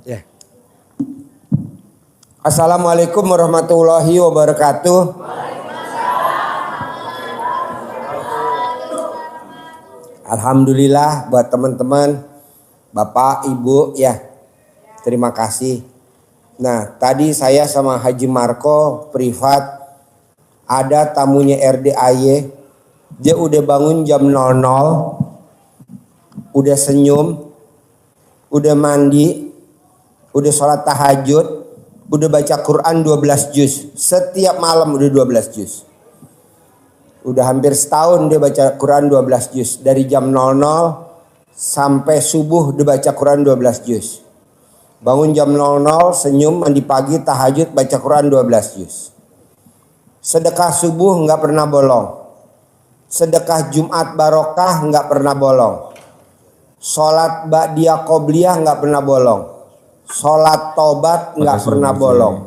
Ya. Assalamualaikum warahmatullahi wabarakatuh. Alhamdulillah buat teman-teman, Bapak, Ibu ya. Terima kasih. Nah, tadi saya sama Haji Marco privat, ada tamunya RDAY. Dia udah bangun jam 00, udah senyum, udah mandi, udah sholat tahajud, udah baca Quran 12 juz. Setiap malam udah 12 juz. Udah hampir setahun dia baca Quran 12 juz. Dari jam 00 sampai subuh dia baca Quran 12 juz. Bangun jam 00, senyum, mandi pagi, tahajud, baca Quran 12 juz. Sedekah subuh nggak pernah bolong. Sedekah Jumat barokah nggak pernah bolong. Sholat ba'diyah qobliyah nggak pernah bolong. Sholat tobat nggak pernah bolong.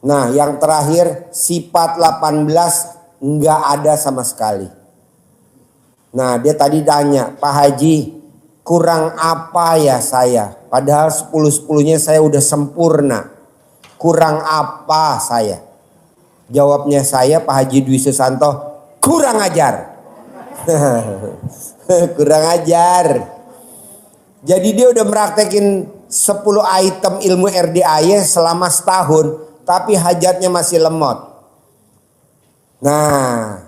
Nah, yang terakhir sifat 18 nggak ada sama sekali. Nah, dia tadi tanya, Pak Haji, kurang apa ya saya? Padahal 10-10-nya saya udah sempurna. Kurang apa saya? Jawabnya saya, Pak Haji Dwi Susanto, kurang ajar. Kurang ajar. Jadi dia udah meraktekin 10 item ilmu RDAY selama setahun, tapi hajatnya masih lemot. Nah,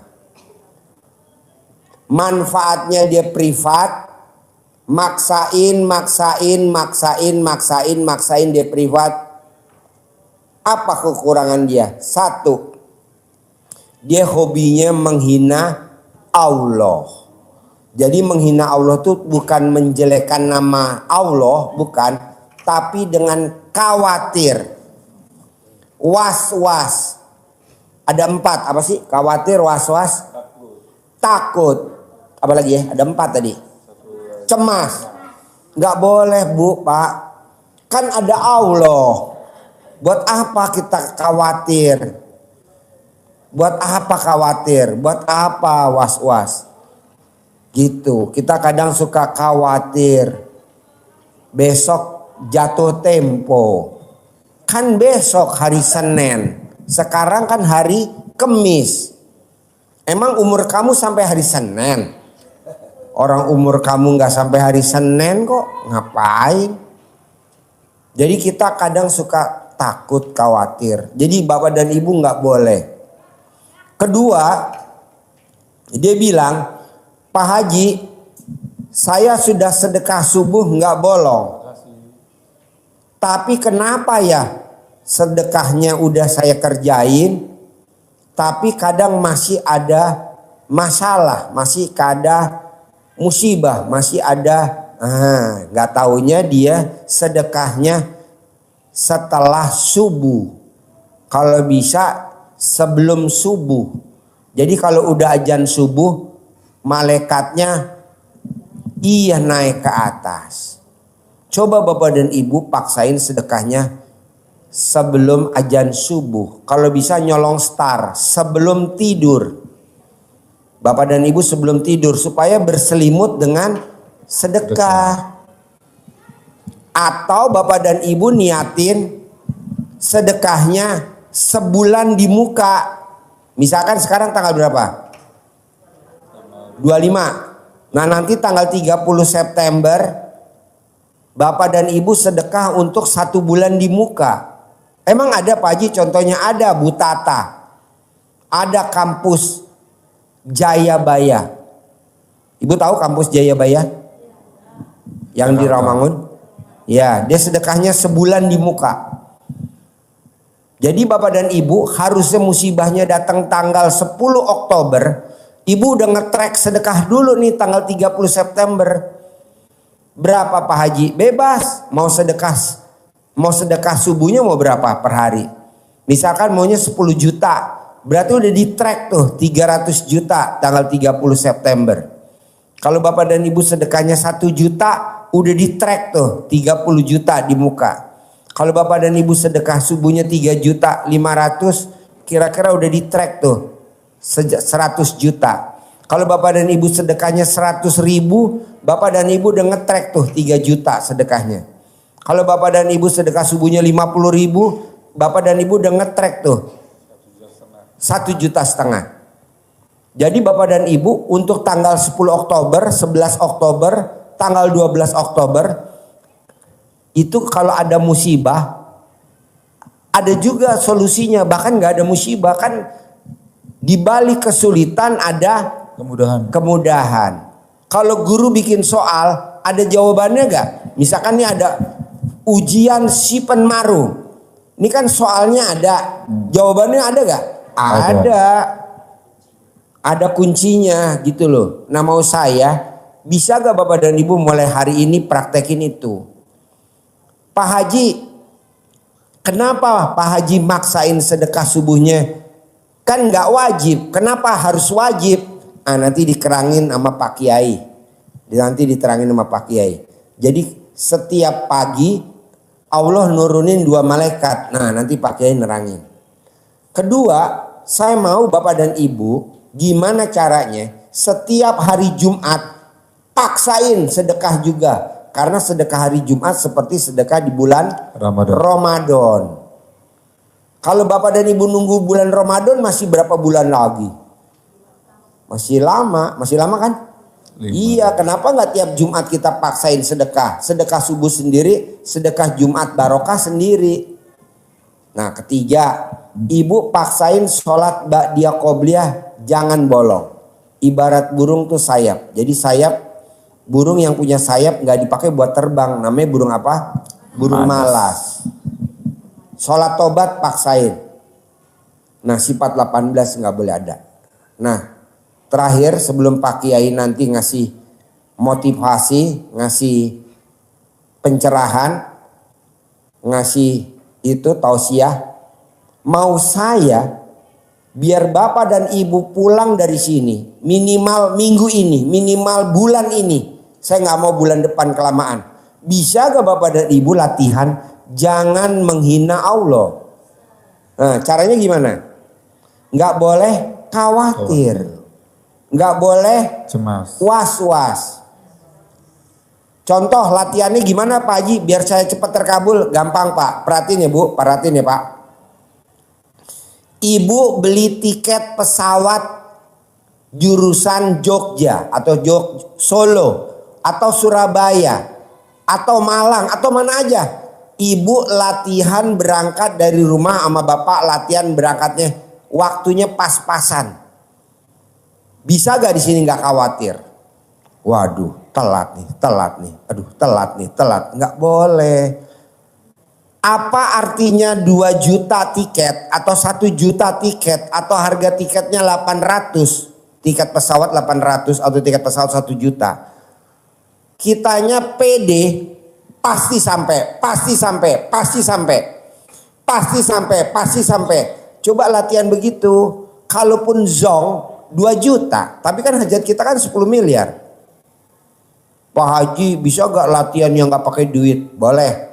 manfaatnya dia privat, maksain dia privat. Apa kekurangan dia? Satu, dia hobinya menghina Allah. Jadi menghina Allah itu bukan menjelekkan nama Allah, bukan, tapi dengan khawatir, was-was. Ada 4, apa sih? Khawatir, was-was, takut. Apa lagi ya? Ada 4 tadi. Cemas. Nggak boleh, Bu, Pak. Kan ada Allah. Buat apa kita khawatir? Buat apa khawatir? Buat apa was-was? Gitu. Kita kadang suka khawatir. Besok jatuh tempo. Kan besok hari Senin. Sekarang kan hari Kemis. Emang umur kamu sampai hari Senin? Orang umur kamu gak sampai hari Senin kok. Ngapain? Jadi kita kadang suka takut, khawatir. Jadi Bapak dan Ibu gak boleh. Kedua, dia bilang, Pak Haji, saya sudah sedekah subuh gak bolong. Tapi kenapa ya sedekahnya udah saya kerjain, tapi kadang masih ada masalah, masih ada musibah, masih ada gak taunya dia sedekahnya setelah subuh. Kalau bisa sebelum subuh. Jadi kalau udah azan subuh, malaikatnya naik ke atas. Coba Bapak dan Ibu paksain sedekahnya sebelum azan subuh. Kalau bisa nyolong star sebelum tidur. Bapak dan Ibu sebelum tidur supaya berselimut dengan sedekah. Atau Bapak dan Ibu niatin sedekahnya sebulan di muka. Misalkan sekarang tanggal berapa? 25. Nah, nanti tanggal 30 September Bapak dan Ibu sedekah untuk 1 bulan di muka. Emang ada Pak Haji? Contohnya ada Bu Tata. Ada kampus Jayabaya. Ibu tahu kampus Jayabaya? Yang di Rawamangun? Ya, dia sedekahnya sebulan di muka. Jadi Bapak dan Ibu harusnya musibahnya datang tanggal 10 Oktober. Ibu udah nge-track sedekah dulu nih tanggal 30 September. Berapa Pak Haji? Bebas. Mau sedekah subuhnya mau berapa per hari? Misalkan maunya 10 juta. Berarti udah di track tuh 300 juta tanggal 30 September. Kalau Bapak dan Ibu sedekahnya 1 juta, udah di track tuh 30 juta di muka. Kalau Bapak dan Ibu sedekah subuhnya 3 juta 500, kira-kira udah di track tuh 100 juta. Kalau Bapak dan Ibu sedekahnya 100 ribu, Bapak dan Ibu udah nge-track tuh 3 juta sedekahnya. Kalau bapak dan ibu sedekah subuhnya 50.000, bapak dan ibu udah ngetrek tuh 1,5 juta. Jadi bapak dan ibu untuk tanggal 10 Oktober, 11 Oktober, tanggal 12 Oktober itu kalau ada musibah, ada juga solusinya. Bahkan gak ada musibah, kan di balik kesulitan ada kemudahan. Kalau guru bikin soal, ada jawabannya gak? Misalkan nih ada ujian Sipen Maru. Ini kan soalnya ada, jawabannya ada gak? Ada. Ada kuncinya gitu loh. Nah mau saya, bisa gak bapak dan ibu mulai hari ini praktekin itu? Pak Haji, kenapa Pak Haji maksain sedekah subuhnya? Kan gak wajib, kenapa harus wajib? Nanti dikerangin sama Pak Kiai. Nanti diterangin sama Pak Kiai. Jadi setiap pagi Allah nurunin 2 malaikat. Nah nanti Pak Kiai nerangin. Kedua, saya mau bapak dan ibu, gimana caranya setiap hari Jumat paksain sedekah juga. Karena sedekah hari Jumat seperti sedekah di bulan Ramadan. Kalau bapak dan ibu nunggu bulan Ramadan masih berapa bulan lagi? Masih lama kan? 5. Iya, kenapa nggak tiap Jumat kita paksain sedekah? Sedekah subuh sendiri, sedekah Jumat barokah sendiri. Nah ketiga, ibu paksain sholat ba'diyah qobliyah jangan bolong. Ibarat burung tuh sayap. Jadi sayap, burung yang punya sayap nggak dipakai buat terbang. Namanya burung apa? Burung malas. Sholat tobat paksain. Nah sifat 18 nggak boleh ada. Nah terakhir sebelum Pak Kiai nanti ngasih motivasi, ngasih pencerahan, ngasih itu tausiah, mau saya biar bapak dan ibu pulang dari sini minimal minggu ini, minimal bulan ini. Saya nggak mau bulan depan kelamaan. Bisa gak bapak dan ibu latihan jangan menghina Allah? Nah caranya gimana? Nggak boleh khawatir. Nggak boleh cemas, was-was. Contoh latihannya gimana Pak Haji biar saya cepat terkabul? Gampang Pak, perhatiin ya Bu, perhatiin ya Pak. Ibu beli tiket pesawat jurusan Jogja atau Solo atau Surabaya atau Malang atau mana aja. Ibu latihan berangkat dari rumah sama bapak, latihan berangkatnya waktunya pas-pasan. Bisa gak di sini nggak khawatir? Waduh, telat nih. Aduh, telat. Nggak boleh. Apa artinya 2 juta tiket atau 1 juta tiket atau harga tiketnya 800, tiket pesawat 800 atau tiket pesawat 1 juta. Kitanya pede, pasti sampai. Coba latihan begitu. Kalaupun zong 2 juta, tapi kan hajat kita kan 10 miliar. Pak Haji bisa gak latihan yang gak pakai duit? Boleh.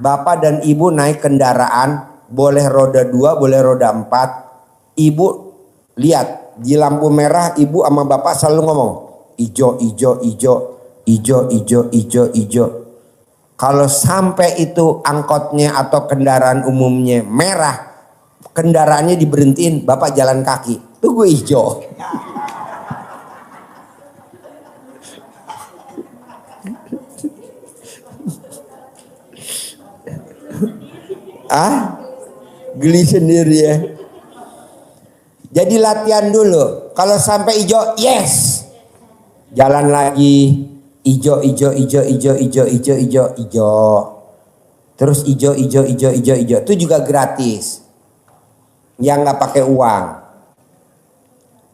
Bapak dan ibu naik kendaraan, boleh roda 2, boleh roda 4. Ibu lihat di lampu merah, ibu sama bapak selalu ngomong ijo. Kalau sampai itu angkotnya atau kendaraan umumnya merah, kendaraannya diberhentiin, bapak jalan kaki. Tunggu hijau. Geli sendiri ya. Jadi latihan dulu. Kalau sampai hijau, yes. Jalan lagi. Hijau. Terus hijau. Itu juga gratis. Yang nggak pakai uang.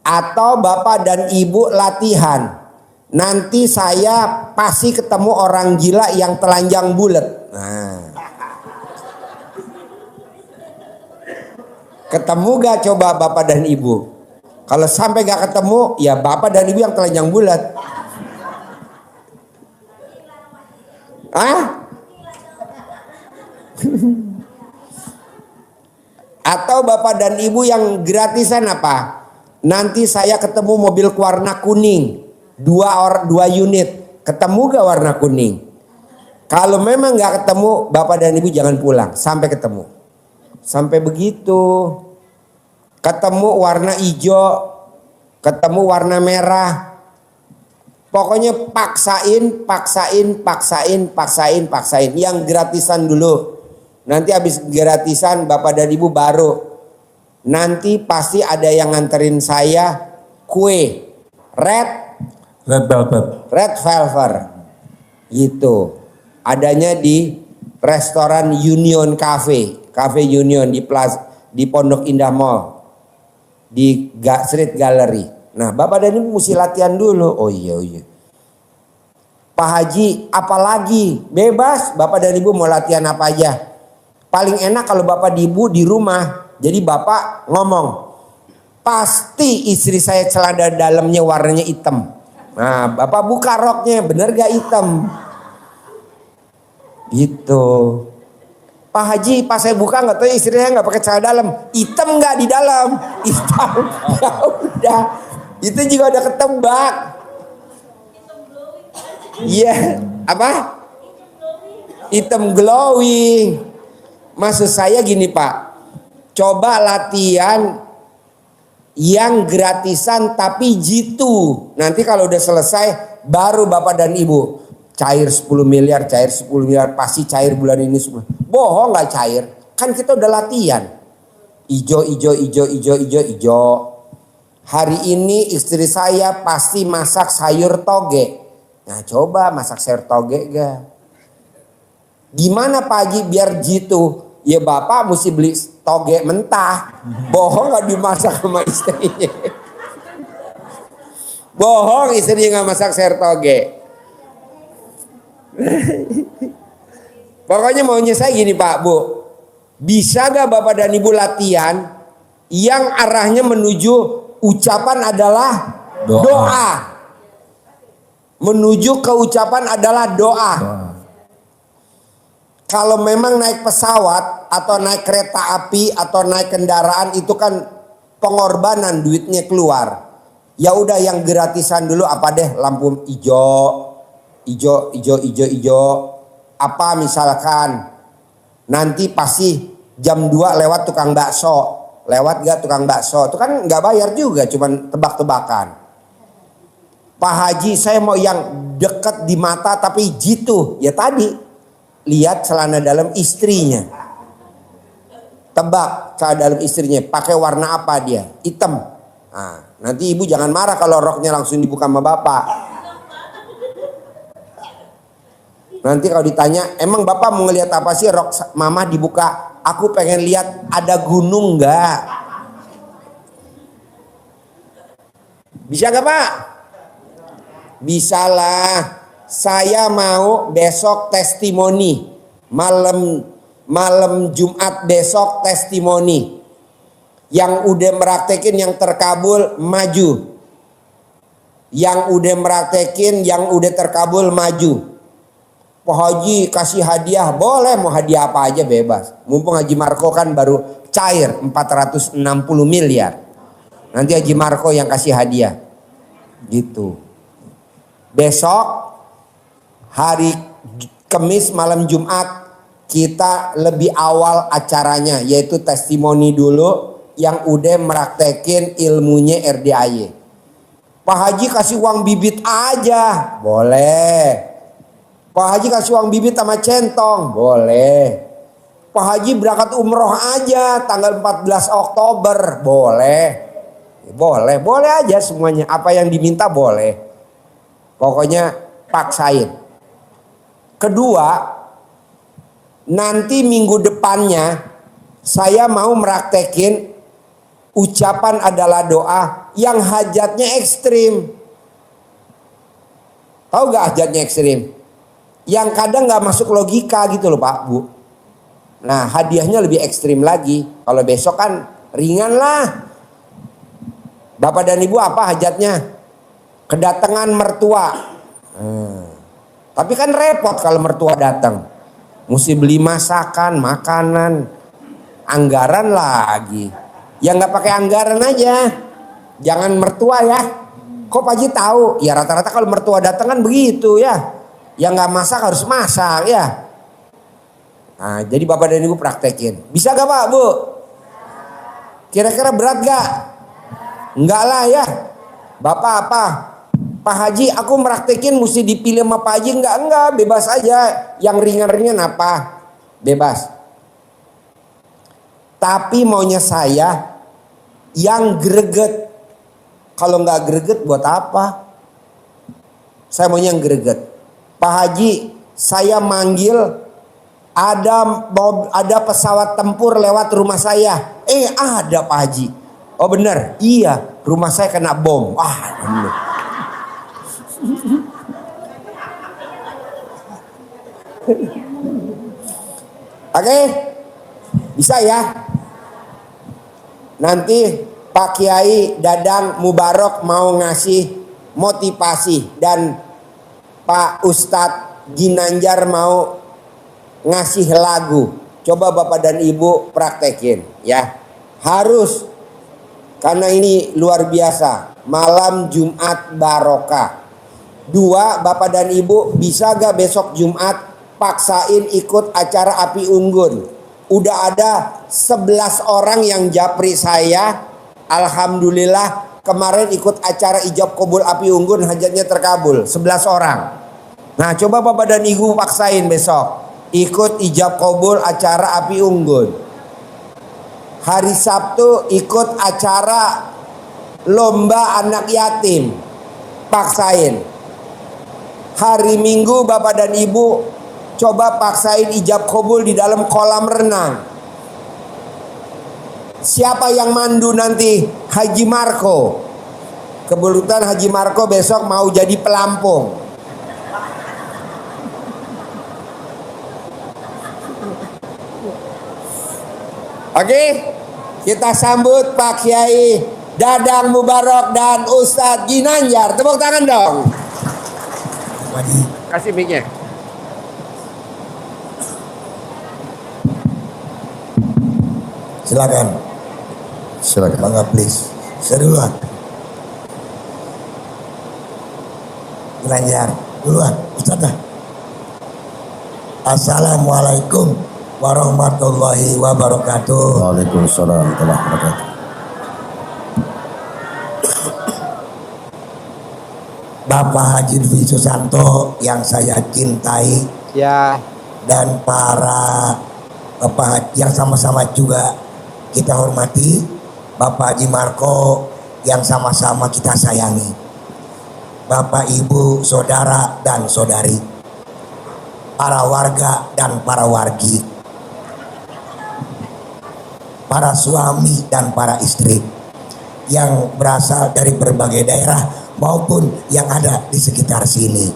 Atau bapak dan ibu latihan. Nanti saya pasti ketemu orang gila yang telanjang bulat. Nah. Ketemu gak coba bapak dan ibu? Kalau sampai gak ketemu, ya bapak dan ibu yang telanjang bulat. Atau bapak dan ibu yang gratisan apa? Nanti saya ketemu mobil warna kuning, 2 unit. Ketemu gak warna kuning? Kalau memang nggak ketemu, bapak dan ibu jangan pulang sampai ketemu. Sampai begitu. Ketemu warna hijau, ketemu warna merah. Pokoknya paksain. Yang gratisan dulu. Nanti habis gratisan bapak dan ibu baru. Nanti pasti ada yang nganterin saya kue red velvet. Gitu. Adanya di restoran Union Cafe Union di Pondok Indah Mall. Di Street Gallery. Nah, bapak dan ibu mesti latihan dulu. Oh iya. Pak Haji, apalagi bebas, bapak dan ibu mau latihan apa aja. Paling enak kalau bapak dan ibu di rumah. Jadi bapak ngomong, pasti istri saya celana dalamnya warnanya hitam. Nah, bapak buka roknya, bener gak hitam? Gitu. Pak Haji, pas saya buka nggak tahu istri saya nggak pakai celana dalam, hitam nggak di dalam? Hitam. Ya udah, itu juga udah ketebak. Iya, apa? Hitam glowing. Maksud saya gini Pak, coba latihan yang gratisan tapi jitu. Nanti kalau udah selesai, baru bapak dan ibu. Cair 10 miliar, pasti cair bulan ini semua. Bohong nggak cair, kan kita udah latihan. Ijo. Hari ini istri saya pasti masak sayur toge. Nah coba masak sayur toge gak? Gimana Pak Haji biar jitu? Ya bapak mesti beli toge mentah. Bohong nggak dimasak sama istrinya. Bohong istrinya nggak masak sayur toge. Pokoknya maunya saya gini Pak Bu, bisa gak bapak dan ibu latihan yang arahnya menuju ucapan adalah doa. Menuju ke ucapan adalah doa. Kalau memang naik pesawat atau naik kereta api atau naik kendaraan itu kan pengorbanan, duitnya keluar. Ya udah yang gratisan dulu apa deh, lampu hijau. Apa misalkan nanti pasti jam 2 lewat tukang bakso. Lewat gak tukang bakso? Itu kan gak bayar juga, cuman tebak-tebakan. Pak Haji, saya mau yang deket di mata tapi jitu. Ya tadi lihat celana dalam istrinya. Tebak celana dalam istrinya pakai warna apa dia? Hitam. Nah, nanti ibu jangan marah kalau roknya langsung dibuka sama bapak. Nanti kalau ditanya, emang bapak mau ngelihat apa sih rok mama dibuka? Aku pengen lihat ada gunung nggak? Bisa nggak Pak? Bisa lah. Saya mau besok testimoni. Malam Jumat besok testimoni. Yang udah meraktekin yang terkabul maju. Yang udah meraktekin yang udah terkabul maju. Pak Haji kasih hadiah, boleh mau hadiah apa aja bebas. Mumpung Haji Marco kan baru cair 460 miliar. Nanti Haji Marco yang kasih hadiah. Gitu. Besok hari Kamis malam Jumat kita lebih awal acaranya, yaitu testimoni dulu yang udah meraktekin ilmunya RDAY. Pak Haji kasih uang bibit aja, boleh. Pak Haji kasih uang bibit sama centong, boleh. Pak Haji berangkat umroh aja tanggal 14 Oktober, boleh. Boleh aja semuanya. Apa yang diminta boleh. Pokoknya paksain. Kedua, nanti minggu depannya saya mau meraktekin ucapan adalah doa yang hajatnya ekstrim. Tahu gak hajatnya ekstrim? Yang kadang gak masuk logika gitu loh Pak Bu. Nah hadiahnya lebih ekstrim lagi. Kalau besok kan ringan lah. Bapak dan Ibu apa hajatnya? Kedatangan mertua. Tapi kan repot kalau mertua datang. Mesti beli masakan, makanan, anggaran lagi. Ya gak pakai anggaran aja. Jangan mertua ya. Kok Pak Haji tahu? Ya rata-rata kalau mertua datang kan begitu ya. Yang nggak masak harus masak ya. Nah, jadi Bapak dan Ibu praktekin. Bisa gak Pak, Bu? Kira-kira berat gak? Enggak lah ya. Bapak apa? Pak Haji, aku meraktekin mesti dipilih sama Pak Haji. Enggak, bebas aja. Yang ringan-ringan apa? Bebas. Tapi maunya saya yang greget. Kalau nggak greget buat apa? Saya maunya yang greget. Pak Haji, saya manggil ada pesawat tempur lewat rumah saya. Ada Pak Haji. Oh benar, iya, rumah saya kena bom. Benar. Oke, bisa ya. Nanti Pak Kiai Dadang Mubarok mau ngasih motivasi dan Pak Ustadz Ginanjar mau ngasih lagu. Coba Bapak dan Ibu praktekin ya. Harus, karena ini luar biasa. Malam Jumat barokah. 2, Bapak dan Ibu bisa gak besok Jumat paksain ikut acara api unggun. Udah ada 11 orang yang japri saya. Alhamdulillah kemarin ikut acara ijab kabul api unggun, hajatnya terkabul 11 orang. Nah coba Bapak dan Ibu paksain besok ikut ijab kabul acara api unggun. Hari Sabtu ikut acara lomba anak yatim, paksain. Hari Minggu Bapak dan Ibu coba paksain ijab kabul di dalam kolam renang. Siapa yang mandu nanti? Haji Marco. Kebetulan Haji Marco besok mau jadi pelampung. Oke, kita sambut Pak Kiai Dadang Mubarok dan Ustadz Ginanjar. Tepuk tangan dong. Kasih mic-nya. Silakan. Bangga please. Saya duluan. Ginanjar duluan. Ustaz. Assalamualaikum warahmatullahi wabarakatuh. Waalaikumsalam warahmatullahi wabarakatuh. Bapak Haji Dwi Susanto yang saya cintai Ya. dan para Bapak yang sama-sama juga kita hormati, Bapak Haji Marco yang sama-sama kita sayangi, Bapak Ibu, saudara dan saudari, para warga dan para wargi, para suami dan para istri yang berasal dari berbagai daerah maupun yang ada di sekitar sini,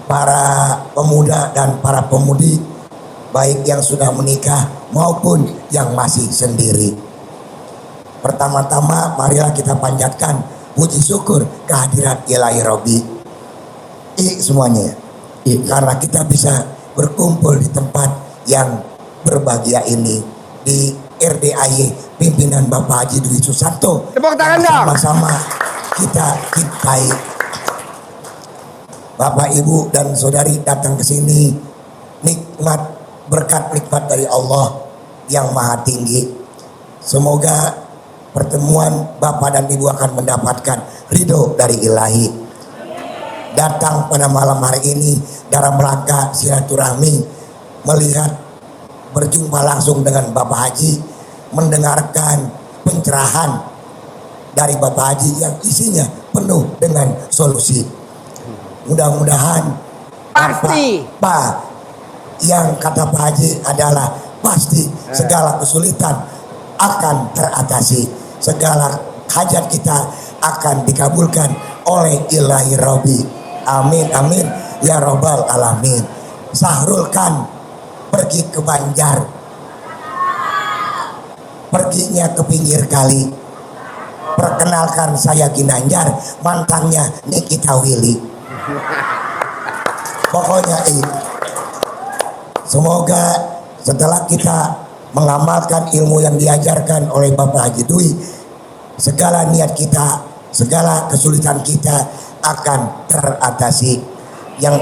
para pemuda dan para pemudi, baik yang sudah menikah maupun yang masih sendiri. Pertama-tama marilah kita panjatkan puji syukur kehadirat Ilahi Robi semuanya, karena kita bisa berkumpul di tempat yang berbahagia ini, di RDAY pimpinan Bapak Haji Dwi Susanto. Tepuk tangan dong. Sama-sama kita cintai. Bapak Ibu dan saudari datang ke sini nikmat, berkat nikmat dari Allah yang Maha Tinggi. Semoga pertemuan Bapak dan Ibu akan mendapatkan ridho dari Ilahi. Datang pada malam hari ini dalam rangka silaturahmi, melihat, berjumpa langsung dengan Bapak Haji, mendengarkan pencerahan dari Bapak Haji yang isinya penuh dengan solusi. Mudah-mudahan Pasti. apa yang kata Pak Haji adalah pasti segala kesulitan akan teratasi, segala hajat kita akan dikabulkan oleh Ilahi Robi. Amin amin ya robbal alamin. Sahrulkan pergi ke Banjar, perginya ke pinggir kali. Perkenalkan, saya Ginanjar, mantannya Nikita Willy. Pokoknya semoga setelah kita mengamalkan ilmu yang diajarkan oleh Bapak Haji Dwi, segala niat kita, segala kesulitan kita akan teratasi. Yang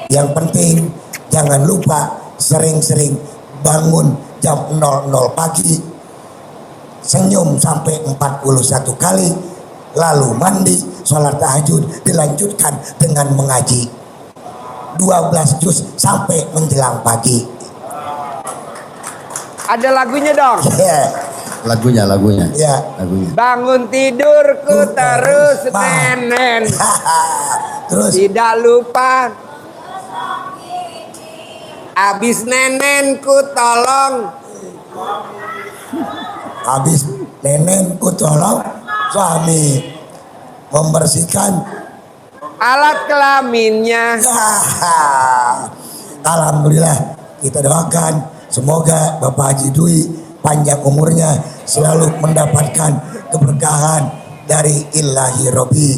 Yang penting jangan lupa sering-sering bangun jam 00 pagi, senyum sampai 41 kali, lalu mandi, sholat tahajud, dilanjutkan dengan mengaji 12 juz sampai menjelang pagi. Ada lagunya dong. Ya, Lagunya. ya. Bangun tidurku terus nenen. Terus Tidak lupa. Abis nenenku tolong. habis nenekku tolong suami membersihkan. Alat kelaminnya. Alhamdulillah, kita doakan semoga Bapak Haji Dwi panjang umurnya, selalu mendapatkan keberkahan dari Ilahi Robi.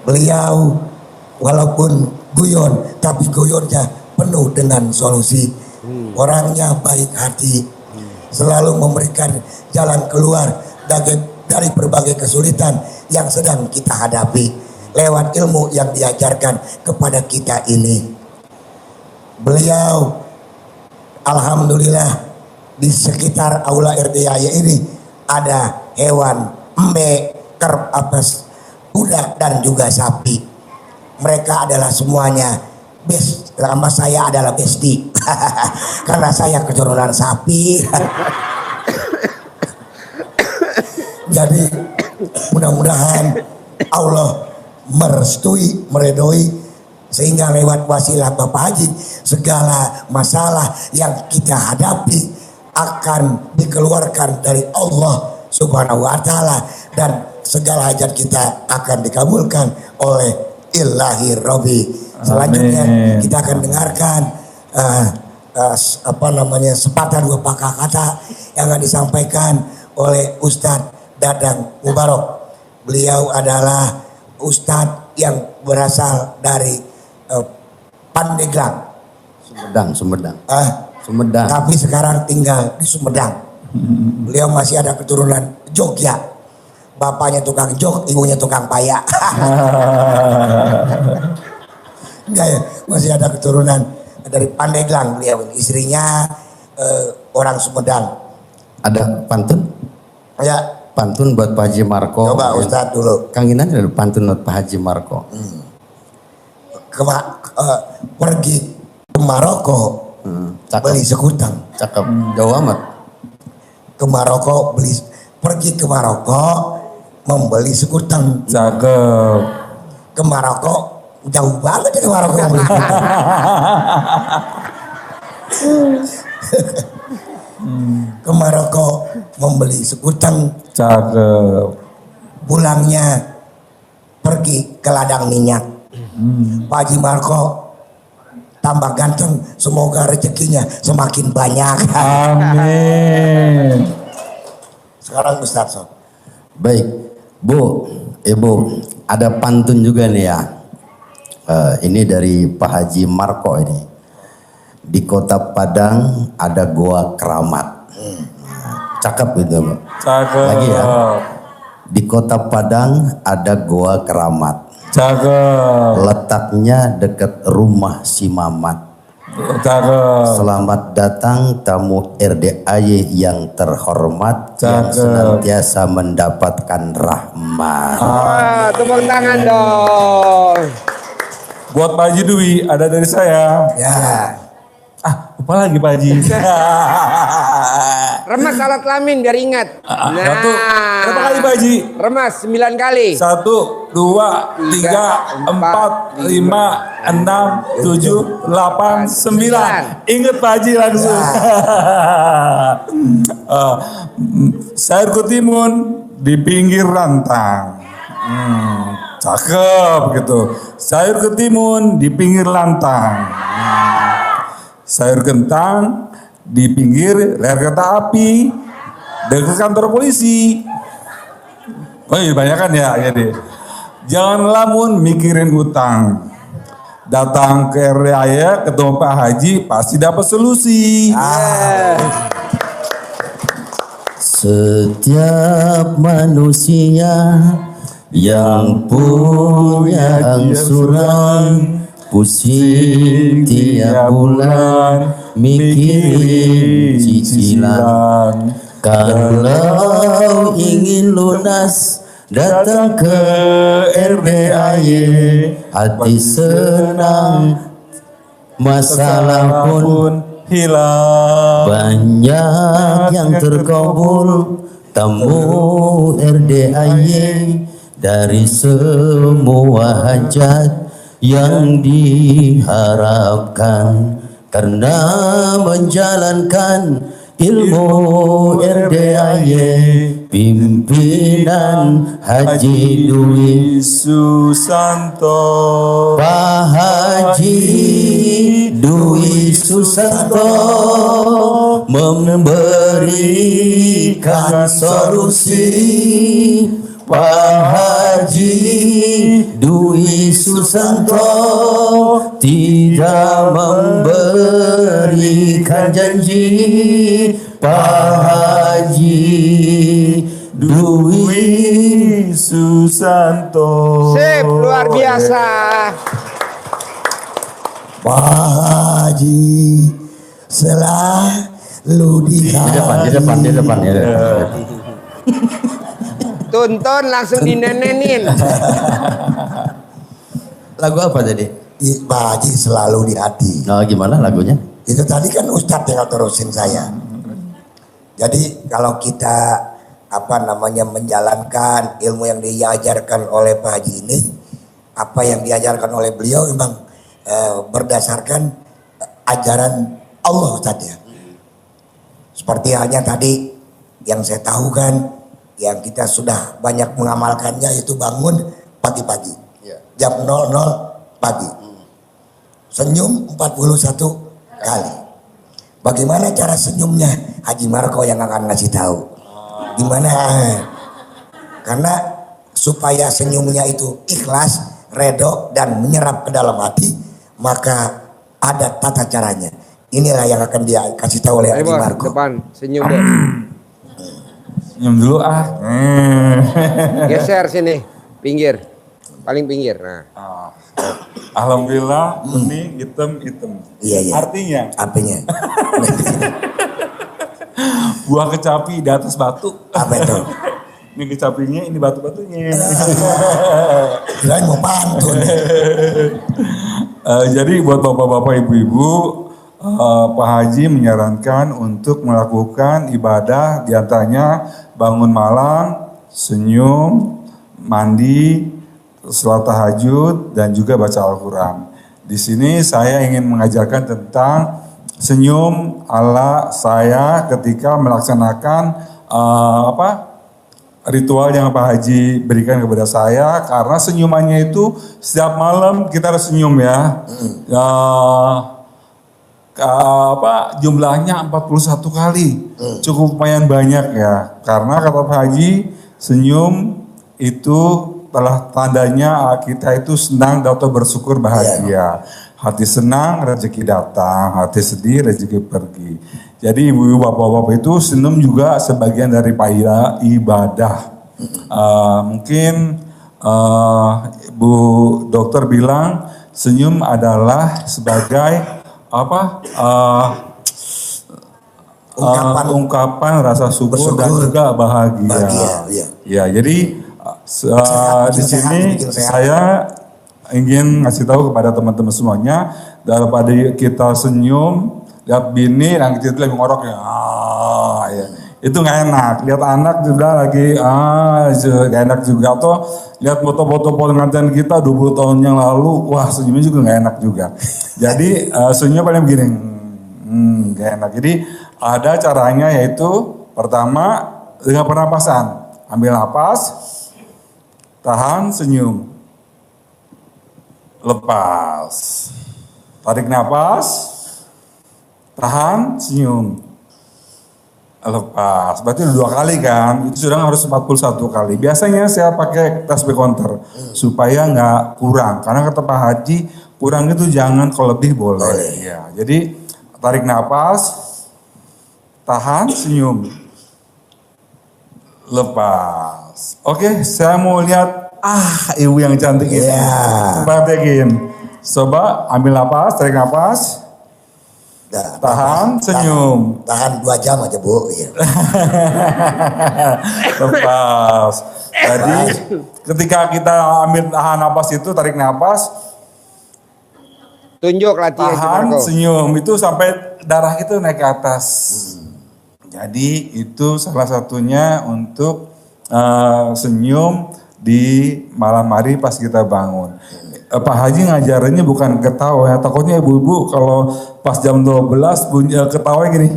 Beliau walaupun guyon, tapi guyonnya penuh dengan solusi. Orangnya baik hati, selalu memberikan jalan keluar dari berbagai kesulitan yang sedang kita hadapi lewat ilmu yang diajarkan kepada kita ini. Beliau alhamdulillah di sekitar aula RDAY ini ada hewan embe, kerb, apes, kuda dan juga sapi. Mereka adalah semuanya best. Nama saya adalah Besti karena saya keturunan sapi. Jadi mudah-mudahan Allah merestui, meredoi, sehingga lewat wasilah Bapak Haji segala masalah yang kita hadapi akan dikeluarkan dari Allah Subhanahu wa Ta'ala, dan segala hajat kita akan dikabulkan oleh Ilahi Robi. Selanjutnya kita akan dengarkan sepatah dua patah kata yang akan disampaikan oleh Ustadz Dadang Mubarok. Beliau adalah Ustadz yang berasal dari Pandeglang, Sumedang. Sumedang. Tapi sekarang tinggal di Sumedang. Beliau masih ada keturunan Jogja. Bapaknya tukang jog, ibunya tukang payak. Enggak ya, masih ada keturunan dari Pandeglang beliau. Istrinya orang Sumedang. Ada pantun? Ya, Pantun buat Pak Haji Marko. coba Ustadz dulu. Kang Inan ada pantun buat Pak Haji Marko. Pergi ke Maroko, beli sekutang. Cakep. Jauh amat. Ke Maroko pergi ke Maroko membeli sekutang. Cakep. Ke Maroko jauh banget ya ke Maroko beli. Ke Maroko membeli sekutang. Cakep. Pulangnya pergi ke ladang minyak. Pak Haji Marko tambah ganteng, semoga rezekinya semakin banyak. Amin. Sekarang Ustaz Sob. Baik, Bu, Ibu, ada pantun juga nih ya. Ini dari Pak Haji Marko ini. Di Kota Padang ada Goa Keramat. Cakep itu, Bu. Cakep. Lagi ya. Di Kota Padang ada Goa Keramat. Cakep. Letaknya dekat rumah si Mamat. Cakep. Selamat datang tamu RDAY yang terhormat, yang Cakep. senantiasa mendapatkan rahmat. Wah, tepuk tangan dong. Buat Pak Haji Dwi ada dari saya. Ya. Apa lagi Pak Haji? Remas alat kelamin biar ingat. Satu. Berapa kali Pak Haji? Remas 9 kali. 1, 2, 3, 4, 5, 6, 7, 8, 9. Ingat Pak Haji langsung. Sayur ketimun di pinggir rantang. Cakep gitu. Sayur ketimun di pinggir lantang. Sayur kentang di pinggir rel kereta api dekat kantor polisi. Oh iya banyak kan ya jadi. Jangan lamun mikirin utang. Datang ke RDAY ketemu Pak Haji pasti dapat solusi. Setiap manusia yang punya angsuran Pusing tiap bulan mikirin cicilan. Kalau ingin lunas datang ke RDAY, hati senang masalah pun hilang. banyak yang terkabul. Tamu RDAY dari semua hajat yang diharapkan, karena menjalankan ilmu RDAY pimpinan Haji Dwi Susanto. Pak Haji Dwi Susanto memberikan solusi. Pak Haji Dwi Susanto tidak memberikan janji. Pak Haji Dwi Susanto. Sip, luar biasa. Pak Haji selalu di depan. Tuntun langsung dinenenin. Lagu apa tadi? Pak Haji selalu di hati. Oh, gimana lagunya? Itu tadi kan Ustadz yang terusin saya. Jadi kalau kita menjalankan ilmu yang diajarkan oleh Pak Haji ini, apa yang diajarkan oleh beliau memang berdasarkan ajaran Allah Ustadz ya. Seperti halnya tadi yang saya tahu kan, yang kita sudah banyak mengamalkannya, itu bangun pagi-pagi jam 00 pagi, senyum 41 kali. Bagaimana cara senyumnya? Haji Marko yang akan ngasih tahu gimana. Karena supaya senyumnya itu ikhlas, redho, dan menyerap ke dalam hati, maka ada tata caranya. Inilah yang akan dia kasih tahu oleh Haji Marko. Depan, senyum deh. Senyum dulu ah. Geser sini, pinggir, paling pinggir. Nah, Alhamdulillah, kuning, hitam. Iya. Artinya buah kecapi di atas batu. Apa itu? Ini kecapinya, ini batu-batunya. Kirain mau pantun. Jadi buat bapak-bapak, ibu-ibu, Pak Haji menyarankan untuk melakukan ibadah, diantaranya bangun malam, senyum, mandi, sholat tahajud, dan juga baca Al-Quran. Di sini saya ingin mengajarkan tentang senyum ala saya ketika melaksanakan ritual yang Pak Haji berikan kepada saya, karena senyumannya itu setiap malam kita harus senyum ya. Jumlahnya 41 kali. Cukup lumayan banyak ya. Karena kata Pak Haji, senyum itu telah tandanya kita itu senang atau bersyukur, bahagia. Hati senang, rezeki datang. Hati sedih, rezeki pergi. Jadi ibu-ibu, bapak-bapak itu senyum juga sebagian dari ibadah. Mungkin Bu Dokter bilang senyum adalah sebagai ungkapan rasa syukur dan juga bahagia. Ya, jadi di sini saya ingin ngasih tahu kepada teman-teman semuanya, daripada kita senyum lihat bini yang kita lagi ngorok ya, itu nggak enak. Lihat anak juga lagi nggak enak juga. Atau lihat foto-foto pengantin kita 20 tahun yang lalu, wah senyumnya juga nggak enak juga. Jadi senyumnya paling begini, nggak enak. Jadi ada caranya, yaitu pertama dengan pernapasan. Ambil napas, tahan, senyum, lepas, tarik napas, tahan, senyum, lepas. Berarti udah 2 kali kan, itu sudah harus 41 kali. Biasanya saya pakai tasbih counter supaya nggak kurang, karena kata Pak Haji kurang itu jangan, kalau lebih boleh. Ya, jadi tarik napas, tahan, senyum, lepas. Oke, saya mau lihat ibu yang cantik ini. Perhatiin. Coba ambil napas, tarik napas. Dah, Tahan, senyum. Tahan 2 jam aja Bu. Iya. Lepas. Jadi ketika kita ambil tahan napas itu, tarik napas, Tunjuk latih Haji tahan, Marco. senyum itu sampai darah itu naik ke atas. Jadi itu salah satunya untuk senyum di malam hari pas kita bangun. Pak Haji ngajarinnya bukan ketawa ya, takutnya ibu-ibu kalau pas jam 12 bunyi ketawa gini.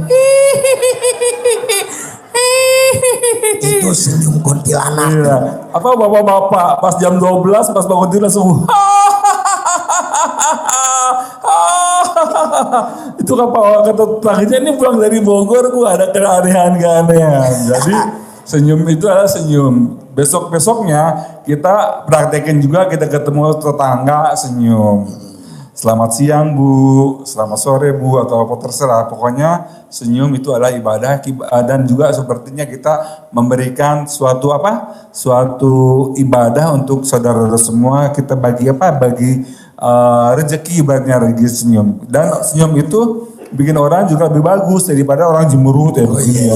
Itu senyum kuntilanak. Iya. Apa bapak-bapak pas jam 12 pas bangun tidur langsung itu kata tetangganya ini pulang dari Bogor gua ada keanehan-keanehan. Jadi senyum itu adalah senyum. Besok-besoknya kita praktekin juga, kita ketemu tetangga senyum. Selamat siang Bu, selamat sore Bu, atau apa terserah. Pokoknya senyum itu adalah ibadah dan juga sepertinya kita memberikan suatu ibadah untuk saudara semua. Kita bagi rezeki, ibaratnya rezeki senyum. Dan senyum itu bikin orang juga lebih bagus daripada orang jemerut ya begini ya.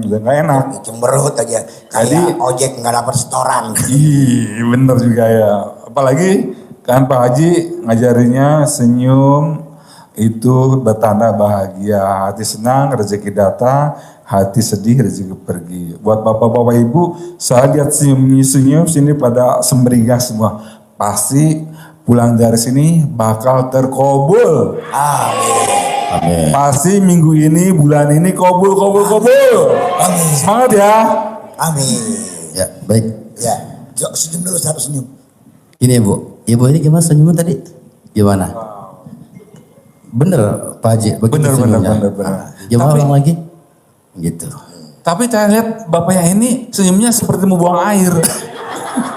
Udah gak enak. Cemberut aja. Kayak ojek nggak dapat setoran. Ih, bener juga ya. Apalagi kan Pak Haji ngajarinnya senyum itu bertanda bahagia. Hati senang, rezeki datang. Hati sedih, rezeki pergi. Buat bapak-bapak ibu, saya lihat senyum-senyum sini pada semberingah semua. Pasti pulang dari sini bakal terkabul. Amin. Pasti minggu ini, bulan ini kabul. Amin. Semangat ya. Amin. Ya, baik. Ya, senyum dulu, satu senyum. Ini Ibu ini gimana senyumnya tadi? Gimana? Bener Pak Haji? Begitu Bener. senyumnya? Gimana Tapi- ulang lagi? Gitu. Tapi saya lihat bapaknya ini senyumnya seperti mau buang air.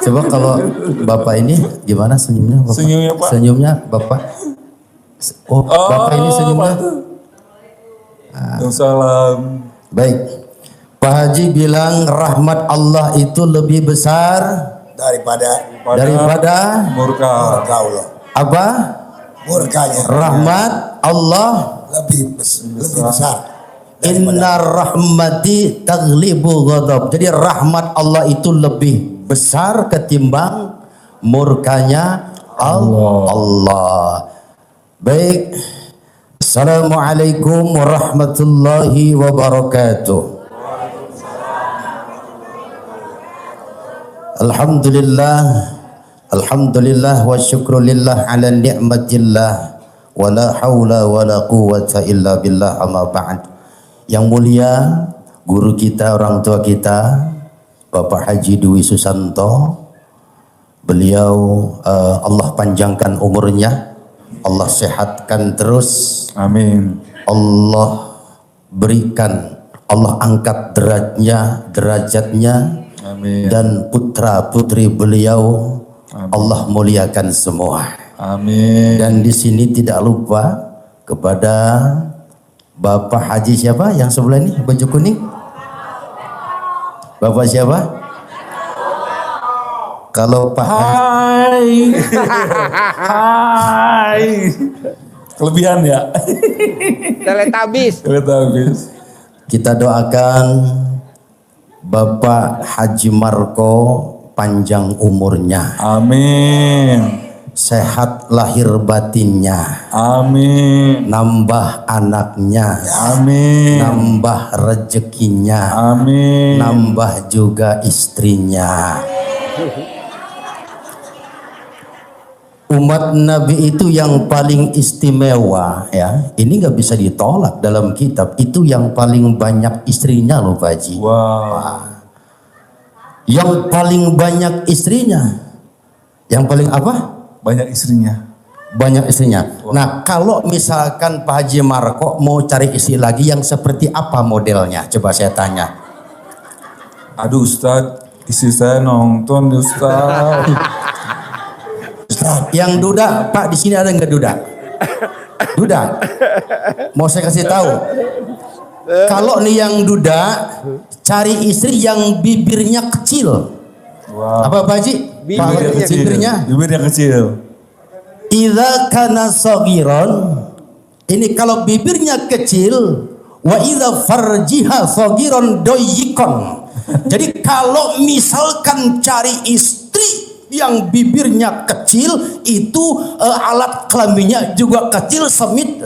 Coba kalau Bapak ini gimana senyumnya Bapak? Senyumnya, Pak. Senyumnya Bapak? Oh, Bapak ini senyumnya? Salam. Baik. Pak Haji bilang rahmat Allah itu lebih besar Daripada daripada Murka. Allah. apa? Murkanya Rahmat Allah. lebih besar. Inna rahmati taglibu ghadab. Jadi rahmat Allah itu lebih besar ketimbang murkanya Allah. Baik. Assalamualaikum warahmatullahi wabarakatuh. Alhamdulillah wa syukrulillah ala ni'matillah wa la hawla wa la quwwata illa billah amma ba'd. Yang mulia guru kita, orang tua kita Bapak Haji Dwi Susanto, beliau Allah panjangkan umurnya, Allah sehatkan terus, Amin. Allah berikan, Allah angkat derajatnya, Amin. dan putra putri beliau Allah muliakan semua. Amin. Dan di sini tidak lupa kepada Bapak Haji siapa yang sebelah ini baju kuning? Bapak siapa? Kalau Pak Haji, Hai. Kelebihan ya. Teletabis. Kereta habis. kita doakan Bapak Haji Marco panjang umurnya, Amin. sehat lahir batinnya, Amin. nambah anaknya, Amin. nambah rezekinya, Amin. nambah juga istrinya. Umat Nabi itu yang paling istimewa ya. Ini nggak bisa ditolak dalam kitab. Itu yang paling banyak istrinya loh Pak Haji. Wow. Yang paling banyak istrinya. Yang paling apa? Banyak istrinya. Banyak istrinya. Nah kalau misalkan Pak Haji Marco mau cari istri lagi yang seperti apa modelnya? Coba saya tanya. Aduh Ustadz, istri saya nonton nih Ustadz. Yang duda, Pak di sini ada nggak duda? Duda. Mau saya kasih tahu. Kalau nih yang duda, cari istri yang bibirnya kecil. Wow. Apa Pak Haji? Bibirnya Pak, kecil. bibirnya Bibirnya kecil. idza kana saghiran, ini kalau bibirnya kecil, wa idza farjiha saghiran doyikon. Jadi kalau misalkan cari istri yang bibirnya kecil, itu alat kelaminnya juga kecil, sempit,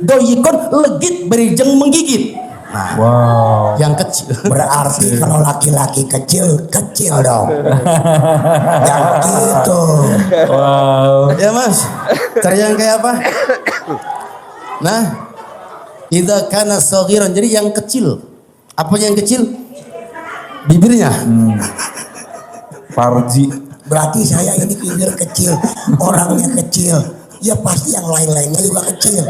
doyikon, legit, berijeng, menggigit. Nah, Wow. yang kecil. Berarti kalau laki-laki kecil dong. Yang gitu. Wow. Ya mas, cari yang kayak apa? Nah, idza kana saghiran, jadi yang kecil. Apa yang kecil? Bibirnya. Parji. Berarti saya ini bibir kecil, orangnya kecil. Ya pasti yang lain-lainnya juga kecil.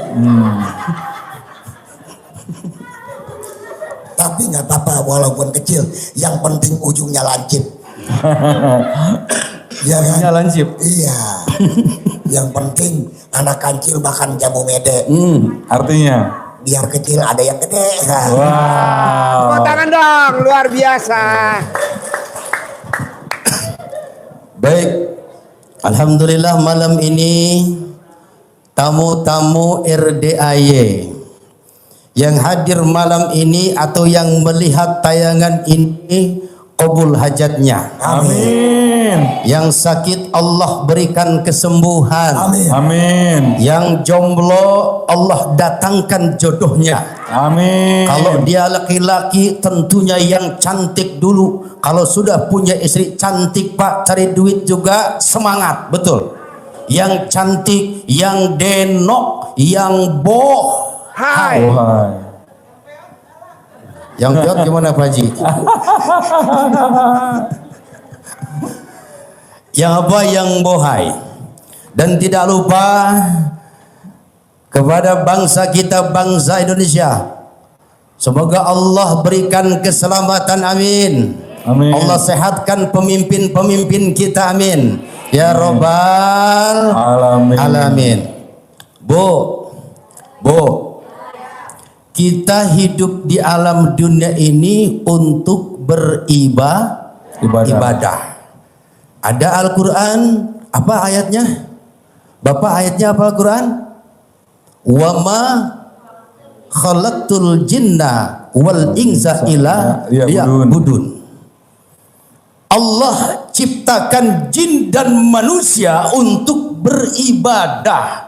Tapi nggak apa-apa walaupun kecil. Yang penting ujungnya lancip. Ya kan? Ujungnya lancip. Iya. Yang penting anak kancil makan jamu mede. Artinya. Biar kecil ada yang gede. Wow. Tepuk tangan dong, luar biasa. Baik, alhamdulillah malam ini tamu-tamu RDAY yang hadir malam ini atau yang melihat tayangan ini qabul hajatnya. Amin. Yang sakit Allah berikan kesembuhan. Amin. Amin. Yang jomblo Allah datangkan jodohnya. Amin. Kalau dia laki-laki tentunya yang cantik dulu. Kalau sudah punya istri cantik Pak, cari duit juga semangat, betul. Yang cantik, yang denok, yang boh. Hai. Oh, hai. Yang piot gimana Pak Haji? Yang apa? Yang bohai. Dan tidak lupa kepada bangsa kita, bangsa Indonesia, semoga Allah berikan keselamatan, amin. Amin. Allah sehatkan pemimpin-pemimpin kita, amin. Ya Rabbal Alamin. Alamin. Bu, kita hidup di alam dunia ini untuk beribadah. Ada Al-Quran, apa ayatnya? Bapak ayatnya apa Al-Quran? Wa ma khalaqtul jinna wal insa illa liya'budun. Allah ciptakan jin dan manusia untuk beribadah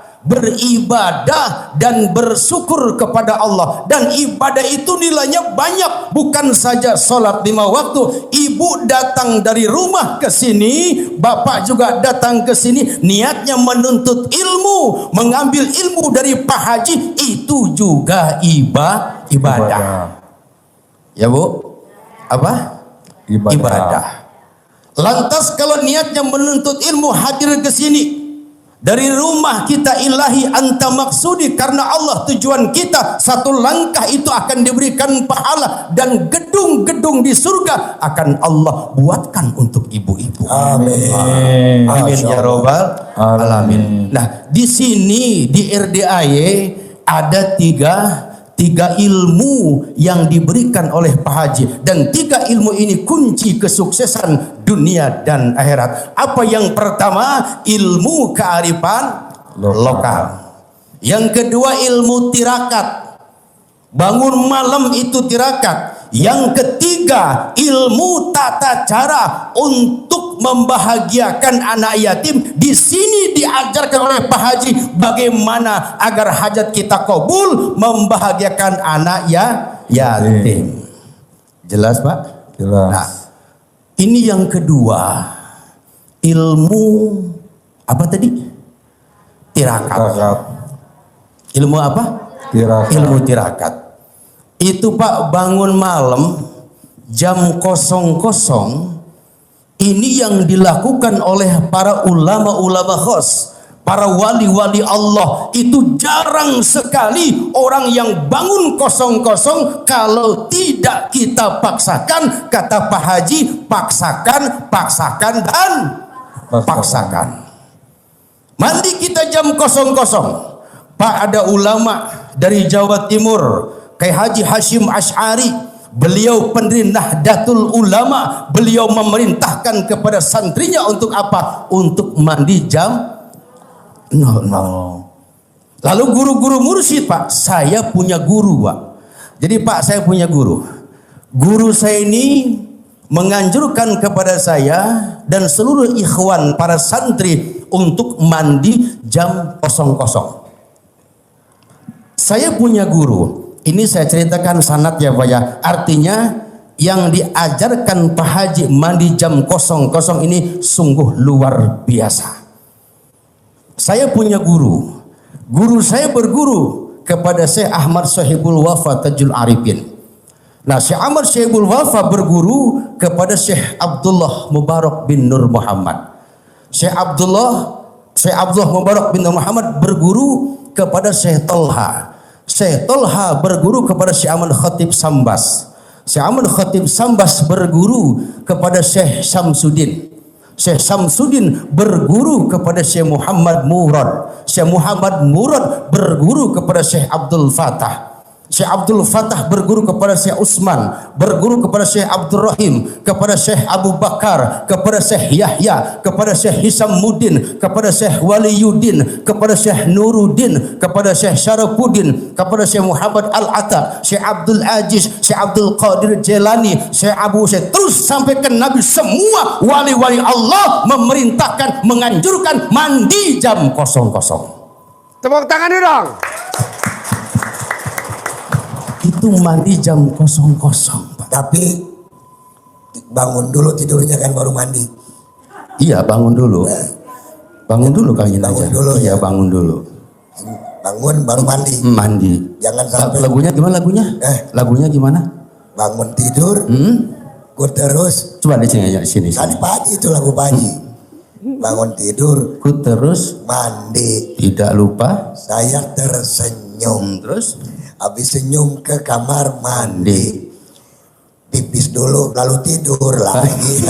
dan bersyukur kepada Allah. Dan ibadah itu nilainya banyak, bukan saja sholat 5 waktu. Ibu datang dari rumah ke sini, bapak juga datang ke sini, niatnya menuntut ilmu, mengambil ilmu dari Pak Haji, itu juga ibadah. Ya Bu? Apa? Ibadah. Lantas kalau niatnya menuntut ilmu, hadir ke sini dari rumah kita, ilahi anta maksudi, karena Allah tujuan kita, satu langkah itu akan diberikan pahala, dan gedung-gedung di surga akan Allah buatkan untuk ibu-ibu. Amin. Amin ya Rabbal Alamin. Nah, di sini di RDAY ada tiga ilmu yang diberikan oleh Pak Haji, dan 3 ilmu ini kunci kesuksesan dunia dan akhirat. Apa yang pertama? Ilmu kearifan lokal. Yang kedua ilmu tirakat, bangun malam itu tirakat. Yang ketiga ilmu tata cara untuk membahagiakan anak yatim. Di sini diajarkan oleh Pak Haji bagaimana agar hajat kita kabul, membahagiakan anak yatim. Jelas Pak? Jelas. Nah, ini yang kedua, ilmu apa tadi? Tirakat. Ilmu apa? Tirakat. Ilmu tirakat. Itu Pak, bangun malam jam 00, ini yang dilakukan oleh para ulama-ulama khos, para wali-wali Allah. Itu jarang sekali orang yang bangun 00. Kalau tidak kita paksakan, kata Pak Haji, paksakan dan paksakan. Mandi kita jam 00. Pak, ada ulama dari Jawa Timur, kayak Haji Hashim Ash'ari, beliau pendiri Nahdlatul Ulama. Beliau memerintahkan kepada santrinya untuk apa? Untuk mandi jam Nol. Lalu guru-guru mursyid, Pak, saya punya guru, Pak. Jadi Pak, saya punya guru. Guru saya ini menganjurkan kepada saya dan seluruh ikhwan para santri untuk mandi jam 00. Saya punya guru. Ini saya ceritakan sanad ya Pak ya. Artinya yang diajarkan Pak Haji mandi jam 00 ini sungguh luar biasa. Saya punya guru. Guru saya berguru kepada Syekh Ahmad Sahibul Wafa Tajul Arifin. Nah, Syekh Ahmad Sahibul Wafa berguru kepada Syekh Abdullah Mubarak bin Nur Muhammad. Syekh Abdullah Mubarak bin Nur Muhammad berguru kepada Syekh Tolha. Syekh Tolha berguru kepada Syekh Ahmad Khatib Sambas. Syekh Ahmad Khatib Sambas berguru kepada Syekh Samsudin. Syekh Samsudin berguru kepada Syekh Muhammad Murad. Syekh Muhammad Murad berguru kepada Syekh Abdul Fatah. Syekh Abdul Fatah berguru kepada Syekh Utsman, berguru kepada Syekh Abdul Rahim, kepada Syekh Abu Bakar, kepada Syekh Yahya, kepada Syekh Hisamuddin, kepada Syekh Waliyuddin, kepada Syekh Nuruddin, kepada Syekh Syarafuddin, kepada Syekh Muhammad Al-Atta, Syekh Abdul Aziz, Syekh Abdul Qadir Jelani, Syekh Abu Syekh, terus sampai ke Nabi. Semua wali-wali Allah memerintahkan, menganjurkan mandi jam 00. Tepuk tangan dulu dong. Itu mandi jam 00, Pak. Tapi bangun dulu tidurnya kan baru mandi. Iya, bangun dulu. Bangun dulu Kang Ina. Bangun dulu, Iya, ya. bangun dulu. Bangun baru mandi. Mandi. Jangan sampai Lagunya gimana lagunya? Lagunya gimana? bangun tidur. Ku terus. Coba di sini aja, sini. Tadi pagi itu lagu pagi. Bangun tidur. Ku terus Mandi. tidak lupa. Saya tersenyum. Terus Habis senyum ke kamar mandi. Pipis dulu lalu tidur lagi.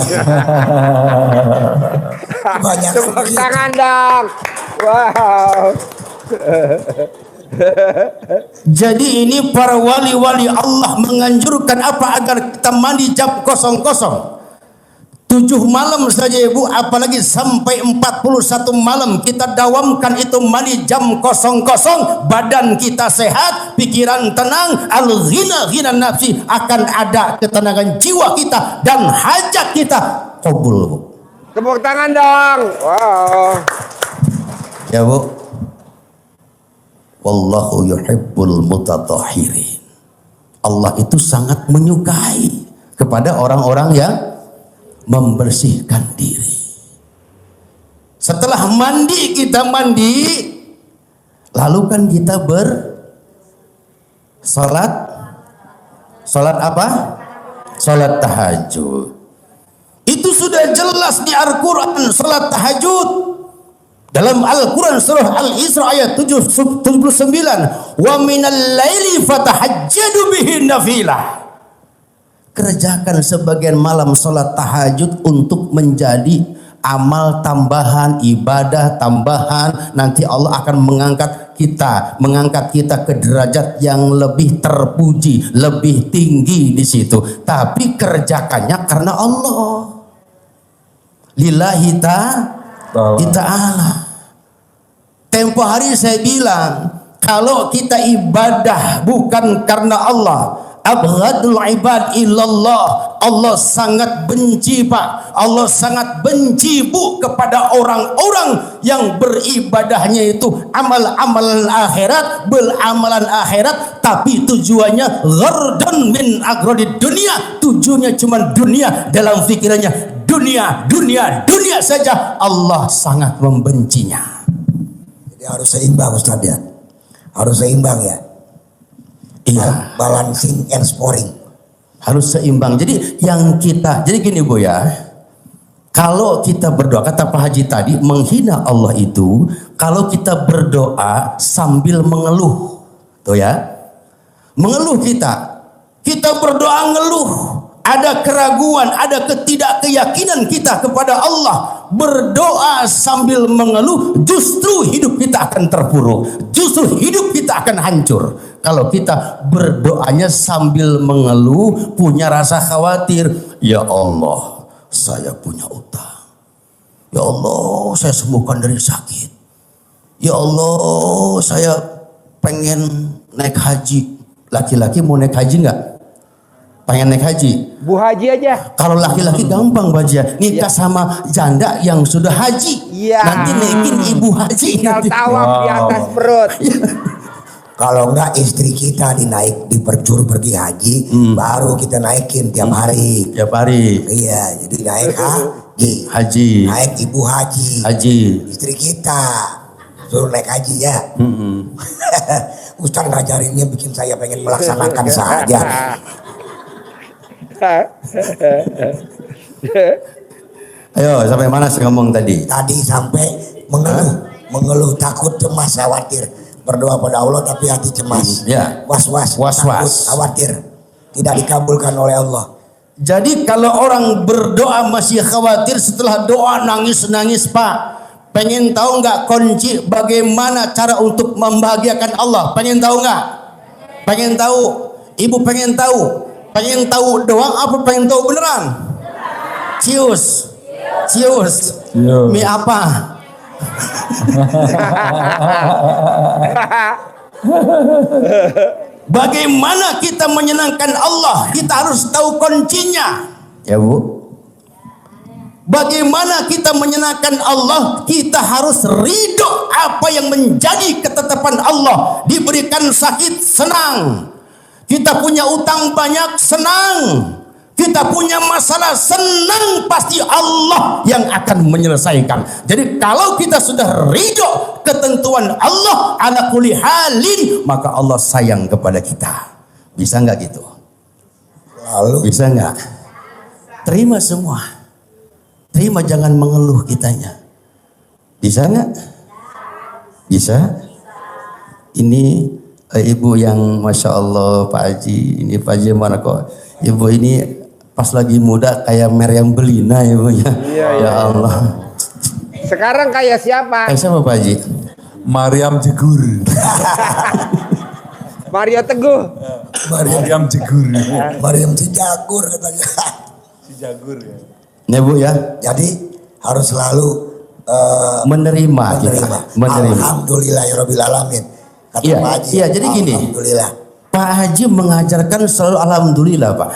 Banyak Tepuk begitu. tangan dong. Wow. jadi ini para wali-wali Allah menganjurkan apa agar kita mandi jam 00. 7 malam saja Ibu, apalagi sampai 41 malam kita dawamkan itu mandi jam 00. Badan kita sehat, pikiran tenang, al-ghina nafsi, akan ada ketenangan jiwa kita dan hajat kita qabul. Tepuk tangan dong. Wow. Ya Bu. Wallahu yuhibbul mutatahhirin. Allah itu sangat menyukai kepada orang-orang yang membersihkan diri. Setelah mandi, kita mandi, lalu kan kita salat apa? Salat tahajud. Itu sudah jelas di Al-Quran, salat tahajud. Dalam Al-Quran surah Al-Isra ayat 79, wa minal laili fatahajjadu bihi nafilah. Kerjakan sebagian malam sholat tahajud untuk menjadi amal tambahan, ibadah tambahan. Nanti Allah akan mengangkat kita ke derajat yang lebih terpuji, lebih tinggi di situ. Tapi kerjakannya karena Allah. Lillahi ta'ala. Tempo hari saya bilang, kalau kita ibadah bukan karena Allah, abghadul ibad illallah, Allah sangat benci Pak. Allah sangat benci Bu kepada orang-orang yang beribadahnya itu amal-amalan akhirat, beramalan akhirat, tapi tujuannya ghardun min agradid dunia. Tujuannya cuma dunia, dalam pikirannya dunia saja. Allah sangat membencinya. Jadi harus seimbang Ustaz ya. Harus seimbang ya. Iya, Balancing and scoring. harus seimbang. Jadi jadi gini Bu ya. Kalau kita berdoa, kata Pak Haji tadi, menghina Allah itu kalau kita berdoa sambil mengeluh. Tuh ya. Mengeluh kita berdoa ngeluh. Ada keraguan, ada ketidakkeyakinan kita kepada Allah. Berdoa sambil mengeluh, justru hidup kita akan terpuruk. Justru hidup kita akan hancur. Kalau kita berdoanya sambil mengeluh, punya rasa khawatir. Ya Allah, saya punya utang. Ya Allah, saya sembuhkan dari sakit. Ya Allah, saya pengen naik haji. Laki-laki mau naik haji nggak? Pengen naik haji? Bu Haji aja. Kalau laki-laki gampang baca, nikah sama janda yang sudah haji. Iya. Nanti naikin ibu haji. Tinggal nanti. tawaf di atas perut. Kalau enggak istri kita dipercur pergi haji, baru kita naikin tiap hari. Tiap hari. Iya, jadi naik haji. Haji. Naik ibu haji. Haji. Istri kita suruh naik haji ya. Ustaz ngajarinnya bikin saya pengen melaksanakan saja. Ayo, sampai mana saya ngomong tadi? Tadi sampai mengeluh takut, cemas, khawatir. Berdoa pada Allah tapi hati cemas. Ya. Was-was, Was-was. takut, khawatir. Tidak dikabulkan oleh Allah. Jadi kalau orang berdoa masih khawatir, setelah doa nangis-nangis Pak, pengen tahu nggak kunci bagaimana cara untuk membahagiakan Allah? Pengen tahu nggak? Pengen tahu? Ibu pengen tahu? Pengen tahu doang apa pengen tahu beneran? Cius. Cius. Mie apa? Bagaimana kita menyenangkan Allah? Kita harus tahu kuncinya. Ya Bu. Bagaimana kita menyenangkan Allah? Kita harus ridho apa yang menjadi ketetapan Allah. Diberikan sakit, senang. Kita punya utang banyak, senang. Kita punya masalah, senang. Pasti Allah yang akan menyelesaikan. Jadi kalau kita sudah ridho ketentuan Allah ala kulli halin, maka Allah sayang kepada kita. Bisa nggak gitu? Lalu Bisa nggak? Terima semua. Terima, jangan mengeluh kitanya. Bisa nggak? Bisa? Ini ibu yang Masya Allah Pak Haji. Ini Pak Haji mana kok? Ibu ini pas lagi muda kayak Meriam Belina ibunya. Ya Allah. Sekarang kayak siapa? Siapa Pak Haji? Mariam Jegur. Mario Teguh. Mariam Jegur. Mariam si Jagur katanya. Si Jagur ya. Ya Bu ya. Jadi harus selalu Menerima kita. Menerima. Alhamdulillahirabbil alamin. Kata Iya, Pak Haji. iya, jadi gini. Alhamdulillah. Pak Haji mengajarkan selalu alhamdulillah Pak.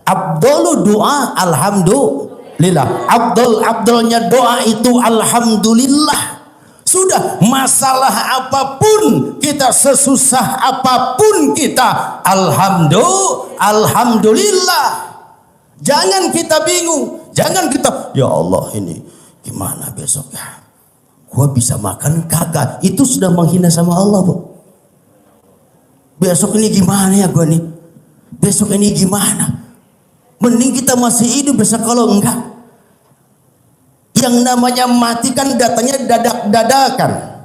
Abdul doa alhamdulillah. Abdulnya doa itu alhamdulillah. Sudah, masalah apapun kita, sesusah apapun kita, alhamdulillah. Jangan kita bingung, jangan kita ya Allah ini gimana besok ya? Gua bisa makan kagak? Itu sudah menghina sama Allah, Bu. Besok ini gimana ya gua nih? Besok ini gimana? Mending kita masih hidup, besok kalau enggak. Yang namanya mati kan datanya dadak-dadakan.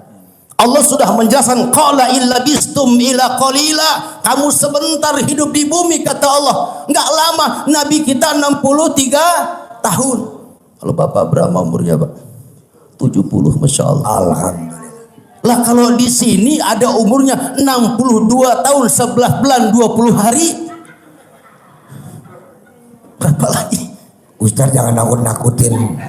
Allah sudah menjelaskan qala illa bistum ila qalila. Kamu sebentar hidup di bumi kata Allah. Enggak lama, Nabi kita 63 tahun. Kalau Bapak berapa umurnya, Pak? 70, Masya Allah. Alhamdulillah. Lah kalau di sini ada umurnya 62 tahun 11 bulan 20 hari. Berapa lagi? Ustaz jangan nakut-nakutin.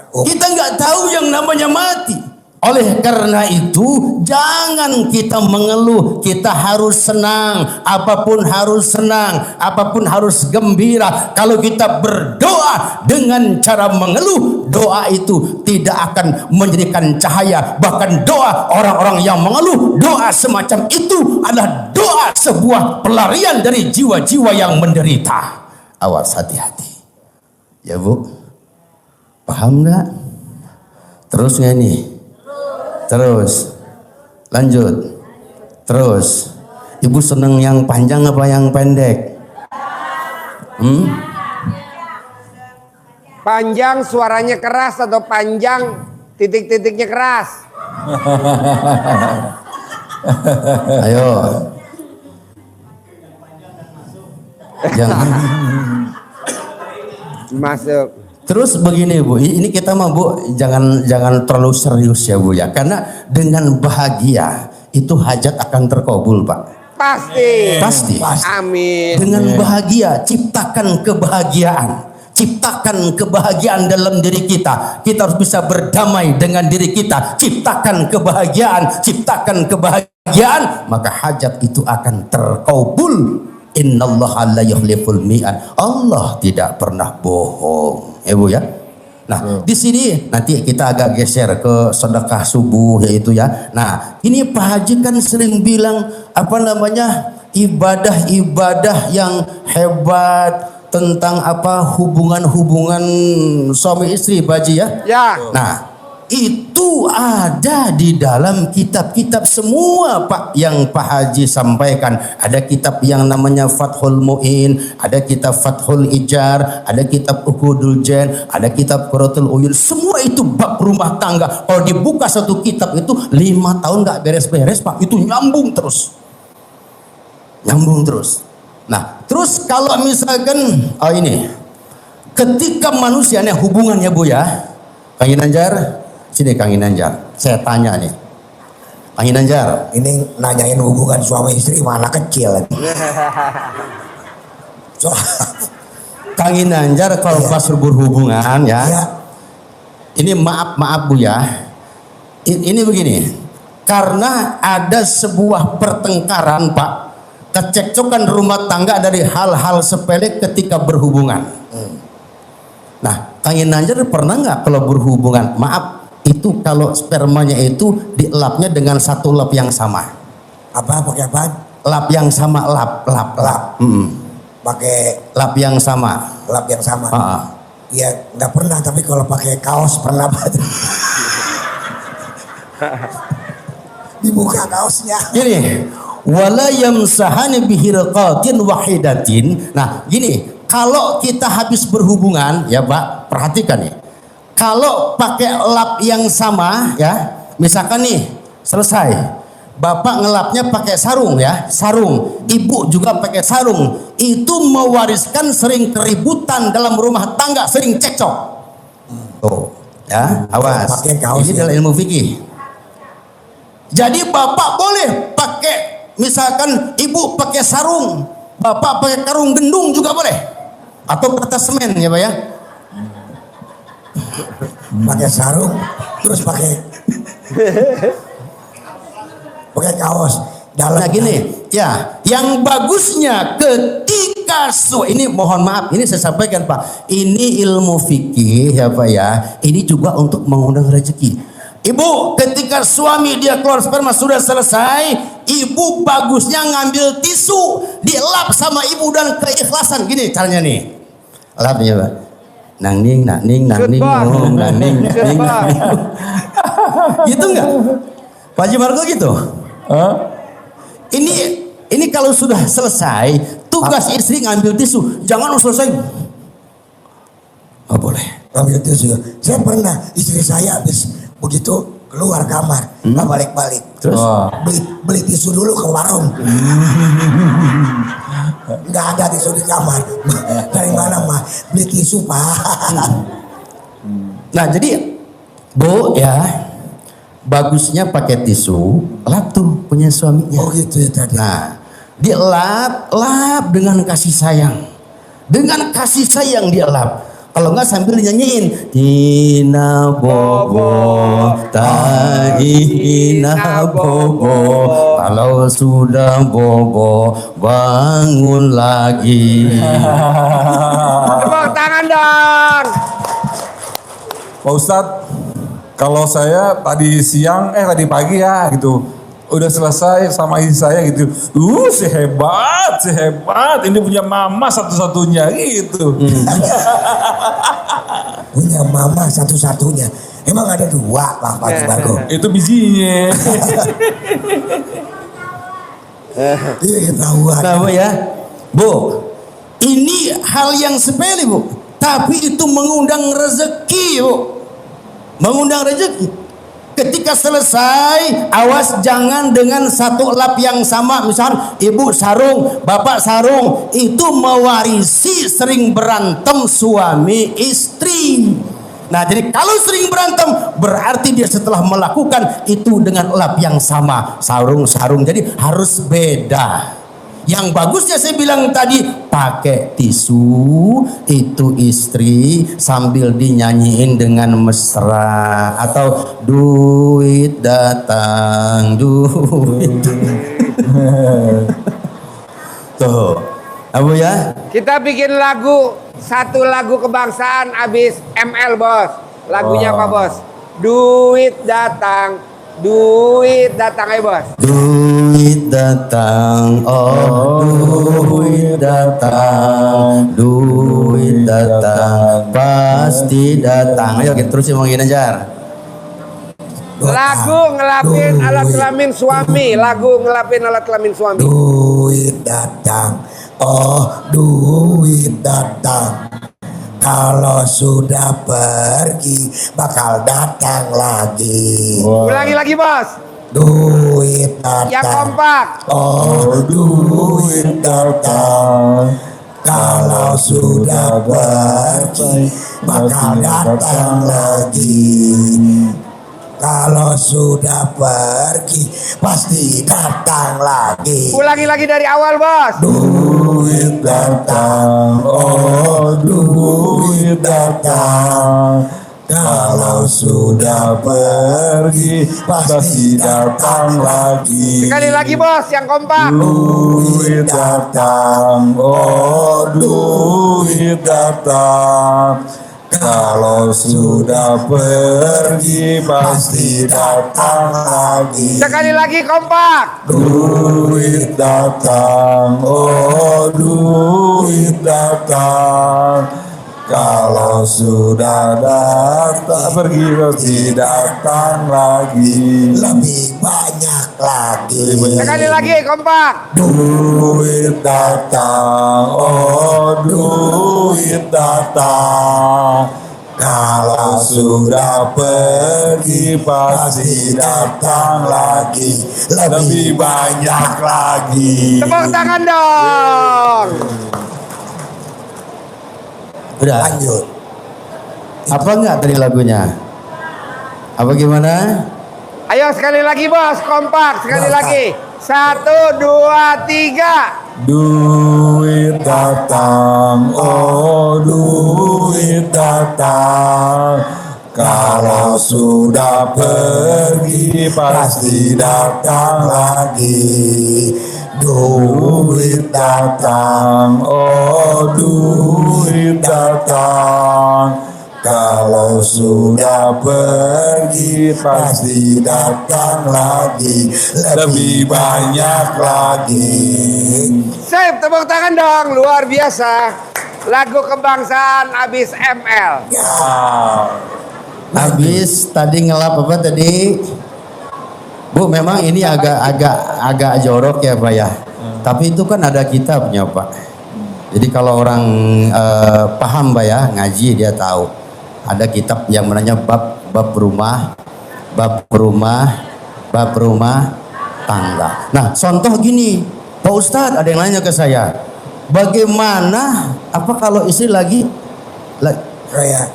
Kita nggak tahu yang namanya mati. Oleh karena itu jangan kita mengeluh, kita harus senang, apapun harus senang, apapun harus gembira. Kalau kita berdoa dengan cara mengeluh, doa itu tidak akan menjadikan cahaya. Bahkan doa orang-orang yang mengeluh, doa semacam itu adalah doa sebuah pelarian dari jiwa-jiwa yang menderita. Awas, hati-hati. Ya Bu, paham nggak? Terus nggak nih? Terus, lanjut. Terus, Ibu seneng yang panjang apa yang pendek? Panjang suaranya keras atau panjang titik-titiknya keras? Ayo. Jangan. Masuk. Terus begini Bu, ini kita mah Bu jangan terlalu serius ya Bu ya, karena dengan bahagia itu hajat akan terkabul Pak. Pasti. Pasti. Amin. Dengan bahagia ciptakan kebahagiaan, ciptakan kebahagiaan dalam diri kita. Kita harus bisa berdamai dengan diri kita. Ciptakan kebahagiaan, maka hajat itu akan terkabul. Innallaha la yukhliful mi'ad. Allah tidak pernah bohong. Ya Bu ya. Nah, di sini nanti kita agak geser ke sedekah subuh yaitu ya. Nah, ini Pak Haji kan sering bilang apa namanya? Ibadah-ibadah yang hebat tentang apa hubungan-hubungan suami istri Pak Haji ya. Ya. Nah, itu ada di dalam kitab-kitab semua Pak yang Pak Haji sampaikan. Ada kitab yang namanya Fathul Mu'in, ada kitab Fathul Ijar, ada kitab Uqudul Jan, ada kitab Qurratul Uyun. Semua itu bab rumah tangga. Kalau dibuka satu kitab itu 5 tahun nggak beres-beres Pak. Itu nyambung terus. Nah, terus kalau misalkan ini ketika manusianya hubungannya Bu ya, Kang Ginanjar, sini Kang Ginanjar, saya tanya nih, Kang Ginanjar, Ini nanyain hubungan suami istri mana kecil. So, Kang Ginanjar kalau pas berhubungan ya, ya, ini maaf Bu ya, ini begini, karena ada sebuah pertengkaran Pak, kecekcokan rumah tangga dari hal-hal sepele ketika berhubungan. Nah, Kang Ginanjar pernah nggak kalau berhubungan, maaf, itu kalau spermanya itu dilapnya dengan satu lap yang sama. apa pakai apa? Lap yang sama, lap. Pakai Lap yang sama. lap yang sama. Ah. Ya nggak pernah, tapi kalau pakai kaos pernah banget. Dibuka kaosnya. Gini, wala yamsahani bihirqatin wahidatin. Nah, gini, kalau kita habis berhubungan ya Pak, perhatikan nih. Kalau pakai lap yang sama ya, misalkan nih selesai, Bapak ngelapnya pakai sarung ya, sarung, Ibu juga pakai sarung, itu mewariskan sering keributan dalam rumah tangga, sering cekcok. Tuh, ya, awas. Pakai kaos Ini ya. adalah ilmu fikih. Jadi Bapak boleh pakai, misalkan Ibu pakai sarung, Bapak pakai karung gendung juga boleh, atau kertas semen ya Pak ya. Pakai sarung, terus pakai kaos dalam. Nah gini, ya, yang bagusnya ketika ini mohon maaf, ini saya sampaikan Pak, ini ilmu fikih ya Pak ya, ini juga untuk mengundang rezeki. Ibu, ketika suami dia keluar sperma sudah selesai, Ibu bagusnya ngambil tisu, dilap sama Ibu dan keikhlasan. Gini caranya nih, lapnya Pak. Nang ning, nang ning, nang ning, nang ning, nang ning. Gitu nggak? Pak Haji Marko gitu? Ini kalau sudah selesai, tugas istri ngambil tisu, jangan selesai. Oh boleh. Ngambil tisu. Saya pernah, istri saya habis begitu keluar kamar, nggak balik-balik. Terus? Beli tisu dulu ke warung. Nggak ada tisu di kamar. Dari mana mah? Beli tisu Pak. Nah jadi Bu ya, bagusnya pakai tisu, lap tuh punya suaminya. Oh gitu ya tadi. Nah, dia lap dengan kasih sayang. Dengan kasih sayang dia lap. Kalau nggak sambil nyanyiin Tina bobo, Tina bobo. Kalau sudah bobo, bangun lagi. Tepuk tangan dong. Pak Ustadz, kalau saya tadi pagi ya gitu, udah selesai sama istri saya gitu, sehebat, ini punya mama satu-satunya gitu. Punya mama satu-satunya. Emang ada dua Pak Haji Marko? Itu bijinya. Iya ketahuan. Nah Bu ya, Bu, ini hal yang sepele Bu, tapi itu mengundang rezeki Bu, mengundang rezeki. Ketika selesai, awas jangan dengan satu lap yang sama. Misal Ibu sarung, Bapak sarung, itu mewarisi sering berantem suami istri. Nah jadi kalau sering berantem berarti dia setelah melakukan itu dengan lap yang sama, sarung. Jadi harus beda. yang bagusnya saya bilang tadi pakai tisu, itu istri sambil dinyanyiin dengan mesra, atau duit datang, duit. Tuh, Abu ya. Kita bikin lagu, satu lagu kebangsaan abis ML bos. Lagunya apa bos? Duit datang ayo bos. Duit datang, oh duit datang, duit datang, pasti datang. Ayo kita terusin ngomongin aja. Lagu ngelapin alat kelamin suami. Lagu ngelapin alat kelamin suami. Duit datang, oh duit datang. Kalau sudah pergi bakal datang lagi. Ulangi lagi bos. Duit datang. Yang kompak. Oh duit datang. Kalau sudah pergi bakal datang lagi. Kalau sudah pergi pasti datang lagi. Ulangi lagi dari awal bos. Duit datang, oh duit datang. Kalau sudah pergi pasti datang lagi. Sekali lagi bos yang kompak. Duit datang, oh duit datang. Kalau sudah pergi pasti datang lagi. Sekali lagi kompak. Duit datang, oh duit datang. Kalau sudah datang pergi pasti datang lagi. Lebih banyak lagi. Sekali lagi kompak. Duit datang, oh duit datang. Kalau sudah pergi pasti datang lagi. Lebih banyak lagi. Tepuk tangan dong. Udah. Lanjut. Apa enggak tadi lagunya? Apa gimana? Ayo sekali lagi bos, kompak sekali Nah, lagi. 1, 2, 3. Duit datang, oh duit datang. Kalau sudah pergi pasti datang lagi. Duit datang, oh duit datang. Kalau sudah pergi pasti datang lagi. Lebih banyak lagi. Sip, tepuk tangan dong, luar biasa. Lagu kebangsaan abis ML. Ya. Habis tadi ngelap apa tadi? Bu, memang ini agak jorok ya Pak ya. Tapi itu kan ada kitabnya Pak. Jadi kalau orang paham Pak ya, ngaji dia tahu. Ada kitab yang namanya bab rumah tangga. Nah, contoh gini, Pak Ustadz ada yang nanya ke saya, bagaimana apa kalau istri lagi Kayak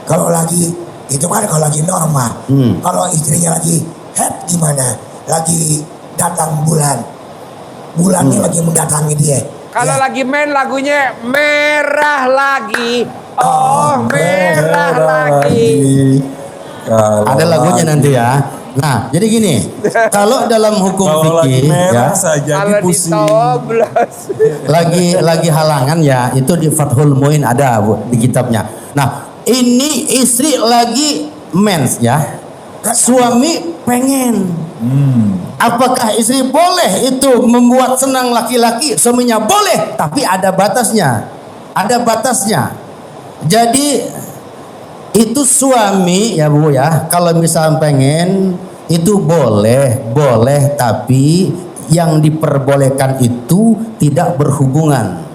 kalau lagi itu kan kalau lagi normal. Kalau istrinya lagi head gimana? Lagi datang bulannya lagi mendatangi dia. Kalau Ya. lagi main lagunya merah lagi. Oh, merah lagi. ada lagunya nanti ya. Nah, jadi gini, kalau dalam hukum Kalau lagi fikih merah ya, saja Kalau pusing. ditoblos. lagi halangan ya, itu di Fathul Muin ada Bu di kitabnya. Nah, ini istri lagi mens ya. Suami pengen. Apakah istri boleh itu membuat senang laki-laki? Suaminya boleh, tapi ada batasnya. Ada batasnya. Jadi itu suami ya Bu ya, kalau misalnya pengen itu boleh, tapi yang diperbolehkan itu tidak berhubungan.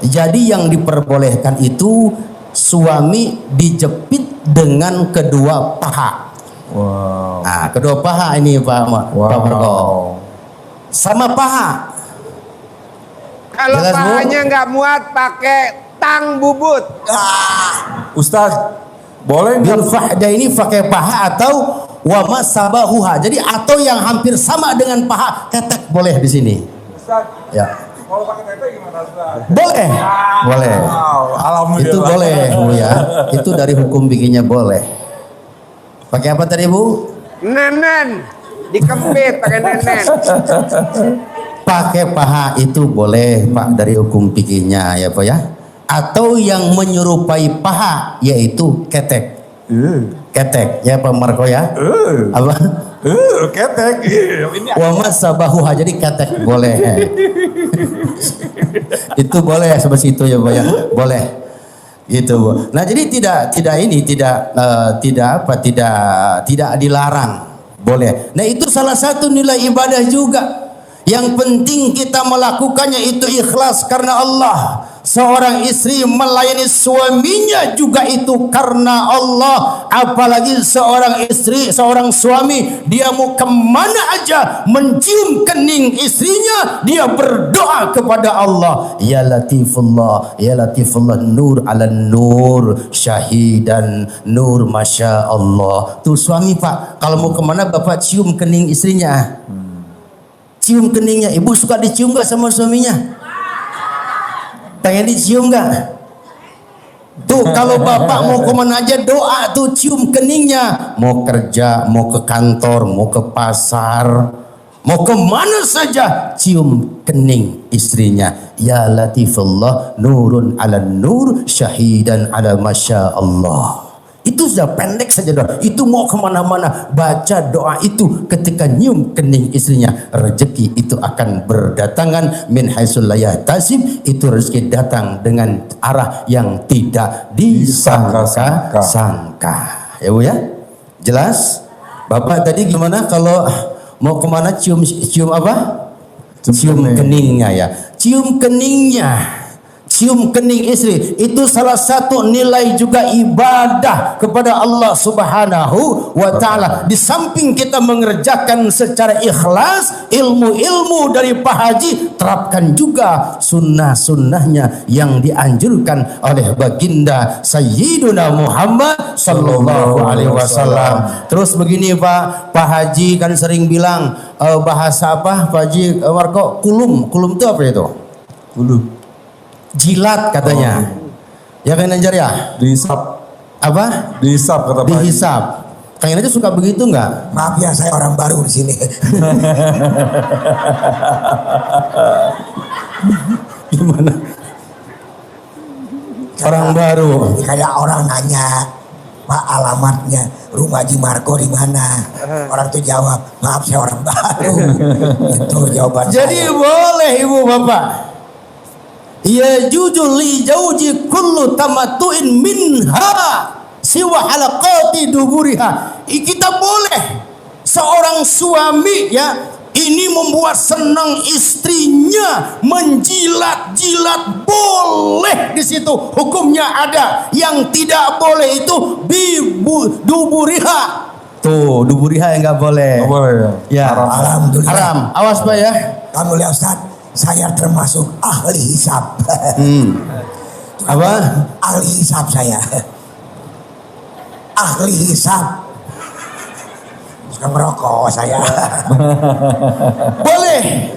Jadi yang diperbolehkan itu suami dijepit dengan kedua paha. Wow. Nah, kedua paha ini Pak Marco. Sama paha. Kalau Jelas, Bu? pahanya nggak muat pakai tang bubut. Ustaz, boleh nggak? Bil fahda ini pakai paha atau wa masabahuha. Jadi atau yang hampir sama dengan paha, ketek boleh di sini. Ya. Kalau pakai tete gimana Ustaz? Boleh. Boleh. Wow, alhamdulillah. Itu boleh Bu ya. Itu dari hukum bikinnya boleh. Pakai apa tadi Bu? Nenen. Dikempit pakai nenen. Pakai paha itu boleh Pak dari hukum bikinnya ya Pak ya. Atau yang menyerupai paha yaitu ketek. Ketek ya Pak Marco ya. Apa? Ketek. Ini Wa masabahuha, jadi ketek boleh. Itu boleh seperti itu ya Pak ya. Boleh. Gitu Bu. Nah, jadi tidak dilarang. Boleh. Nah, itu salah satu nilai ibadah juga. Yang penting kita melakukannya itu ikhlas karena Allah. Seorang istri melayani suaminya juga itu karena Allah. Apalagi seorang istri, seorang suami, dia mau kemana aja mencium kening istrinya, dia berdoa kepada Allah. Ya Latifullah, Ya Latifullah, nur ala nur, syahidan nur, masya Allah. Tuh suami Pak, kalau mau kemana Bapak cium kening istrinya. Cium keningnya. Ibu suka dicium gak sama suaminya? Pengen dicium gak? Tuh kalau bapak mau kemana aja doa tuh cium keningnya. Mau kerja, mau ke kantor, mau ke pasar, mau kemana saja cium kening istrinya. Ya Latifullah, nurun ala nur, syahidan ala masya Allah. Itu sudah pendek saja doa. Itu mau kemana-mana baca doa itu ketika nyium kening istrinya, rezeki itu akan berdatangan min haitsul la yahtasib. Itu rezeki datang dengan arah yang tidak disangka-sangka. Ya Bu ya? Jelas? Bapak tadi gimana kalau mau kemana cium apa? Cium keningnya ya. Cium keningnya. Cium kening istri itu salah satu nilai juga ibadah kepada Allah Subhanahu wa taala. Di samping kita mengerjakan secara ikhlas ilmu-ilmu dari Pak Haji, terapkan juga sunnah-sunnahnya yang dianjurkan oleh baginda Sayyiduna Muhammad sallallahu alaihi wasallam. Terus begini Pak Haji kan sering bilang bahasa apa Pak Haji Marco? Kulum itu apa itu? Kulum. Jilat katanya. Ya kan Anjar ya? Dihisap. Apa? Dihisap kata Pak Haji. Dihisap. Kayaknya aja suka begitu nggak? Maaf ya, saya orang baru di sini. Gimana? Orang baru. Kayak orang nanya, Pak, alamatnya rumah Haji Marco di mana? Orang tuh jawab, maaf saya orang baru. Itu jawaban Jadi saya. boleh Ibu Bapak. Ya jujur li jauji kullu tamatuin minha siwa halaqati duburiha. Kita boleh seorang suami ya ini membuat senang istrinya, menjilat-jilat boleh di situ, hukumnya ada. Yang tidak boleh itu duburiha. Tuh, duburiha yang nggak boleh. Nggak boleh ya. Ya. Alhamdulillah. Haram. Awas Pak ya. Kamu lihat Ustaz, saya termasuk ahli hisab. Apa? Ahli hisab saya. Ahli hisab. Suka merokok saya. Boleh.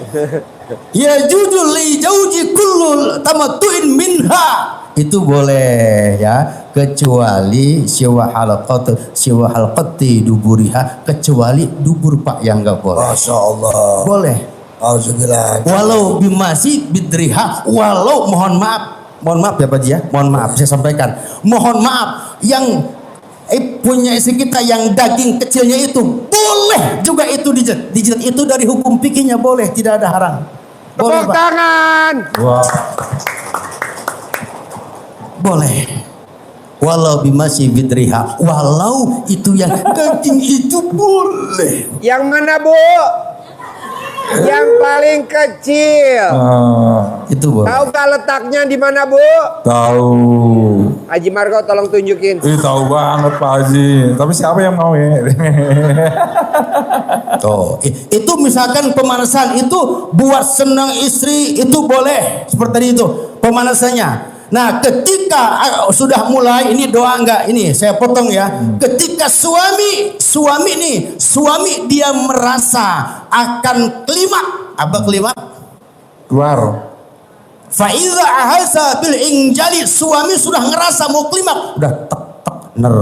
Ya jujur li jauji kullu tamatuin minha. Itu boleh ya, kecuali siwa halqati duburiha, kecuali dubur Pak yang enggak boleh. Masya Allah. Boleh. Alhamdulillah. Walau bimasi bidriha, walau mohon maaf ya Pak Ji ya, mohon maaf saya sampaikan, mohon maaf yang punya istri kita yang daging kecilnya itu boleh juga itu dijilat itu dari hukum fikihnya boleh, tidak ada haram. Boleh Tepuk Pak. tangan. Wah. Boleh. Walau bimasi bidriha, walau itu yang daging itu boleh. Yang mana Bu? Yang paling kecil. Itu boleh. Tahu gak letaknya di mana Bu? Tahu. Haji Marco tolong tunjukin. Tahu banget Pak Haji. Tapi siapa yang mau ya? Tuh, itu misalkan pemanasan itu buat senang istri itu boleh seperti tadi itu pemanasannya. Nah, ketika sudah mulai ini doa enggak ini saya potong ya. Ketika suami dia merasa akan kelima, apa kelima? Keluar. Faiza ahasa bil injali, suami sudah ngerasa mau klimak, udah tek tek ner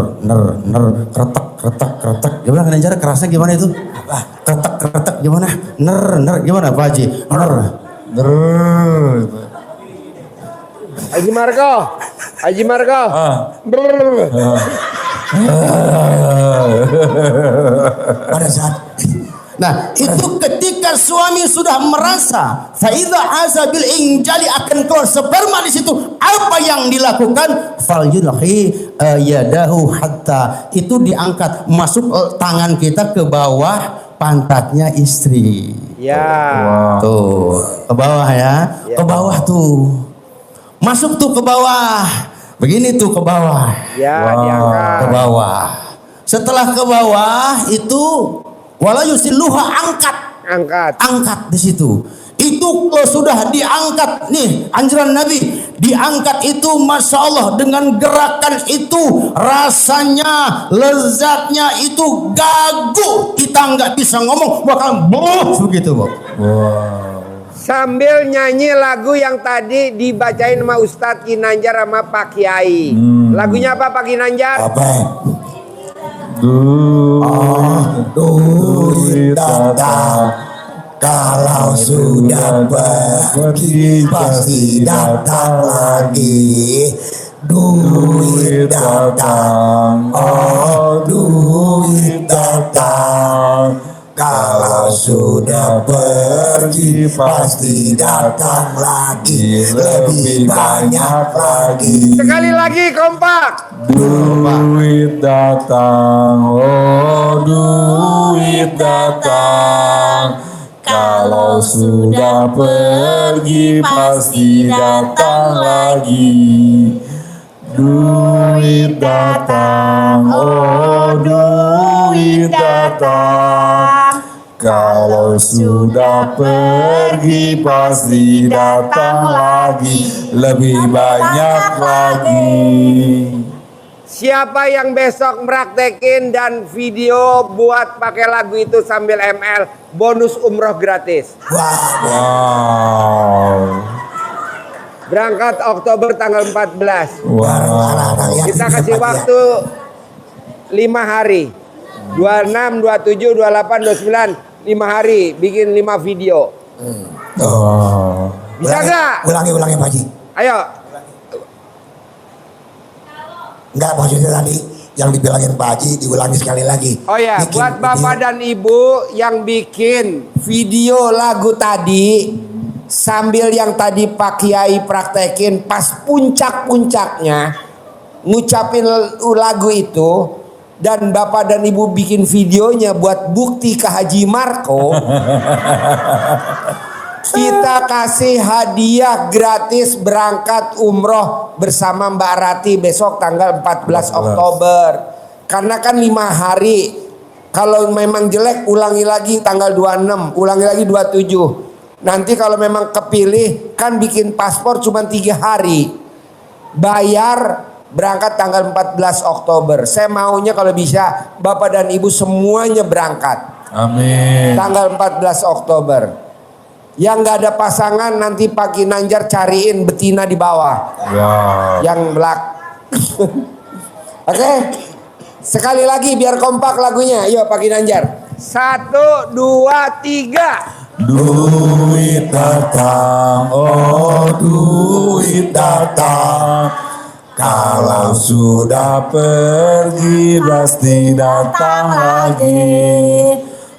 kretek. Gimana kan cara kerasnya gimana itu? Kretek gimana? Ner gimana Pak Haji? Ner. Haji Marco. Pada saat Nah, itu ketika suami sudah merasa faida azabil injali akan keluar sperma di situ, apa yang dilakukan? Falyulhi yadahu hatta, itu diangkat masuk tangan kita ke bawah pantatnya istri. Ya. Tuh, ke bawah ya. Ke bawah tuh. Masuk tuh ke bawah. Begini tuh ke bawah. Ya, diangkat. Ke bawah. Setelah ke bawah itu wala yusilluha, angkat di situ. Itu kalau sudah diangkat nih, anjuran Nabi diangkat itu, masya Allah, dengan gerakan itu rasanya, lezatnya itu gagu, kita nggak bisa ngomong, bakal begitu, Bu. Sambil nyanyi lagu yang tadi dibacain sama Ustadz Kinanjar sama Pak Kiai. Lagunya apa Pak Kinanjar? apa? Duit datang, kalau sudah pergi pasti datang lagi. Duit datang, oh duit datang, kalau sudah pergi pasti datang lagi, lebih banyak lagi. Sekali lagi kompak. Duit datang, oh duit datang, kalau sudah pergi pasti datang lagi. Duit datang, oh duit datang, kalau sudah pergi pasti datang lagi, lebih banyak lagi. Siapa yang besok meraktekin dan video buat pakai lagu itu sambil ML, bonus umroh gratis. Wow. Berangkat Oktober tanggal 14. Wow. Kita kasih waktu 5 hari. 26, 27, 28, 29, 5 hari bikin 5 video. Oh. Bisa nggak? Ulangi Pak Haji. Ayo. Enggak, maksudnya tadi yang dibilangin Pak Haji diulangi sekali lagi. Oh ya, Bikin buat Bapak video. dan Ibu yang bikin video lagu tadi sambil yang tadi Pak Kiai praktekin pas puncak-puncaknya ngucapin lagu itu, dan Bapak dan Ibu bikin videonya buat bukti ke Haji Marco. Kita kasih hadiah gratis berangkat umroh bersama Mbak Rati besok tanggal 14 Oktober. Karena kan 5 hari. Kalau memang jelek ulangi lagi tanggal 26, ulangi lagi 27. Nanti kalau memang kepilih kan bikin paspor cuma 3 hari. Bayar berangkat tanggal 14 Oktober. Saya maunya kalau bisa Bapak dan Ibu semuanya berangkat. Amin. Tanggal 14 Oktober. Yang nggak ada pasangan nanti Pak Kinanjar cariin betina di bawah. Wow. Yang belak. Oke. Sekali lagi biar kompak lagunya. Ayo Pak Kinanjar. 1, 2, 3. Duit datang, oh duit datang, kalau sudah pergi pasti datang lagi.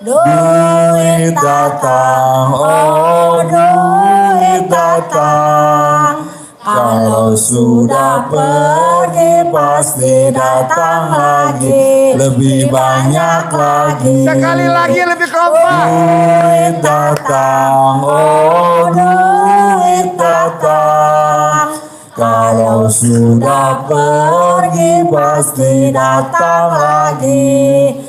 Duit datang, oh duit datang, kalau sudah pergi pasti datang lagi, lebih banyak lagi. Sekali lagi lebih kompak. Duit datang, oh duit datang, kalau sudah pergi pasti datang lagi.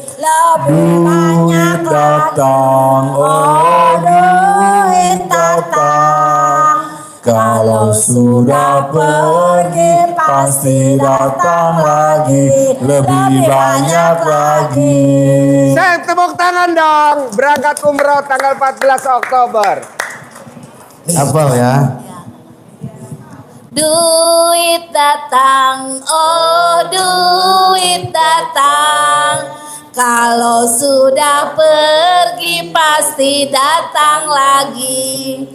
Duit datang, oh duit datang, kalau sudah pergi pasti datang lagi, lebih banyak lagi. Saya tepuk tangan dong. Berangkat umroh tanggal 14 Oktober. Hafal ya. Duit datang, oh duit datang. Kalau sudah pergi pasti datang lagi.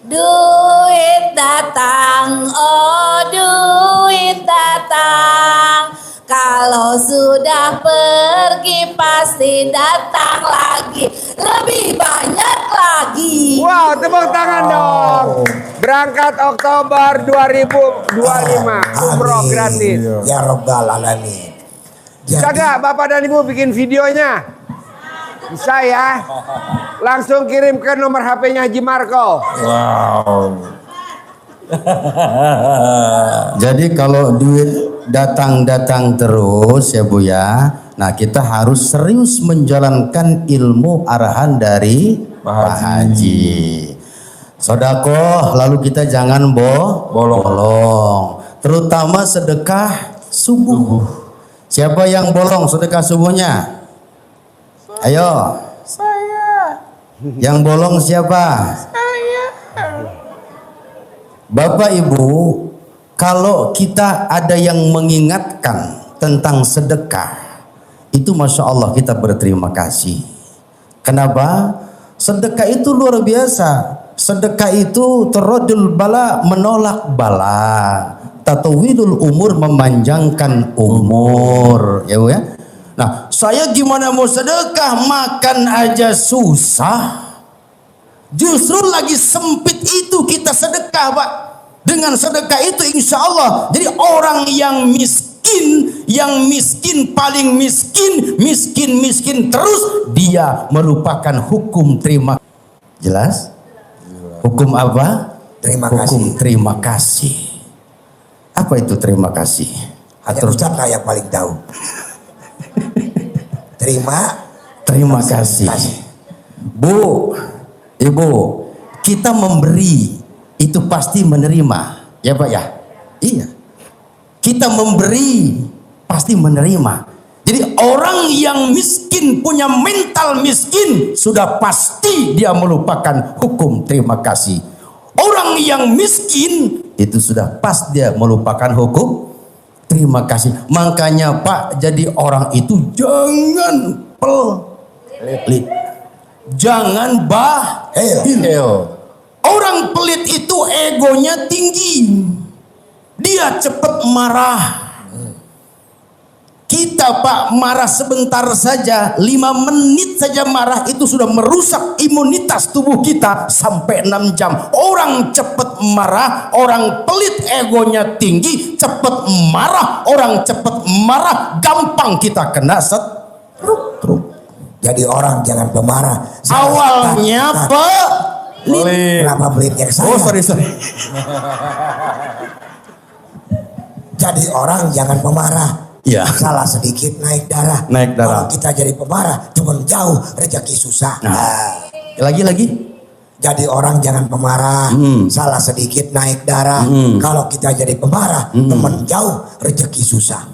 Duit datang, oh duit datang. Kalau sudah pergi pasti datang lagi. Lebih banyak lagi. Wow, tepuk tangan dong. Berangkat Oktober 2025. Umroh Amin. gratis. Ya Rabbal Alamin. Bisa gak Bapak dan Ibu bikin videonya? Bisa ya? Langsung kirim ke nomor HP-nya Haji Marco. Wow. Jadi kalau duit datang-datang terus ya Bu ya. Nah kita harus serius menjalankan ilmu arahan dari Pak Haji. Sodakoh, lalu kita jangan bolong. Terutama sedekah subuh. Siapa yang bolong sedekah subuhnya? Ayo. Saya. Yang bolong siapa? Bapak Ibu, kalau kita ada yang mengingatkan tentang sedekah, itu Masya Allah kita berterima kasih. Kenapa? Sedekah itu luar biasa. Sedekah itu terodul bala, menolak bala. Tatawilul umur, memanjangkan umur. Ya Bu ya. Nah, saya gimana mau sedekah, makan aja susah. Justru lagi sempit itu kita sedekah Pak. Dengan sedekah itu insya Allah. Jadi orang yang miskin paling miskin terus, dia melupakan hukum terima. Jelas? Hukum apa? Terima Hukum kasih. terima kasih. Apa itu terima kasih? Hanya Ustaz lah yang paling tahu. Terima kasih. Bu, Ibu, kita memberi itu pasti menerima, ya Pak ya? Iya. Kita memberi pasti menerima. Jadi orang yang miskin, punya mental miskin, sudah pasti dia melupakan hukum terima kasih. Orang yang miskin itu sudah pas dia melupakan hukum terima kasih. Makanya Pak, jadi orang itu jangan pelit. Jangan bahil. Orang pelit itu egonya tinggi. Dia cepat marah. Kita Pak marah sebentar saja, 5 menit saja marah itu sudah merusak imunitas tubuh kita sampai 6 jam. Orang cepat marah, orang pelit egonya tinggi, cepat marah. Orang cepat marah, gampang kita kena stroke. Jadi orang jangan pemarah. Awalnya pelit. Kenapa pelitnya ke saya? Oh sorry. Jadi orang jangan pemarah. Ya. Salah sedikit naik darah. Kalau kita jadi pemarah, teman jauh, rezeki susah. Lagi. Jadi orang jangan pemarah. Salah sedikit naik darah. Kalau kita jadi pemarah, teman jauh, rezeki susah.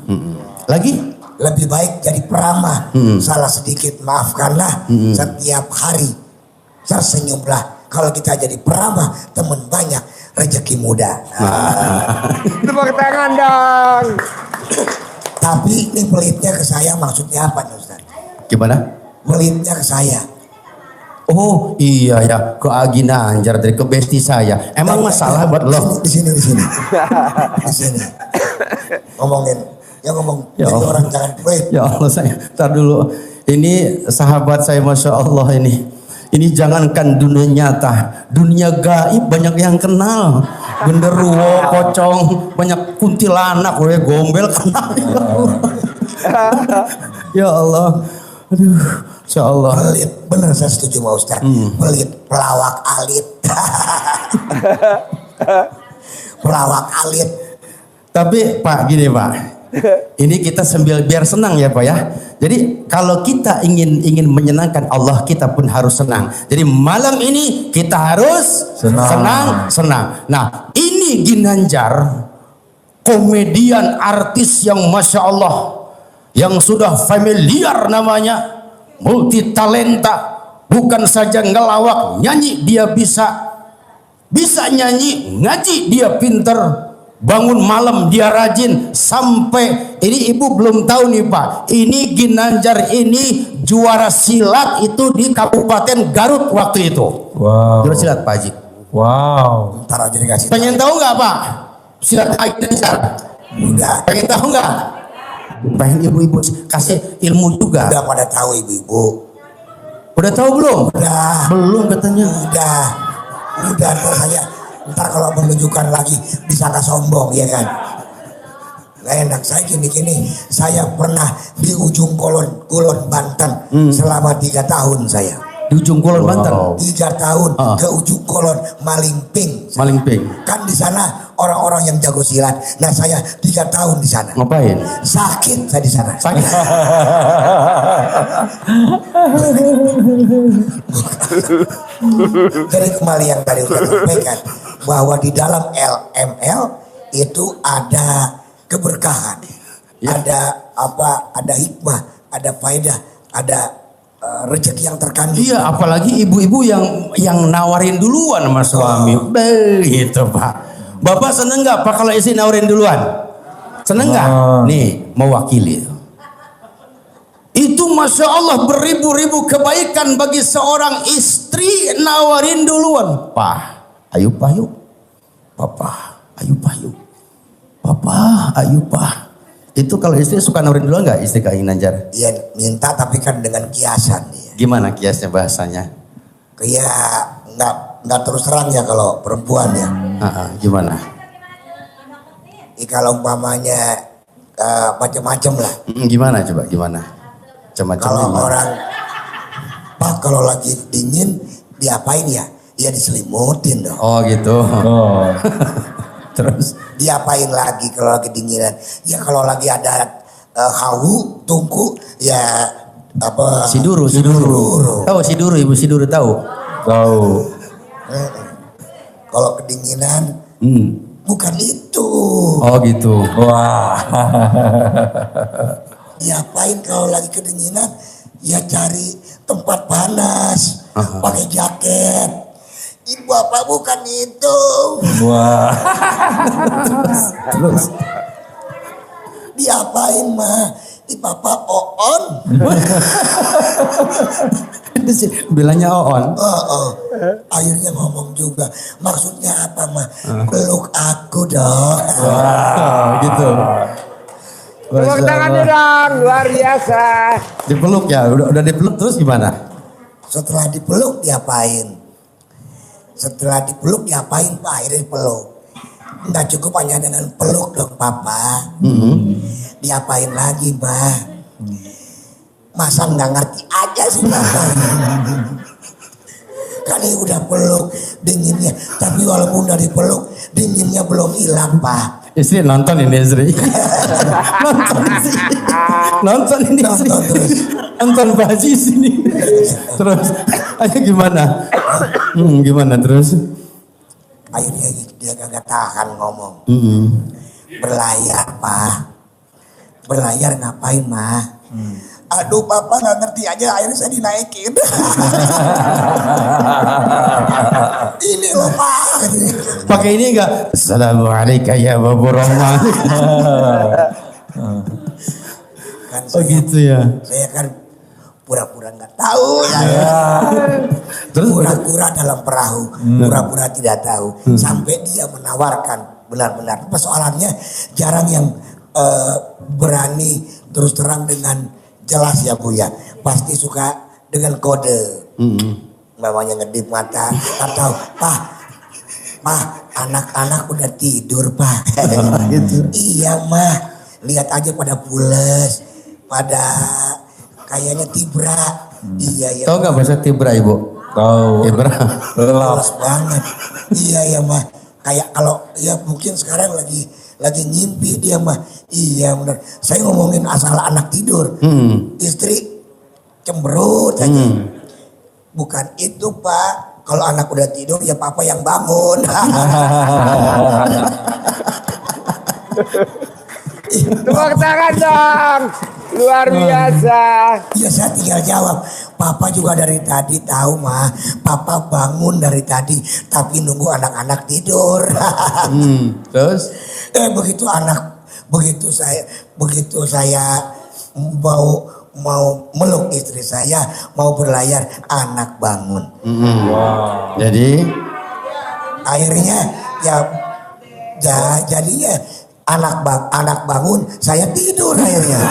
Lagi. Lebih baik jadi peramah. Salah sedikit maafkanlah. Setiap hari tersenyumlah. Kalau kita jadi peramah, teman banyak, rezeki muda. Tepuk tangan dong. Tapi ini pelitnya ke saya maksudnya apa nih Ustaz? Gimana? Pelitnya ke saya. Oh iya ya, ke Agina Anjar dari ke besti saya. Emang masalah buat lo? Di sini. Di sini. Ngomongin. Ya ngomong. Ya Jadi Allah. orang jangan pelit. Ya Allah saya, tar dulu. Ini sahabat saya Masya Allah ini. Ini jangankan dunia nyata, dunia gaib banyak yang kenal. Genderuwo, pocong, banyak kuntilanak, gombel kenal. Ya Allah. Aduh, Insya Allah. Pelit. Benar saya setuju sama Ustaz. Pelit. Pelawak alit. Pelawak alit. Tapi Pak gini Pak, ini kita sambil biar senang ya Pak ya. Jadi kalau kita ingin menyenangkan Allah, kita pun harus senang. Jadi malam ini kita harus senang. Nah ini Ginanjar, komedian artis yang Masya Allah, yang sudah familiar namanya, multi talenta, bukan saja ngelawak, nyanyi, dia bisa bisa nyanyi, ngaji dia pinter, bangun malam dia rajin, sampai ini ibu belum tahu nih Pak, ini Ginanjar ini juara silat itu di Kabupaten Garut waktu itu. Wow. Juara silat Pak Haji. Wow. Ntar aja dikasih. Pengen tahu nggak Pak? Silat Ginanjar? Udah. Pengen tahu nggak? Pengen ibu-ibu kasih ilmu juga. Udah pada tahu ibu-ibu. Udah tahu belum? Udah. Belum katanya. Udah ntar kalau menunjukkan lagi disangka sombong ya kan. Gak enak, saya gini-gini, saya pernah di ujung Kulon Banten selama 3 tahun saya. Di ujung Kulon Banten. 3 tahun ke ujung Kulon Malingping. Malingping. Kan di sana orang-orang yang jago silat. Nah saya 3 tahun di sana. Ngapain? Sakit saya di sana. Sakit. Jadi kembali yang tadi udah sampaikan bahwa di dalam LML itu ada keberkahan, ada apa? Ada hikmah, ada faedah, ada rezeki yang terkandung. Iya, apalagi ibu-ibu yang nawarin duluan sama suami. Begitu Pak. Bapak seneng nggak Pak kalau istri nawarin duluan? Seneng nggak? Nih, mewakili. Itu Masya Allah beribu-ribu kebaikan bagi seorang istri nawarin duluan. Pak, ayo Pak yuk. Papa, ayo Pak yuk. Papa, ayo Pak. Itu kalau istri suka nawarin duluan nggak istri Kak Ginanjar? Iya minta tapi kan dengan kiasan dia. Gimana kiasnya bahasanya? Kayak nggak terus terang ya kalau perempuan ya. Gimana? Kalau umpamanya macam-macam lah. Gimana coba gimana? Kalau orang Pak kalau lagi dingin diapain ya? Ya diselimutin dong. Oh gitu. Oh. Terus Diapain lagi kalau lagi dinginan? Ya kalau lagi ada hawu, tungku, ya apa? Siduru. Tahu Siduru, Ibu Siduru tahu? Tahu. Kalau kedinginan bukan itu. Oh gitu. Wah. Diapain kalau lagi kedinginan? Ya cari tempat panas, pakai jaket. Ibu apa bukan itu? Wah. Terus Diapain mah? Di papa oon. bilangnya Oon. Akhirnya ngomong juga. Maksudnya apa mah? Peluk aku dong. Gitu. Tepuk tangannya dong, luar biasa. Dipeluk ya, udah dipeluk terus gimana? Setelah dipeluk diapain? Setelah dipeluk diapain Pak? Akhirnya dipeluk. Nggak cukup hanya dengan peluk dong Papa. Diapain lagi Mbak? Masa nggak ngerti aja sih Papa? Kali udah peluk dinginnya, tapi walaupun udah dipeluk dinginnya belum hilang Pak. Istri nonton ini istri. nonton ini istri. Nonton Pak Haji sini. Terus ayo gimana? Gimana terus? Akhirnya dia kagak tahan ngomong. Berlayar Pak. Berlayar ngapain mah? Aduh Papa nggak ngerti aja, akhirnya saya dinaikin. Ini loh Pak. Pakai ini enggak? Assalamualaikum ya Babu Rahman. Kan Oh gitu ya. saya kan pura-pura nggak tahu ya. Terus Pura-pura dalam perahu, pura-pura tidak tahu. Sampai dia menawarkan benar-benar. Persoalannya jarang yang berani terus terang dengan jelas ya Bu ya. Pasti suka dengan kode. Mamanya ngedip mata atau Pak, anak-anak udah tidur Pak. Gitu. Iya mah, lihat aja pada pules, pada kayaknya tibra. Iya ya. tahu nggak bahasa Tibra Ibu? Tahu. Tibra. Pules banget. Iya ya mah. Kayak kalau ya mungkin sekarang lagi ngimpi dia mah. Iya benar. Saya ngomongin asal anak tidur. Istri cemberut aja. Bukan itu Pak. Kalau anak udah tidur ya Papa yang bangun. Tepuk tangan dong, luar biasa. Ya saya tinggal jawab. Papa juga dari tadi tahu mah. Papa bangun dari tadi tapi nunggu anak-anak tidur. Terus? Begitu saya mau meluk istri saya, mau berlayar, anak bangun. Jadi Akhirnya jadinya anak bangun, saya tidur akhirnya.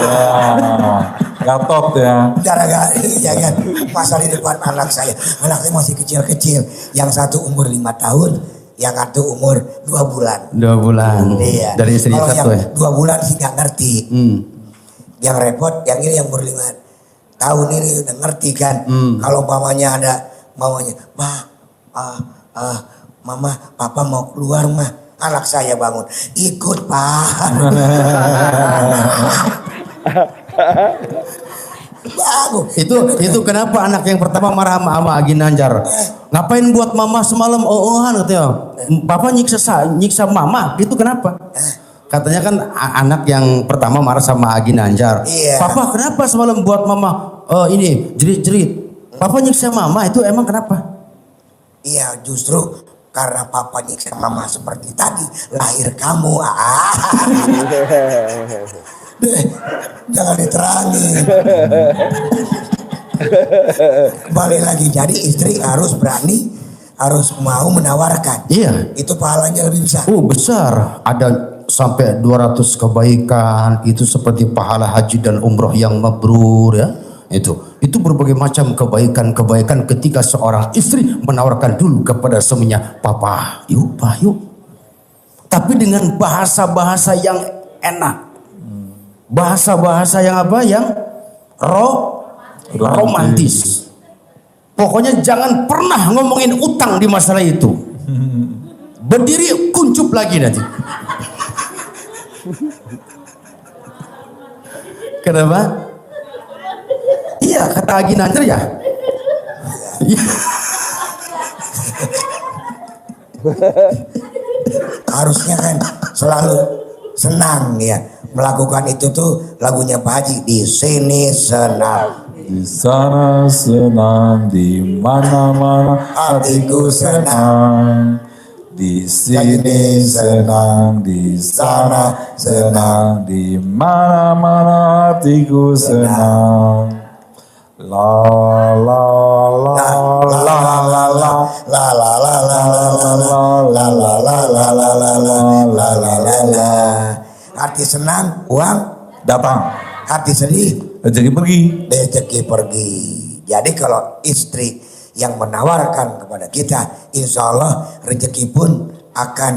Gatot ya. Gara-gara ya kan, masa di depan anak saya, anaknya masih kecil-kecil, yang satu umur 5 tahun, yang satu umur 2 bulan. 2 bulan. Iya. Dari istri Kalau satu ya. yang 2 bulan sih nggak ngerti. Yang repot, yang ini yang umur 5 tahun ini udah ngerti kan. Kalau mamanya mama, papa mau keluar mah. Anak saya bangun, ikut pak. Bagus. Itu kenapa anak yang pertama marah sama Agi Nanjar? Ngapain buat mama semalam katanya. Papa nyiksa mama, itu kenapa? Katanya kan anak yang pertama marah sama Agi Nanjar. Iya. Papa kenapa semalam buat mama ini jerit-jerit? Papa nyiksa mama, itu emang kenapa? Iya, justru karena papa nyiksa mama seperti tadi, lahir kamu. Jangan diterangin. Kembali lagi, jadi istri harus berani, harus mau menawarkan. Iya. Itu pahalanya lebih besar. Besar. Ada sampai 200 kebaikan. Itu seperti pahala haji dan umroh yang mabrur ya. Itu berbagai macam kebaikan ketika seorang istri menawarkan dulu kepada suaminya, papa, yuk, tapi dengan bahasa-bahasa yang enak, bahasa-bahasa yang apa, yang romantis. Pokoknya jangan pernah ngomongin utang di masalah itu. Berdiri kuncup lagi nanti. Kenapa? Iya, kata Agi Nanjar ya. Harusnya kan selalu senang ya melakukan itu tuh. Lagunya Pak Haji, di sini senang, Di sana senang, di mana-mana hatiku senang. Di sini senang, di sana senang, di mana-mana hatiku senang. La la la la la la la la la la la la la la la la la la. Hati senang, uang datang, hati sedih, rezeki pergi. Jadi kalau istri yang menawarkan kepada kita, insya Allah rezeki pun akan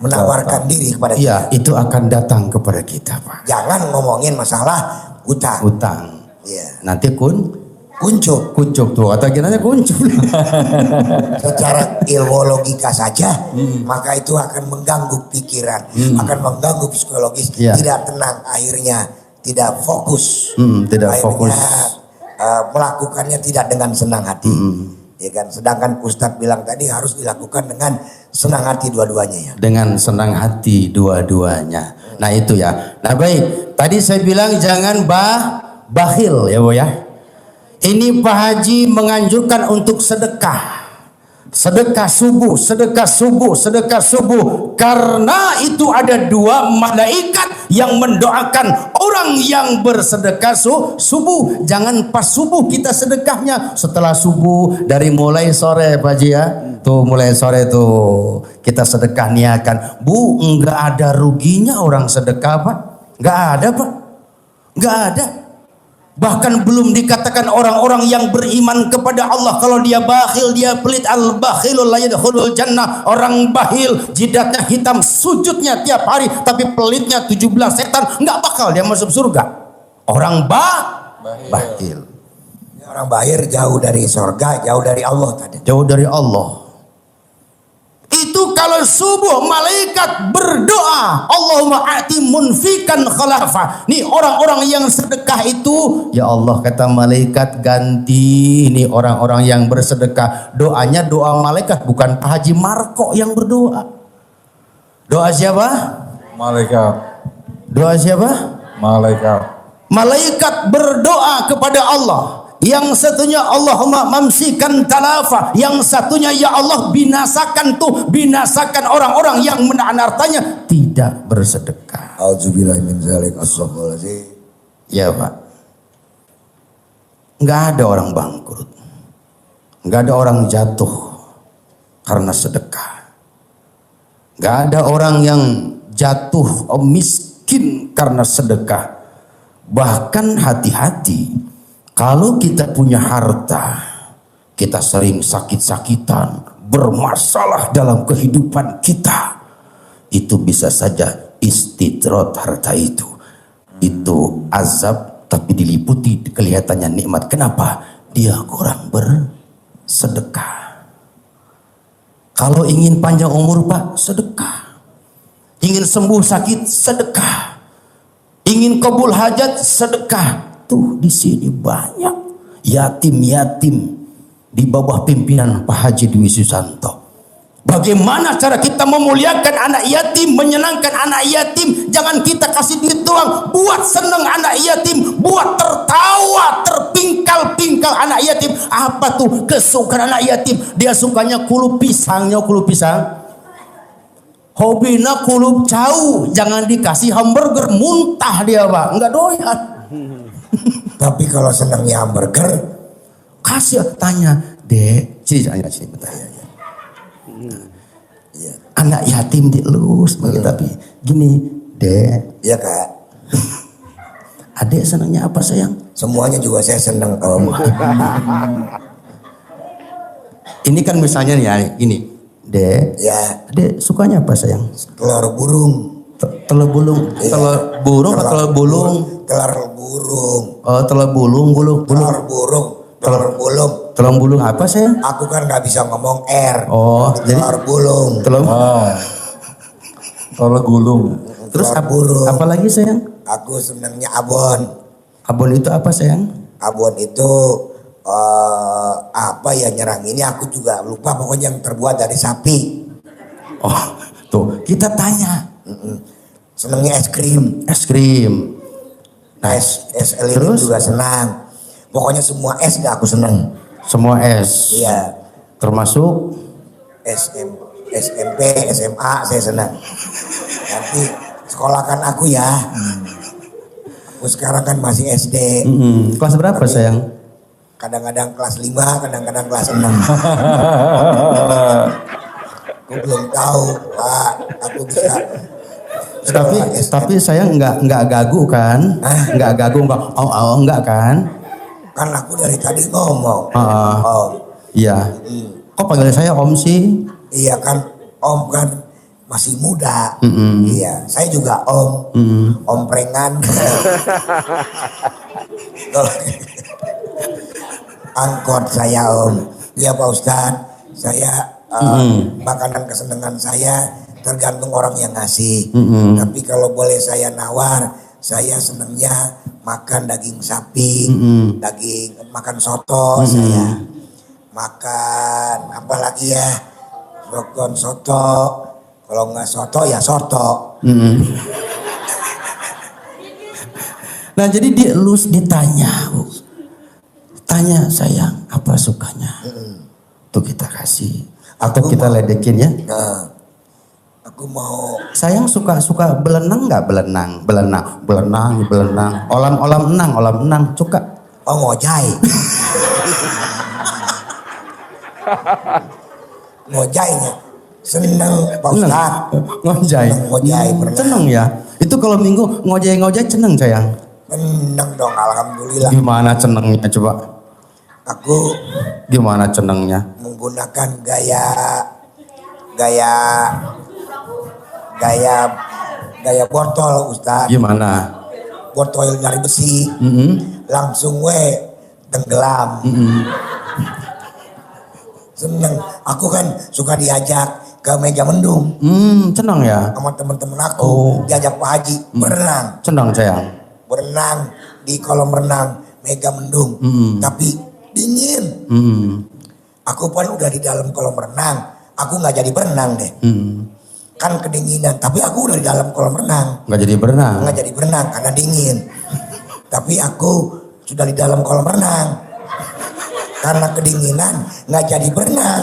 menawarkan diri kepada kita. Iya, itu akan datang kepada kita, Pak. Jangan ngomongin masalah utang. Iya. Nanti kuncup tuh, atau gimana kuncup. Secara ilmu logika saja, maka itu akan mengganggu pikiran, akan mengganggu psikologis, tidak tenang, akhirnya tidak fokus, melakukannya tidak dengan senang hati. Ya kan, sedangkan Ustadz bilang tadi harus dilakukan dengan senang hati dua-duanya ya. Dengan senang hati dua-duanya. Nah itu ya. Nah baik, tadi saya bilang jangan bakhil ya Bu ya. Ini Pak Haji menganjurkan untuk sedekah. Sedekah subuh. Karena itu ada 2 malaikat yang mendoakan orang yang bersedekah subuh. Jangan pas subuh kita sedekahnya. Setelah subuh, dari mulai sore Pak Haji ya. Tuh mulai sore tuh kita sedekah niatkan. Bu, enggak ada ruginya orang sedekah Pak. Enggak ada Pak. Enggak ada. Bahkan belum dikatakan orang-orang yang beriman kepada Allah kalau dia bakhil, dia pelit. Al-bakhilul la yadkhulul jannah. Orang bakhil jidatnya hitam, sujudnya tiap hari tapi pelitnya 17 setan, enggak bakal dia masuk surga. Orang bakhil. Orang bakhil jauh dari surga, jauh dari Allah tadi. Jauh dari Allah. Itu kalau subuh malaikat berdoa, Allahumma a'ti munfikan khalafa. Nih orang-orang yang sedekah itu, ya Allah kata malaikat ganti ini orang-orang yang bersedekah. Doanya doa malaikat, bukan Pak Haji Marko yang berdoa. Doa siapa? malaikat. Doa siapa? Malaikat. Malaikat berdoa kepada Allah. yang satunya Allahumma mamsikan talafa, yang satunya ya Allah binasakan orang-orang yang menahan hartanya tidak bersedekah. Auzubillahi min dzalik, astagfirullahaladzim. Ya Pak, nggak ada orang bangkrut, nggak ada orang jatuh karena sedekah, nggak ada orang yang jatuh miskin karena sedekah. Bahkan hati-hati, kalau kita punya harta, kita sering sakit-sakitan, bermasalah dalam kehidupan kita, itu bisa saja istidrat harta itu azab, tapi diliputi kelihatannya nikmat. Kenapa? Dia kurang bersedekah. Kalau ingin panjang umur Pak, sedekah. Ingin sembuh sakit, sedekah. Ingin kabul hajat, sedekah. Tuh di sini banyak yatim-yatim di bawah pimpinan Pak Haji Dwi Susanto. Bagaimana cara kita memuliakan anak yatim, menyenangkan anak yatim? Jangan kita kasih duit doang, buat seneng anak yatim, buat tertawa, terpingkal-pingkal anak yatim. Apa tuh kesukaan anak yatim? Dia sukanya kulup pisang. Hobinya kulup jauh, jangan dikasih hamburger, muntah dia Pak, enggak doyan. Tapi kalau senangnya hamburger, kasih tanya, Dek, sini bertanya. Anak yatim dielus, tapi gini, Dek. ya Kak, Adek senangnya apa sayang? semuanya juga saya senang Om. Ini kan misalnya nih ya, ini. Dek, Ya, Dek sukanya apa sayang? telur burung. Telur burung, Iya. telur burung atau telur bulung? Telur burung. Oh, telur bulung. Telur burung. Telur bulung. Telur bulung apa sayang? Aku kan nggak bisa ngomong R. Oh, jadi Telur bulung. telur. Kalau gulung. Terus telur burung. apa lagi sayang? Aku senangnya abon. Abon itu apa sayang? Abon itu apa ya, nyerang ini aku juga lupa, pokoknya yang terbuat dari sapi. Oh, tuh kita tanya. Senangnya es krim. Es krim. Nah, es lilin Terus? juga senang. Pokoknya semua es aku senang. Semua es. Iya. Termasuk SMP, SMA saya senang. Nanti sekolahkan aku ya. Aku sekarang kan masih SD. Kelas berapa sayang? Kadang-kadang kelas 5, kadang-kadang kelas 6. Aku belum tahu, Pak. Aku bisa. Tapi saya nggak gagu kan? Nggak gagu nggak kan? Kan aku dari tadi ngomong. Om. Iya. Kok panggil saya Om sih? Iya kan, Om kan masih muda. Iya, saya juga Om. Om prengan. Angkot saya Om. Iya Pak Ustadz, saya makanan kesenangan saya tergantung orang yang ngasih. Tapi kalau boleh saya nawar, saya senangnya makan daging sapi, makan soto, saya makan apa lagi ya, rokon soto. Kalau nggak soto ya soto. Nah jadi ditanya, tanya sayang apa sukanya, tuh kita kasih atau kita ledekin ya. Nah, aku mau. Sayang suka belenang nggak? Belenang, olam enang suka. Oh, ngojai. Ngojainya seneng Pak Ustadz. Ngojai. Ngojai pernah. Seneng ya. Itu kalau minggu ngojai seneng sayang. Seneng dong, alhamdulillah. Gimana senengnya coba? Aku Gimana senengnya? menggunakan gaya botol Ustadz. Gimana? Botol dari besi. Langsung tenggelam. Seneng. Aku kan suka diajak ke meja mendung Seneng ya. sama teman-teman aku. Diajak Pak Haji berenang. Seneng sayang. Berenang di kolam renang Mega Mendung. Tapi dingin. Aku pun udah di dalam kolam renang. Aku nggak jadi berenang deh. Kan kedinginan. Tapi aku udah di dalam kolam renang. Nggak jadi berenang. Nggak jadi berenang karena dingin. Tapi aku sudah di dalam kolam renang. karena kedinginan nggak jadi berenang.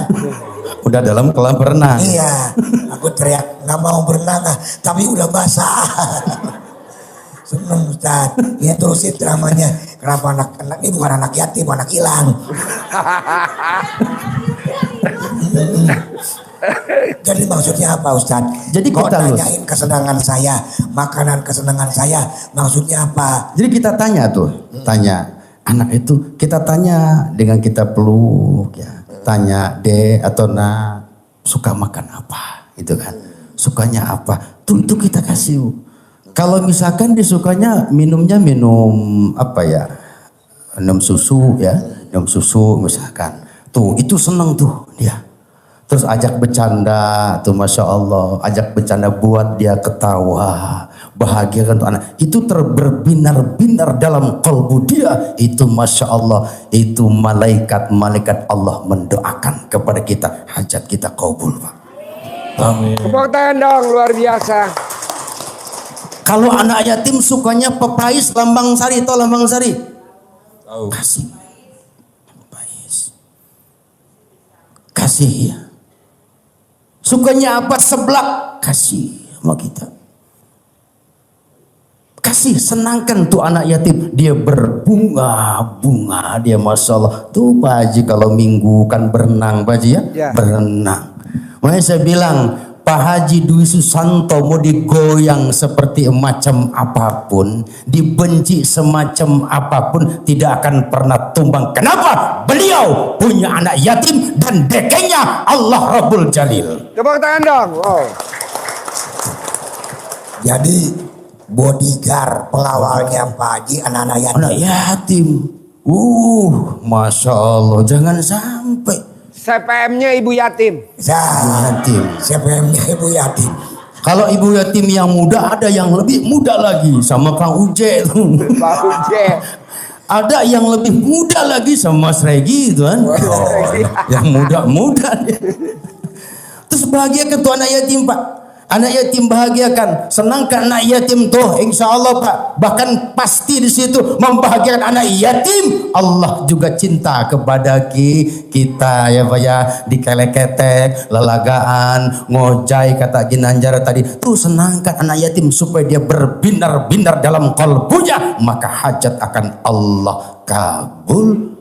Udah dalam kolam berenang. Iya, aku teriak nggak mau berenang, tapi udah basah. Seneng Ustaz. Ya terusin dramanya. Kenapa anak ini bukan anak yatim, anak hilang. Jadi maksudnya apa Ustaz? Jadi kok kita tanyain kesenangan saya, makanan kesenangan saya, maksudnya apa? Jadi kita tanya tuh, tanya anak itu, kita tanya dengan kita peluk ya. Tanya atau suka makan apa, itu kan? Sukanya apa? Tuh itu kita kasih. Kalau misalkan disukanya minumnya minum apa ya? Minum susu ya, minum susu misalkan. Tuh itu seneng tuh dia. Terus ajak bercanda, tuh Masya Allah, ajak bercanda buat dia ketawa, bahagiakan tuh anak. Itu berbinar-binar dalam kalbu dia. Itu Masya Allah, itu malaikat Allah mendoakan kepada kita, hajat kita kabul, Pak. Amin. Tepuk tangan dong, luar biasa. Kalau anak yatim sukanya pepais Lambang Sari, tahu Lambang Sari? Tahu. Kasih pepais, kasih ya. Sukanya apa? Seblak, kasih sama kita. Kasih, senangkan tuh anak yatim. Dia berbunga-bunga, dia Masya Allah. Tuh Pak Haji kalau minggu kan berenang Pak Haji ya? Ya. Berenang. Makanya saya bilang, Pak Haji Dwi Susanto mau digoyang seperti macam apapun, dibenci semacam apapun, tidak akan pernah tumbang. Kenapa? Beliau punya anak yatim dan dekenya Allah Rabbul Jalil. Tepuk tangan dong. Wow. Jadi bodyguard pengawalnya Pak Haji anak-anak yatim. Anak yatim. Masya Allah, jangan sampai. CPM-nya ibu yatim. Yatim. CPM-nya ibu yatim. Kalau ibu yatim yang muda, ada yang lebih muda lagi sama Kang Uje. Pak Uje. Ada yang lebih muda lagi sama Mas Regi itu kan. Yang muda-muda. Terus bahagiakan tuh anak yatim Pak. Anak yatim bahagiakan, senangkan anak yatim tuh, insya Allah Pak. Bahkan pasti di situ membahagiakan anak yatim. Allah juga cinta kepada kita ya Pak ya. Dikelek-ketek, lelagaan, ngojai kata Ginanjar tadi. Tuh senangkan anak yatim supaya dia berbinar-binar dalam kalbunya. Maka hajat akan Allah kabul.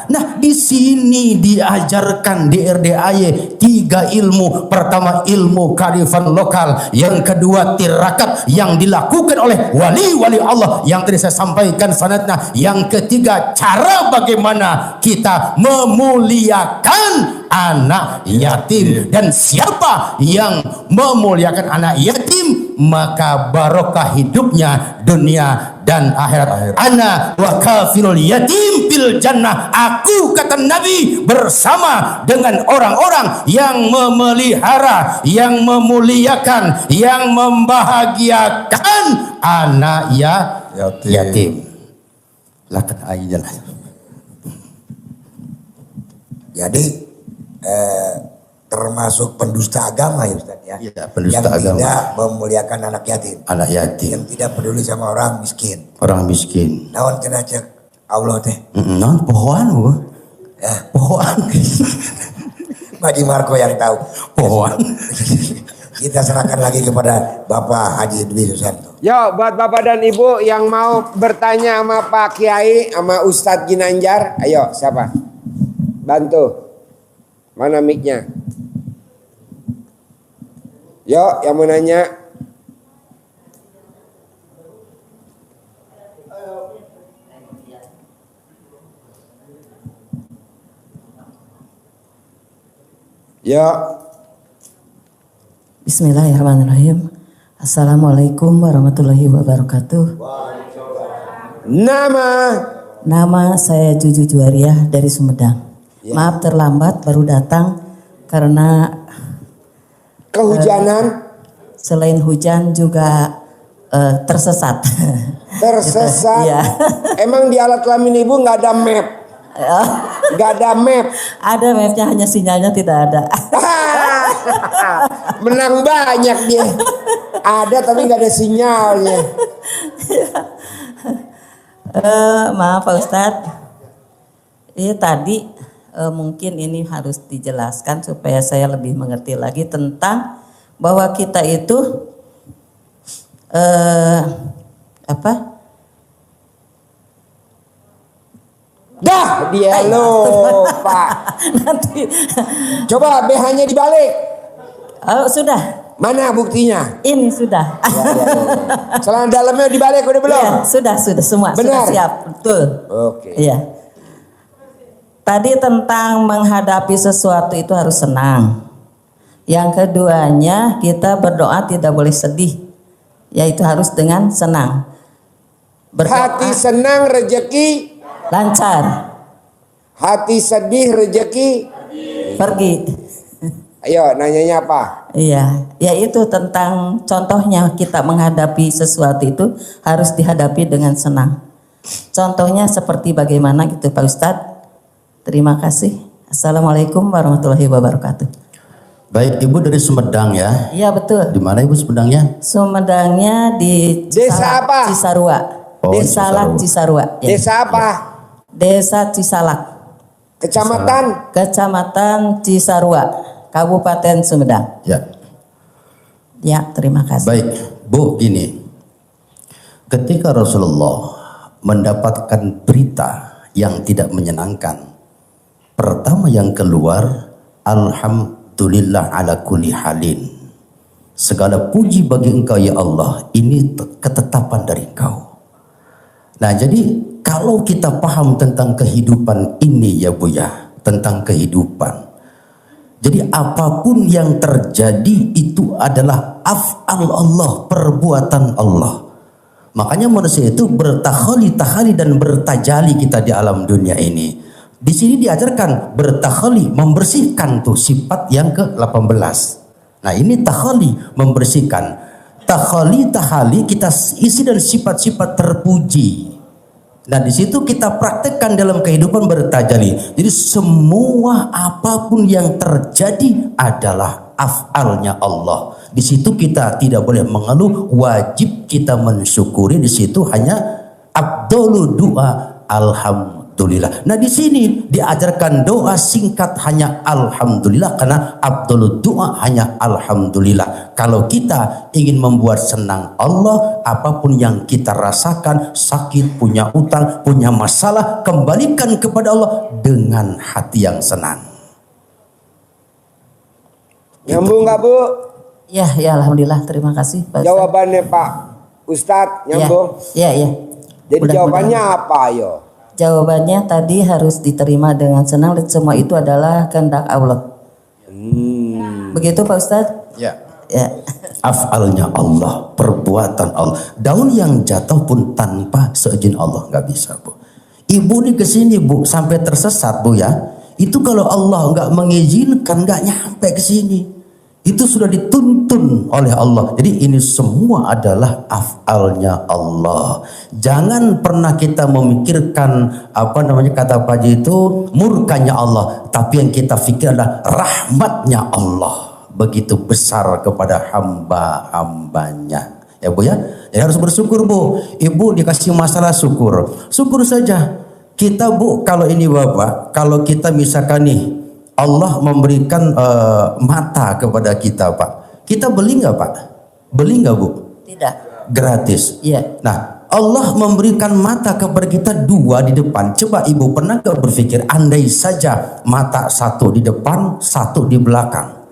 Nah di sini diajarkan di RDAY 3 ilmu. Pertama ilmu kearifan lokal, yang kedua tirakat yang dilakukan oleh wali-wali Allah yang tadi saya sampaikan sanadnya, yang ketiga cara bagaimana kita memuliakan anak yatim. Dan siapa yang memuliakan anak yatim, maka barokah hidupnya dunia dan akhirat. Ana wa kafirul yatim fil jannah. Aku kata Nabi bersama dengan orang-orang yang memelihara, yang memuliakan, yang membahagiakan anak yatim. Lakat aja lah. Jadi termasuk pendusta agama ya Ustaz ya. Iya, pendusta yang agama. tidak memuliakan anak yatim. Anak yatim. Yang tidak peduli sama orang miskin. Orang miskin. Naon kena cek Allah teh. Non pohoan bu. Ya, Pohoan. Haji Marco yang tahu. Pohoan. Kita serahkan lagi kepada Bapak Haji Dwi Susanto. Yo, buat Bapak dan Ibu yang mau bertanya sama Pak Kiai, sama Ustadz Ginanjar, ayo siapa? Bantu. Mana mic-nya? Yo, yang mau nanya. Yo. Bismillahirrahmanirrahim. Assalamualaikum warahmatullahi wabarakatuh. Nama saya Juju Juwariah dari Sumedang. Maaf terlambat, baru datang karena Kehujanan. Selain hujan juga tersesat. Tersesat. Iya. Emang di alat kelamin ibu nggak ada map? Nggak ada map. Ada mapnya, hanya sinyalnya tidak ada. Menang banyak dia. Ada tapi nggak ada sinyalnya. Maaf Pak Ustadz. Iya tadi mungkin ini harus dijelaskan supaya saya lebih mengerti lagi tentang bahwa kita itu apa? Dah dia lupa. Nanti Coba BH-nya dibalik. sudah. Mana buktinya? Ini sudah. Celana dalamnya dibalik udah belum? Ya, sudah semua. Benar. Sudah siap, betul. Oke. Iya. Tadi tentang menghadapi sesuatu itu harus senang. Yang keduanya kita berdoa tidak boleh sedih, yaitu harus dengan senang. Hati senang rezeki Lancar, hati sedih rezeki. pergi. Ayo nanyanya apa? Iya, yaitu tentang contohnya kita menghadapi sesuatu itu harus dihadapi dengan senang. Contohnya seperti bagaimana gitu Pak Ustadz? Terima kasih. Assalamualaikum warahmatullahi wabarakatuh. Baik, Ibu dari Sumedang ya. Iya betul. Di mana Ibu Sumedangnya? Sumedangnya di Desa apa? Cisarua. Oh, Desa Cisarua. Ya. Desa apa? Desa Cisalak, Kecamatan? Kecamatan Cisarua, Kabupaten Sumedang. Ya. Ya, terima kasih. Baik, Bu, gini. Ketika Rasulullah mendapatkan berita yang tidak menyenangkan, pertama yang keluar, alhamdulillah ala kulli halin. Segala puji bagi Engkau ya Allah, ini ketetapan dari Engkau. Nah, jadi kalau kita paham tentang kehidupan ini ya Bu ya, tentang kehidupan. Jadi apapun yang terjadi itu adalah af'al Allah, perbuatan Allah. Makanya manusia itu bertakhali dan bertajali kita di alam dunia ini. Di sini diajarkan bertakhali, membersihkan tuh sifat yang ke-18. Nah, ini takhali, membersihkan. Tahali kita isi dan sifat-sifat terpuji. Nah, di situ kita praktekkan dalam kehidupan bertajali. Jadi semua apapun yang terjadi adalah af'alnya Allah. Di situ kita tidak boleh mengeluh, wajib kita mensyukuri. Di situ hanya afdhalu doa alhamdulillah. Nah, di sini diajarkan doa singkat hanya alhamdulillah, karena afdhalu doa hanya alhamdulillah. Kalau kita ingin membuat senang Allah, apapun yang kita rasakan, sakit, punya utang, punya masalah, kembalikan kepada Allah dengan hati yang senang. Nyambung nggak Bu? Ya, alhamdulillah, terima kasih Pak Ustadz. Jawabannya Pak Ustadz nyambung? Ya. Jadi jawabannya apa ayo? Jawabannya tadi harus diterima dengan senang dan semua itu adalah kehendak Allah. Begitu Pak Ustadz? Ya. Af'alnya Allah, perbuatan Allah. Daun yang jatuh pun tanpa seizin Allah nggak bisa Bu. Ibu nih kesini Bu sampai tersesat Bu ya. Itu kalau Allah nggak mengizinkan nggak nyampe ke sini. Itu sudah dituntun oleh Allah. Jadi ini semua adalah af'alnya Allah. Jangan pernah kita memikirkan kata Pak Haji itu murkanya Allah, tapi yang kita pikir adalah rahmatnya Allah. Begitu besar kepada hamba-hambanya. Ya Bu ya. Jadi harus bersyukur Bu. Ibu dikasih masalah syukur. Syukur saja. Kita Bu, kalau ini Bapak, kalau kita misalkan nih Allah memberikan mata kepada kita Pak, kita beli nggak Pak? Beli nggak Bu? Tidak. Gratis. Iya. Nah, Allah memberikan mata kepada kita dua di depan. Coba Ibu pernah nggak berpikir andai saja mata satu di depan, satu di belakang?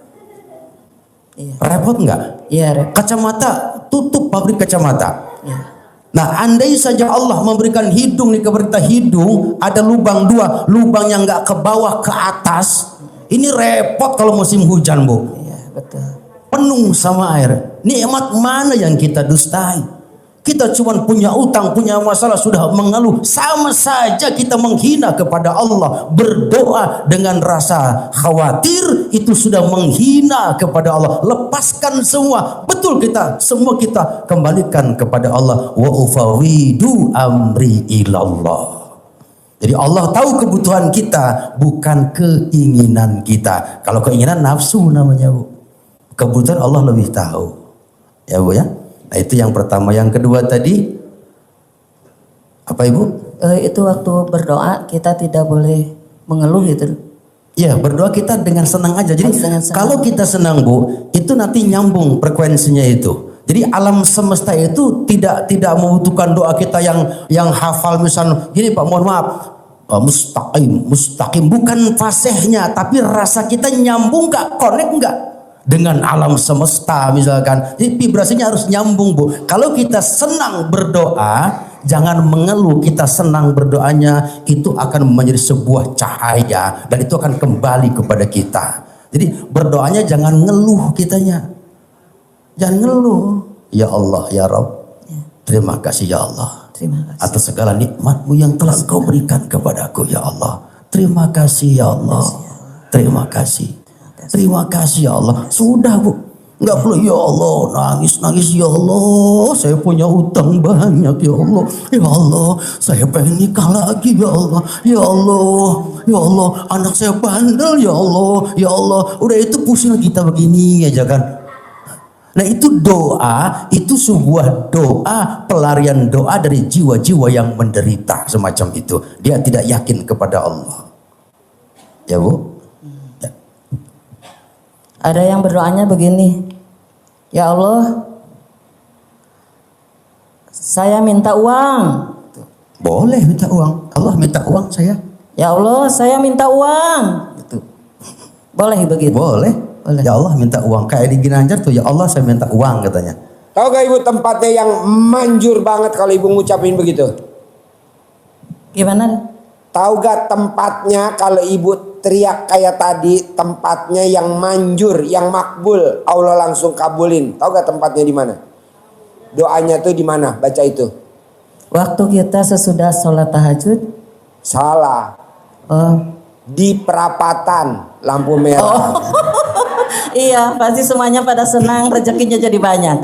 Iya. Repot nggak? Iya, repot. Kacamata, tutup pabrik kacamata. Iya. Nah, andai saja Allah memberikan hidung nih kepada kita, hidung ada lubang dua, lubang yang nggak ke bawah ke atas. Ini repot kalau musim hujan Bu. Iya, betul. Penuh sama air. Nikmat mana yang kita dustai? Kita cuma punya utang, punya masalah, sudah mengeluh. Sama saja kita menghina kepada Allah. Berdoa dengan rasa khawatir, itu sudah menghina kepada Allah. Lepaskan semua. Betul kita, semua kita kembalikan kepada Allah. Wa ufawidu amri ilallah. Jadi Allah tahu kebutuhan kita, bukan keinginan kita. Kalau keinginan nafsu namanya Bu. Kebutuhan Allah lebih tahu. Ya Bu ya. Nah, itu yang pertama. Yang kedua tadi apa Ibu? Itu waktu berdoa kita tidak boleh mengeluh gitu. Ya, berdoa kita dengan senang aja. Jadi Dengan senang. kalau kita senang, Bu, itu nanti nyambung frekuensinya itu. Jadi alam semesta itu tidak membutuhkan doa kita yang hafal, misal gini Pak, mohon maaf, mustaqim bukan fasihnya, tapi rasa kita nyambung nggak, connect nggak dengan alam semesta misalkan. Jadi vibrasinya harus nyambung, Bu. Kalau kita senang berdoa, jangan mengeluh. Kita senang berdoanya, itu akan menjadi sebuah cahaya dan itu akan kembali kepada kita. Jadi berdoanya jangan ngeluh kitanya. Jangan ngeluh. Ya Allah, ya Rabb, terima kasih ya Allah Terima kasih. atas segala nikmat-Mu yang telah Engkau berikan kepadaku ya Allah. Terima kasih ya Allah. Terima kasih. Terima kasih ya Allah. Sudah, Bu. Enggak perlu ya Allah nangis ya Allah, saya punya utang banyak ya Allah. Ya Allah, saya pengen nikah lagi ya Allah. Ya Allah, ya Allah, anak saya bandel ya Allah. Ya Allah, udah itu pusing kita begini aja kan. Nah itu doa, itu sebuah doa, pelarian doa dari jiwa-jiwa yang menderita semacam itu. Dia tidak yakin kepada Allah. Ya Bu? Ya. Ada yang berdoanya begini, ya Allah, saya minta uang. Boleh minta uang. Allah minta uang saya. Ya Allah, saya minta uang. Itu. Boleh begitu? Boleh. Ya Allah minta uang. Kayak di Ginanjar tuh, ya Allah saya minta uang katanya. Tahu gak Ibu tempatnya yang manjur banget kalau Ibu ngucapin begitu? Gimana? Tahu gak tempatnya kalau Ibu teriak kayak tadi, tempatnya yang manjur, yang makbul, Allah langsung kabulin. Tahu gak tempatnya di mana? Doanya tuh di mana? Baca itu. Waktu kita sesudah sholat tahajud. Salah. Di perapatan lampu merah. Iya, pasti semuanya pada senang, rezekinya jadi banyak.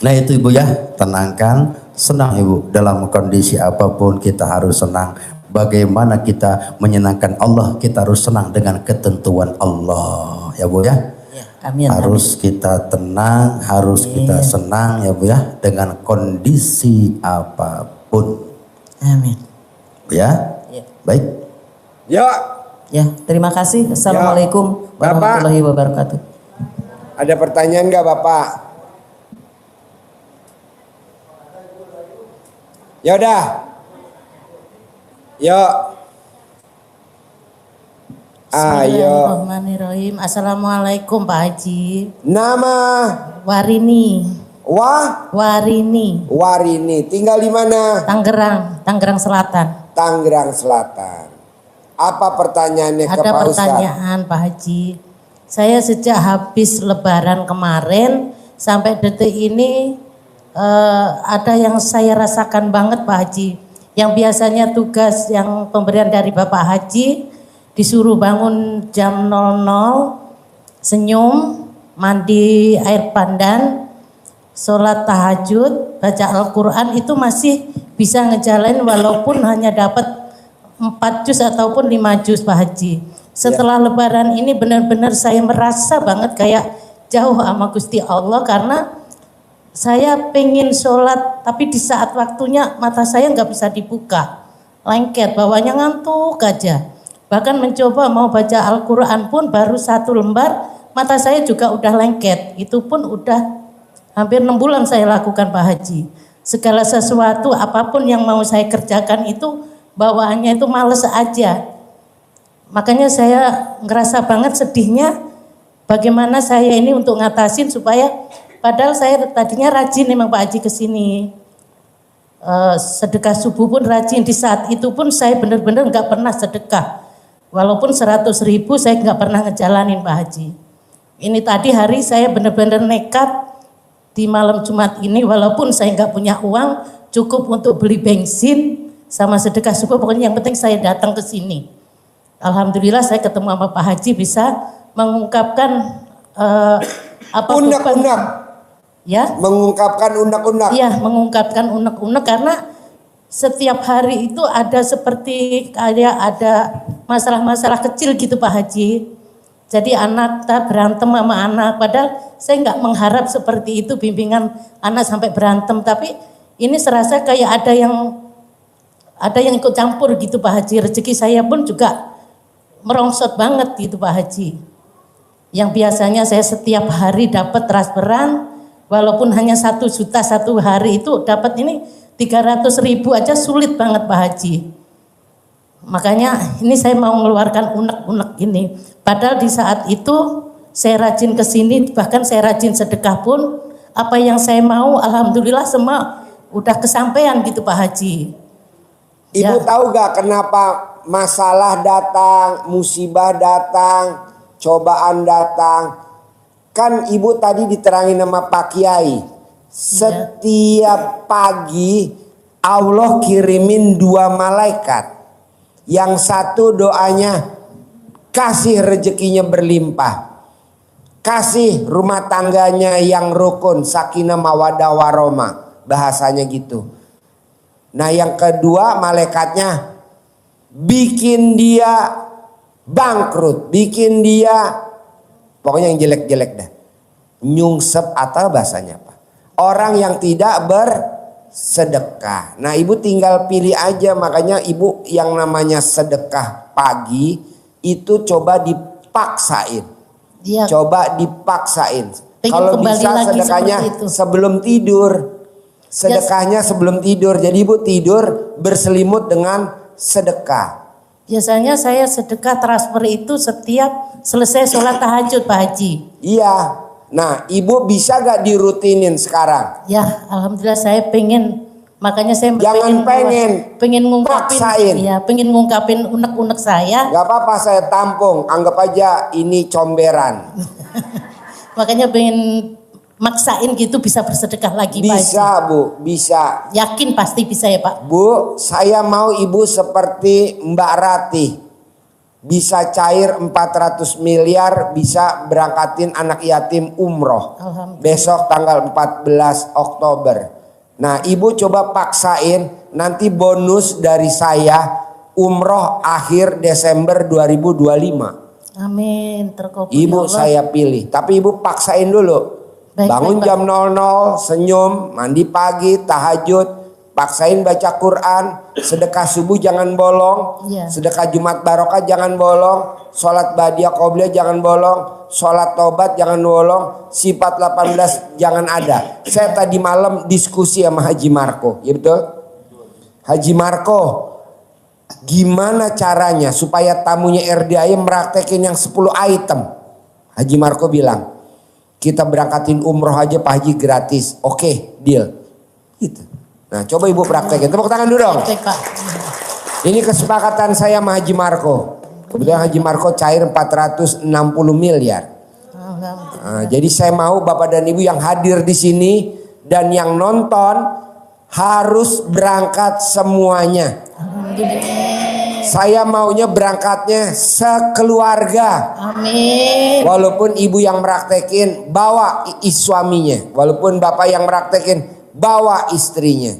Nah itu Ibu ya, tenangkan, senang Ibu. Dalam kondisi apapun kita harus senang. Bagaimana kita menyenangkan Allah, kita harus senang dengan ketentuan Allah. Ya Bu ya. Amin. Harus kita tenang, harus kita senang ya Bu ya, dengan kondisi apapun. Amin. Ya, baik. Ya, Ya, terima kasih. Assalamualaikum warahmatullahi wabarakatuh. ada pertanyaan gak Bapak? Ya udah. Yuk. Ayo. Bismillahirrahmanirrahim. Assalamualaikum Pak Haji. Nama Warini. Warini. Tinggal di mana? Tangerang Selatan. Tangerang Selatan. Apa pertanyaannya ke Ada Pak Ustadz? pertanyaan Pak Haji. Saya sejak habis Lebaran kemarin sampai detik ini ada yang saya rasakan banget Pak Haji. Yang biasanya tugas yang pemberian dari Bapak Haji disuruh bangun jam 00, senyum, mandi air pandan, sholat tahajud, baca Al-Quran, itu masih bisa ngejalanin walaupun hanya dapat 4 juz ataupun 5 juz Pak Haji. Setelah Lebaran ini benar-benar saya merasa banget kayak jauh sama Gusti Allah, karena saya pengen sholat tapi di saat waktunya mata saya nggak bisa dibuka, lengket, bawahnya ngantuk aja. Bahkan mencoba mau baca Al-Quran pun baru 1 lembar mata saya juga udah lengket. Itu pun udah hampir 6 bulan saya lakukan Pak Haji. Segala sesuatu apapun yang mau saya kerjakan itu bawaannya itu males aja. Makanya saya ngerasa banget sedihnya bagaimana saya ini untuk ngatasin supaya, padahal saya tadinya rajin memang Pak Haji kesini. Sedekah subuh pun rajin, di saat itu pun saya benar-benar nggak pernah sedekah. Walaupun 100.000 saya nggak pernah ngejalanin Pak Haji. Ini tadi hari saya benar-benar nekat di malam Jumat ini, walaupun saya nggak punya uang cukup untuk beli bensin sama sedekah subuh, pokoknya yang penting saya datang ke sini. Alhamdulillah saya ketemu sama Pak Haji bisa mengungkapkan unek-unek. Ya. Mengungkapkan unek-unek. Iya, mengungkapkan unek-unek, karena setiap hari itu ada seperti kayak ada masalah-masalah kecil gitu Pak Haji. Jadi anak tak berantem sama anak, padahal saya nggak mengharap seperti itu bimbingan anak sampai berantem, tapi ini serasa kayak ada yang ada yang ikut campur gitu Pak Haji. Rezeki saya pun juga merongsot banget gitu Pak Haji. Yang biasanya saya setiap hari dapat transferan, walaupun hanya 1 juta satu hari itu dapat ini 300.000 aja sulit banget Pak Haji. Makanya ini saya mau mengeluarkan unek-unek ini. Padahal di saat itu saya rajin ke sini, bahkan saya rajin sedekah pun apa yang saya mau alhamdulillah semua udah kesampaian gitu Pak Haji. Ibu Ya. tahu gak kenapa masalah datang, musibah datang, cobaan datang? Kan ibu tadi diterangin sama Pak Kiai. Setiap pagi Allah kirimin 2 malaikat. Yang satu doanya kasih rezekinya berlimpah. Kasih rumah tangganya yang rukun, sakinah mawadah warahmah. Bahasanya gitu. Nah yang kedua malaikatnya bikin dia bangkrut, bikin dia pokoknya yang jelek-jelek dah. Nyungsep atau bahasanya apa? Orang yang tidak bersedekah. Nah ibu tinggal pilih aja, makanya ibu yang namanya sedekah pagi itu coba dipaksain. Dia Coba dipaksain. Pengen Kalau kembali bisa lagi sedekahnya seperti itu. sebelum tidur. Sedekahnya sebelum tidur. Jadi ibu tidur berselimut dengan sedekah. biasanya saya sedekah transfer itu setiap selesai sholat tahajud Pak Haji. Iya. Nah ibu bisa gak dirutinin sekarang? Ya alhamdulillah saya pengen, makanya saya Jangan pengen ngungkapin, paksain. ya pengen ngungkapin unek-unek saya. Gak apa-apa saya tampung. Anggap aja ini comberan. Makanya pengen maksain gitu bisa bersedekah lagi Pak Haji. Bisa bu, bisa. Yakin pasti bisa ya Pak. Bu, saya mau ibu seperti Mbak Ratih. Bisa cair 400 miliar, bisa berangkatin anak yatim umroh. Alhamdulillah. Besok tanggal 14 Oktober. Nah ibu coba paksain, nanti bonus dari saya umroh akhir Desember 2025. Amin, terkabul Ibu ya Allah. saya pilih, tapi ibu paksain dulu. Baik, Bangun baik, Pak. jam 00, senyum, mandi pagi, tahajud, paksain baca Quran, sedekah subuh jangan bolong, Iya. sedekah Jumat Barokah jangan bolong, sholat Badiah Qobliyah jangan bolong, sholat Tobat jangan bolong, sifat 18 jangan ada. Saya tadi malam diskusi sama Haji Marco, ya betul? Haji Marco, gimana caranya supaya tamunya RDAI meraktekin yang 10 item? Haji Marco bilang, kita berangkatin umroh aja Pak Haji gratis. Oke, deal. Gitu. Nah, coba ibu praktekin. Tepuk tangan dulu dong. Baik Pak. Ini kesepakatan saya sama Haji Marco. Kebetulan Haji Marco cair 460 miliar. Alhamdulillah. Nah, jadi saya mau Bapak dan Ibu yang hadir di sini dan yang nonton harus berangkat semuanya. Alhamdulillah. Saya maunya berangkatnya sekeluarga. Amin. Walaupun ibu yang meraktekin bawa suaminya, walaupun bapak yang meraktekin bawa istrinya,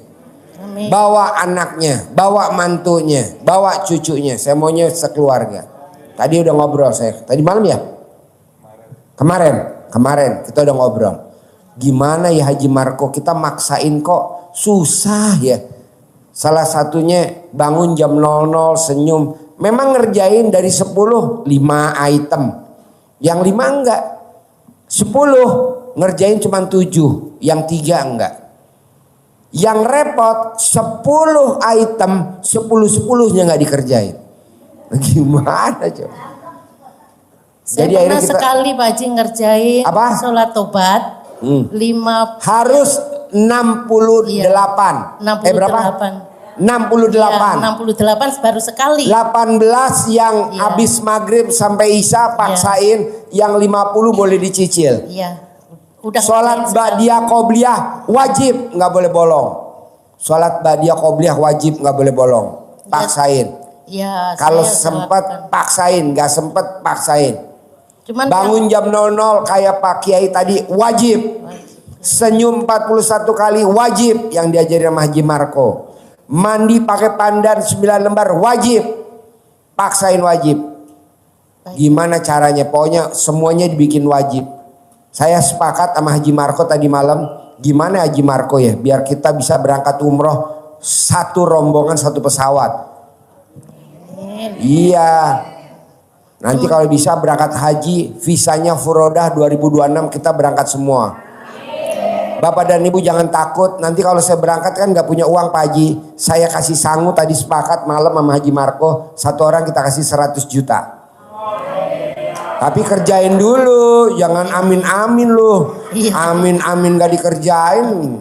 Amin. bawa anaknya, bawa mantunya, bawa cucunya. Saya maunya sekeluarga. Tadi udah ngobrol saya. Tadi malam ya? Kemarin kita udah ngobrol. Gimana ya Haji Marco, kita maksain kok susah ya. Salah satunya bangun jam 00 senyum. Memang ngerjain dari 10 5 item. Yang 5 enggak. 10 ngerjain cuma 7, yang 3 enggak. Yang repot 10 item, 10-10-nya enggak dikerjain. Gimana coba? Saya Jadi pernah akhirnya kita- sekali Pak Haji ngerjain Apa? sholat tobat 5 Harus 68. 68. Berapa? 68. 68 baru sekali. 18 yang Iya. habis maghrib sampai isya paksain, yang 50 boleh dicicil. Iya. Udah Sholat ngerjain Badiah Qobliyah wajib, nggak boleh bolong. Sholat Badiah Qobliyah wajib, nggak boleh bolong. Paksain. Iya. Kalau saya sempet lakukan. paksain, nggak sempet paksain. Cuman Bangun jam 00 kayak Pak Kiai tadi wajib. Senyum 41 kali wajib yang diajarin sama Haji Marco. Mandi pakai pandan 9 lembar wajib. Paksain wajib. Gimana caranya? Pokoknya semuanya dibikin wajib. Saya sepakat sama Haji Marco tadi malam. Gimana Haji Marco ya? Biar kita bisa berangkat umroh satu rombongan satu pesawat. Iya. Nanti kalau bisa berangkat haji, visanya Furodah 2026 kita berangkat semua. Bapak dan Ibu jangan takut, nanti kalau saya berangkat kan gak punya uang Pak Haji. Saya kasih sangu tadi sepakat malam sama Haji Marco, satu orang kita kasih 100 juta. Tapi kerjain dulu, jangan amin-amin loh. Amin-amin gak dikerjain.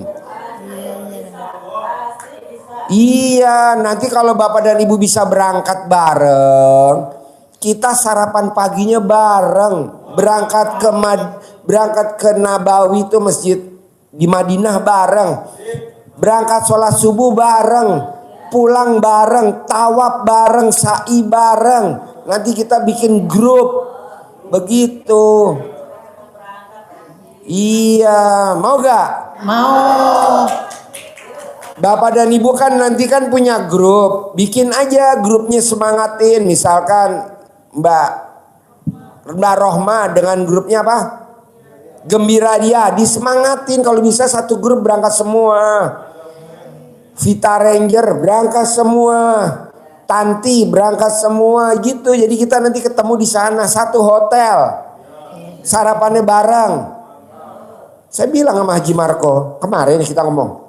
Iya, nanti kalau Bapak dan Ibu bisa berangkat bareng, kita sarapan paginya bareng. Berangkat ke Nabawi itu masjid di Madinah bareng. Berangkat sholat subuh bareng. Pulang bareng, tawaf bareng, sa'i bareng. Nanti kita bikin grup. Begitu. Iya, mau gak? Mau. Bapak dan Ibu kan nanti kan punya grup. Bikin aja grupnya, semangatin. Misalkan Mbak Rohma dengan grupnya apa? Gembira Dia, disemangatin. Kalau bisa satu grup berangkat semua. Vita Ranger berangkat semua. Tanti berangkat semua gitu. Jadi kita nanti ketemu di sana satu hotel. Sarapannya bareng. Saya bilang sama Haji Marco, kemarin kita ngomong.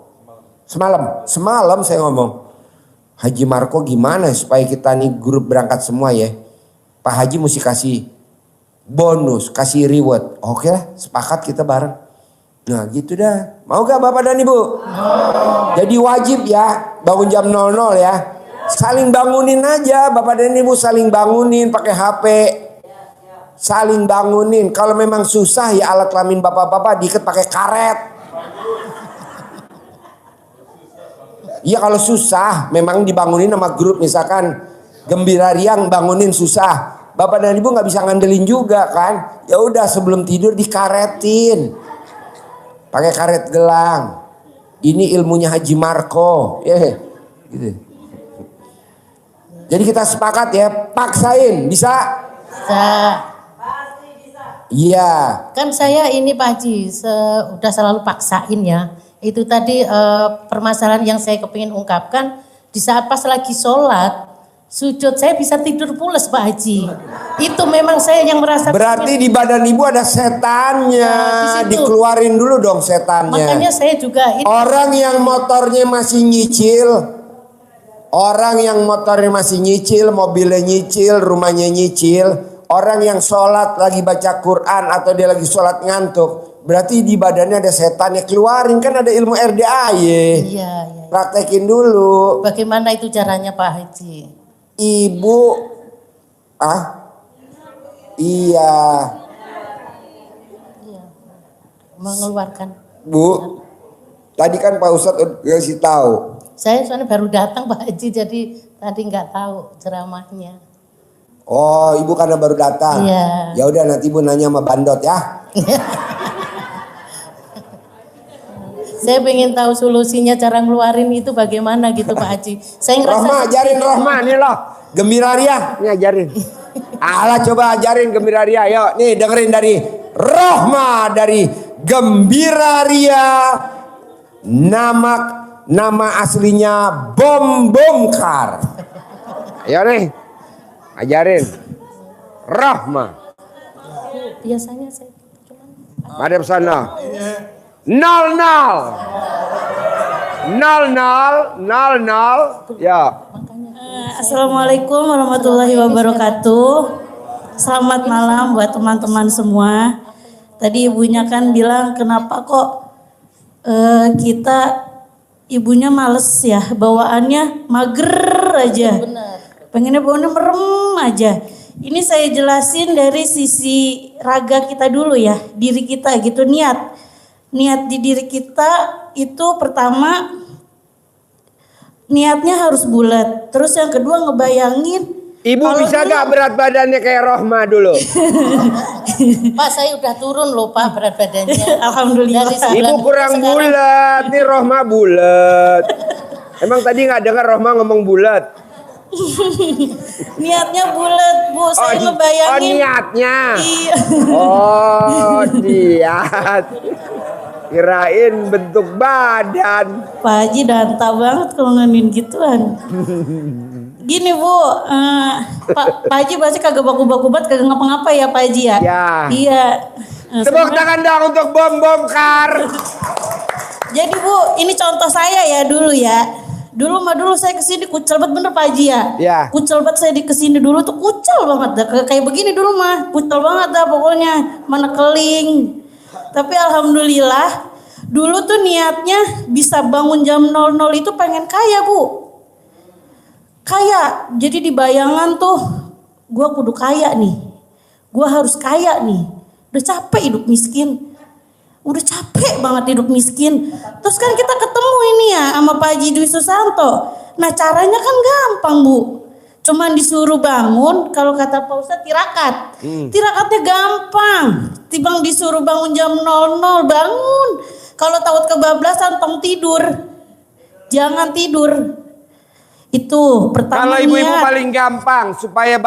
Semalam saya ngomong. Haji Marco gimana supaya kita nih grup berangkat semua ya. Pak Haji mesti kasih bonus, kasih reward. Oke lah, sepakat kita bareng. Nah gitu dah. Mau gak Bapak dan Ibu? Jadi wajib ya, bangun jam 00 ya. Saling bangunin aja, Bapak dan Ibu saling bangunin pakai HP. Saling bangunin. Kalau memang susah ya alat kelamin bapak-bapak diikat pakai karet. Iya kalau susah memang dibangunin sama grup, misalkan Gembira Riang bangunin susah. Bapak dan Ibu nggak bisa ngandelin juga kan? Ya udah sebelum tidur dikaretin. Pakai karet gelang. Ini ilmunya Haji Marco. Gitu. Jadi kita sepakat ya, paksain bisa? Bisa. Iya. Kan saya ini Pak Haji udah selalu paksain ya. Itu tadi permasalahan yang saya kepingin ungkapkan. Di saat pas lagi sholat, sujud saya bisa tidur pules Pak Haji. Itu memang saya yang merasa. Berarti di badan Ibu ada setannya. Nah, dikeluarin dulu dong setannya. Makanya saya juga ini. Orang yang motornya masih nyicil. Orang yang motornya masih nyicil, mobilnya nyicil, rumahnya nyicil. Orang yang sholat lagi baca Quran atau dia lagi sholat ngantuk. Berarti di badannya ada setan, ya keluarin, kan ada ilmu RDA ya. Iya. Praktekin dulu. Bagaimana itu caranya Pak Haji? Ibu, iya. Mengeluarkan. Bu, tadi kan Pak Ustadz kasih tahu. Saya soalnya baru datang Pak Haji, jadi tadi nggak tahu ceramahnya. Oh, Ibu karena baru datang. Iya. Ya udah nanti Ibu nanya sama Bandot ya. Saya pengen tahu solusinya cara ngeluarin itu bagaimana gitu Pak Haji. Saya ngerasa Rohma, ajarin Rohma nih loh. Gembira Ria, nih ajarin. Alah coba ajarin Gembira Ria. Yuk, nih dengerin dari Rohma dari Gembira Ria. Nama aslinya Bom Bomkar. Ayo nih. Ajarin. Rohma. biasanya saya cuman Madep sana. 00 ya. Assalamualaikum warahmatullahi wabarakatuh. Selamat malam buat teman-teman semua. Tadi ibunya kan bilang kenapa kok kita ibunya males ya, bawaannya mager aja. Pengennya bawaannya merem aja. Ini saya jelasin dari sisi raga kita dulu ya, diri kita gitu, niat di diri kita itu pertama niatnya harus bulat. Terus yang kedua ngebayangin. Ibu bisa gak berat badannya kayak Rohma dulu? Pak saya udah turun loh Pak berat badannya. Alhamdulillah. Ibu kurang bulat, nih Rohma bulat. Emang tadi gak dengar Rohma ngomong bulat? Niatnya bulat Bu, saya ngebayangin. Oh niatnya. Iya. Oh niat. Kirain bentuk badan. Pak Haji danta banget kalau ngomongin gituan. Gini Bu, Pak Haji pasti kagak baku-baku banget, kagak ngapa-ngapa ya Pak Haji ya? Ya. Iya. Tepuk tangan dong untuk bom kar. Jadi Bu, ini contoh saya ya dulu ya. Dulu saya kesini kucel banget bener Pak Haji ya. Ya. Kucel banget saya di kesini dulu tuh kucel banget dah. Kayak begini dulu mah, kucel banget dah pokoknya. Mana keling. Tapi alhamdulillah dulu tuh niatnya bisa bangun jam 00 itu pengen kaya Bu. Kaya. Jadi di bayangan tuh gua kudu kaya nih. Gua harus kaya nih. Udah capek hidup miskin. Udah capek banget hidup miskin. Terus kan kita ketemu ini ya sama Pak Haji Dwi Susanto. Nah caranya kan gampang Bu. Cuman disuruh bangun, kalau kata Pak Ustadz tirakat. Tirakatnya gampang. Timbang disuruh bangun jam 00, bangun. Kalau takut kebablasan tong tidur. Jangan tidur. Itu pertamanya. Kalau ibu-ibu paling gampang supaya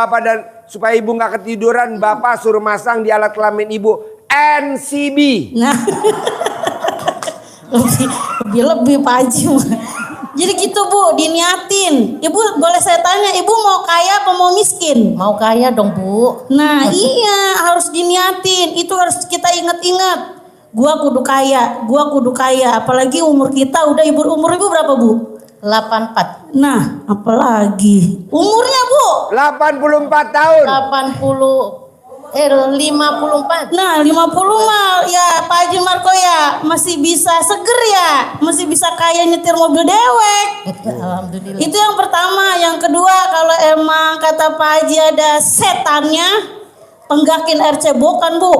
supaya ibu nggak ketiduran, bapak suruh masang di alat kelamin ibu NCB. Nah, lebih Pak Haji. Jadi gitu Bu, diniatin. Ibu boleh saya tanya, ibu mau kaya apa mau miskin? Mau kaya dong Bu. Nah iya, harus diniatin. Itu harus kita ingat-ingat. Gua kudu kaya. Apalagi umur kita udah umur ibu berapa Bu? 84. Nah, apalagi umurnya Bu? 84 tahun. 54. Nah 50 mah ya Pak Haji Marko ya masih bisa seger ya, masih bisa kaya nyetir mobil dewek. Alhamdulillah. Itu yang pertama. Yang kedua, kalau emang kata Pak Haji ada setannya, tenggakin air cebokan Bu.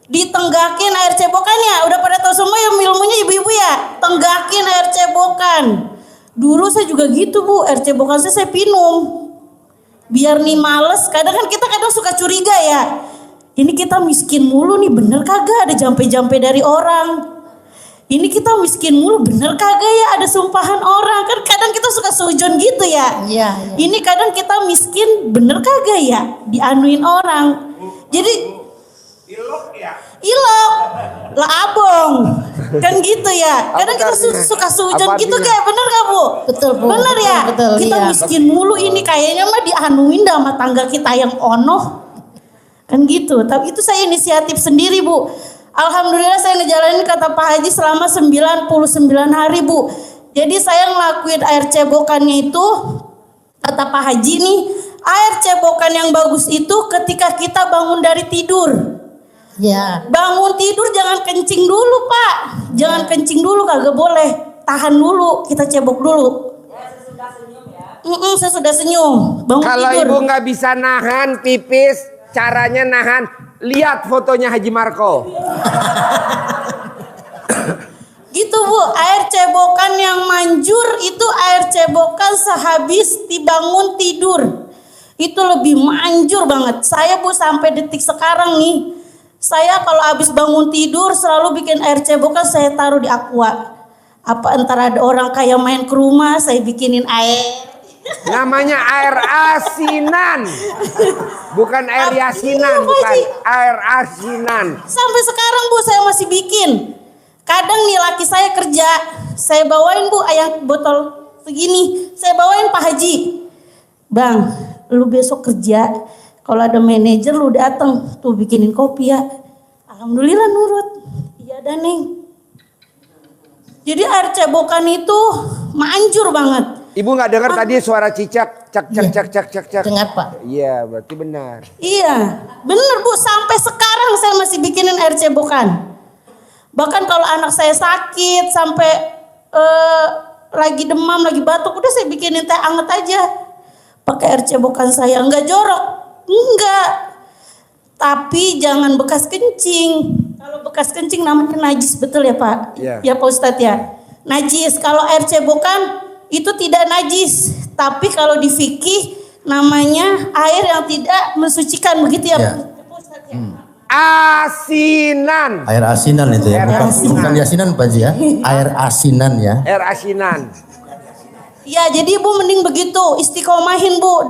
Ditenggakin air cebokan ya, udah pada tahu semua ya ilmunya ibu-ibu ya. Tenggakin air cebokan. Dulu saya juga gitu Bu, air cebokan saya minum. Biar nih males, kadang kita suka curiga ya. Ini kita miskin mulu nih, bener kagak ada jampe-jampe dari orang? Ini kita miskin mulu, bener kagak ya ada sumpahan orang? Kan kadang kita suka sujon gitu ya. Iya. Ini kadang kita miskin, bener kagak ya dianuin orang? Jadi ilok lah abong kan gitu ya. Kadang kita suka sujon gitu kayak bener gak Bu? Betul Bu. Bener ya. Betul, Kita iya. miskin mulu ini kayaknya mah dianuin dah sama tangga kita yang ono kan gitu. Tapi itu saya inisiatif sendiri Bu. Alhamdulillah saya ngejalanin kata Pak Haji selama 99 hari Bu. Jadi saya ngelakuin air cebokannya itu, kata Pak Haji nih, air cebokan yang bagus itu ketika kita bangun dari tidur. Ya. Bangun tidur jangan kencing dulu Pak. Jangan kencing dulu, kagak boleh. Tahan dulu, kita cebok dulu. Sesudah senyum. Bangun Kalau tidur. ibu nggak bisa nahan pipis, caranya nahan. Lihat fotonya Haji Marko. Gitu Bu, air cebokan yang manjur itu air cebokan sehabis dibangun tidur. Itu lebih manjur banget. Saya Bu sampai detik sekarang nih, saya kalau habis bangun tidur selalu bikin air cebokan, saya taruh di aqua. Apa entar ada orang kayak main ke rumah, saya bikinin air. Namanya air asinan. Bukan air yasinan, bukan. Air asinan. Sampai sekarang Bu saya masih bikin. Kadang nih laki saya kerja, saya bawain Bu yang botol segini, saya bawain Pak Haji. Bang, lu besok kerja, kalau ada manajer lu datang tuh bikinin kopi ya. Alhamdulillah nurut. Iya dah Neng. Jadi air cebokan itu manjur banget. Ibu nggak dengar tadi suara cicak, cak. Dengar Pak. Iya, berarti benar. Iya, bener Bu. Sampai sekarang saya masih bikinin air cebokan. Bahkan kalau anak saya sakit sampai lagi demam, lagi batuk, udah saya bikinin teh anget aja. Pakai air cebokan saya, enggak jorok, enggak. Tapi jangan bekas kencing. Kalau bekas kencing namanya najis, betul ya Pak? Iya. Ya Pak Ustadz ya. Najis. Kalau air cebokan itu tidak najis, tapi kalau di fikih namanya air yang tidak mensucikan, begitu ya, Ya. Pak Ustadz ya. Asinan. Air asinan itu ya, Air bukan yasinan Pak Haji ya. Air asinan ya. Air asinan. Ya, jadi Ibu mending begitu, istiqomahin Bu.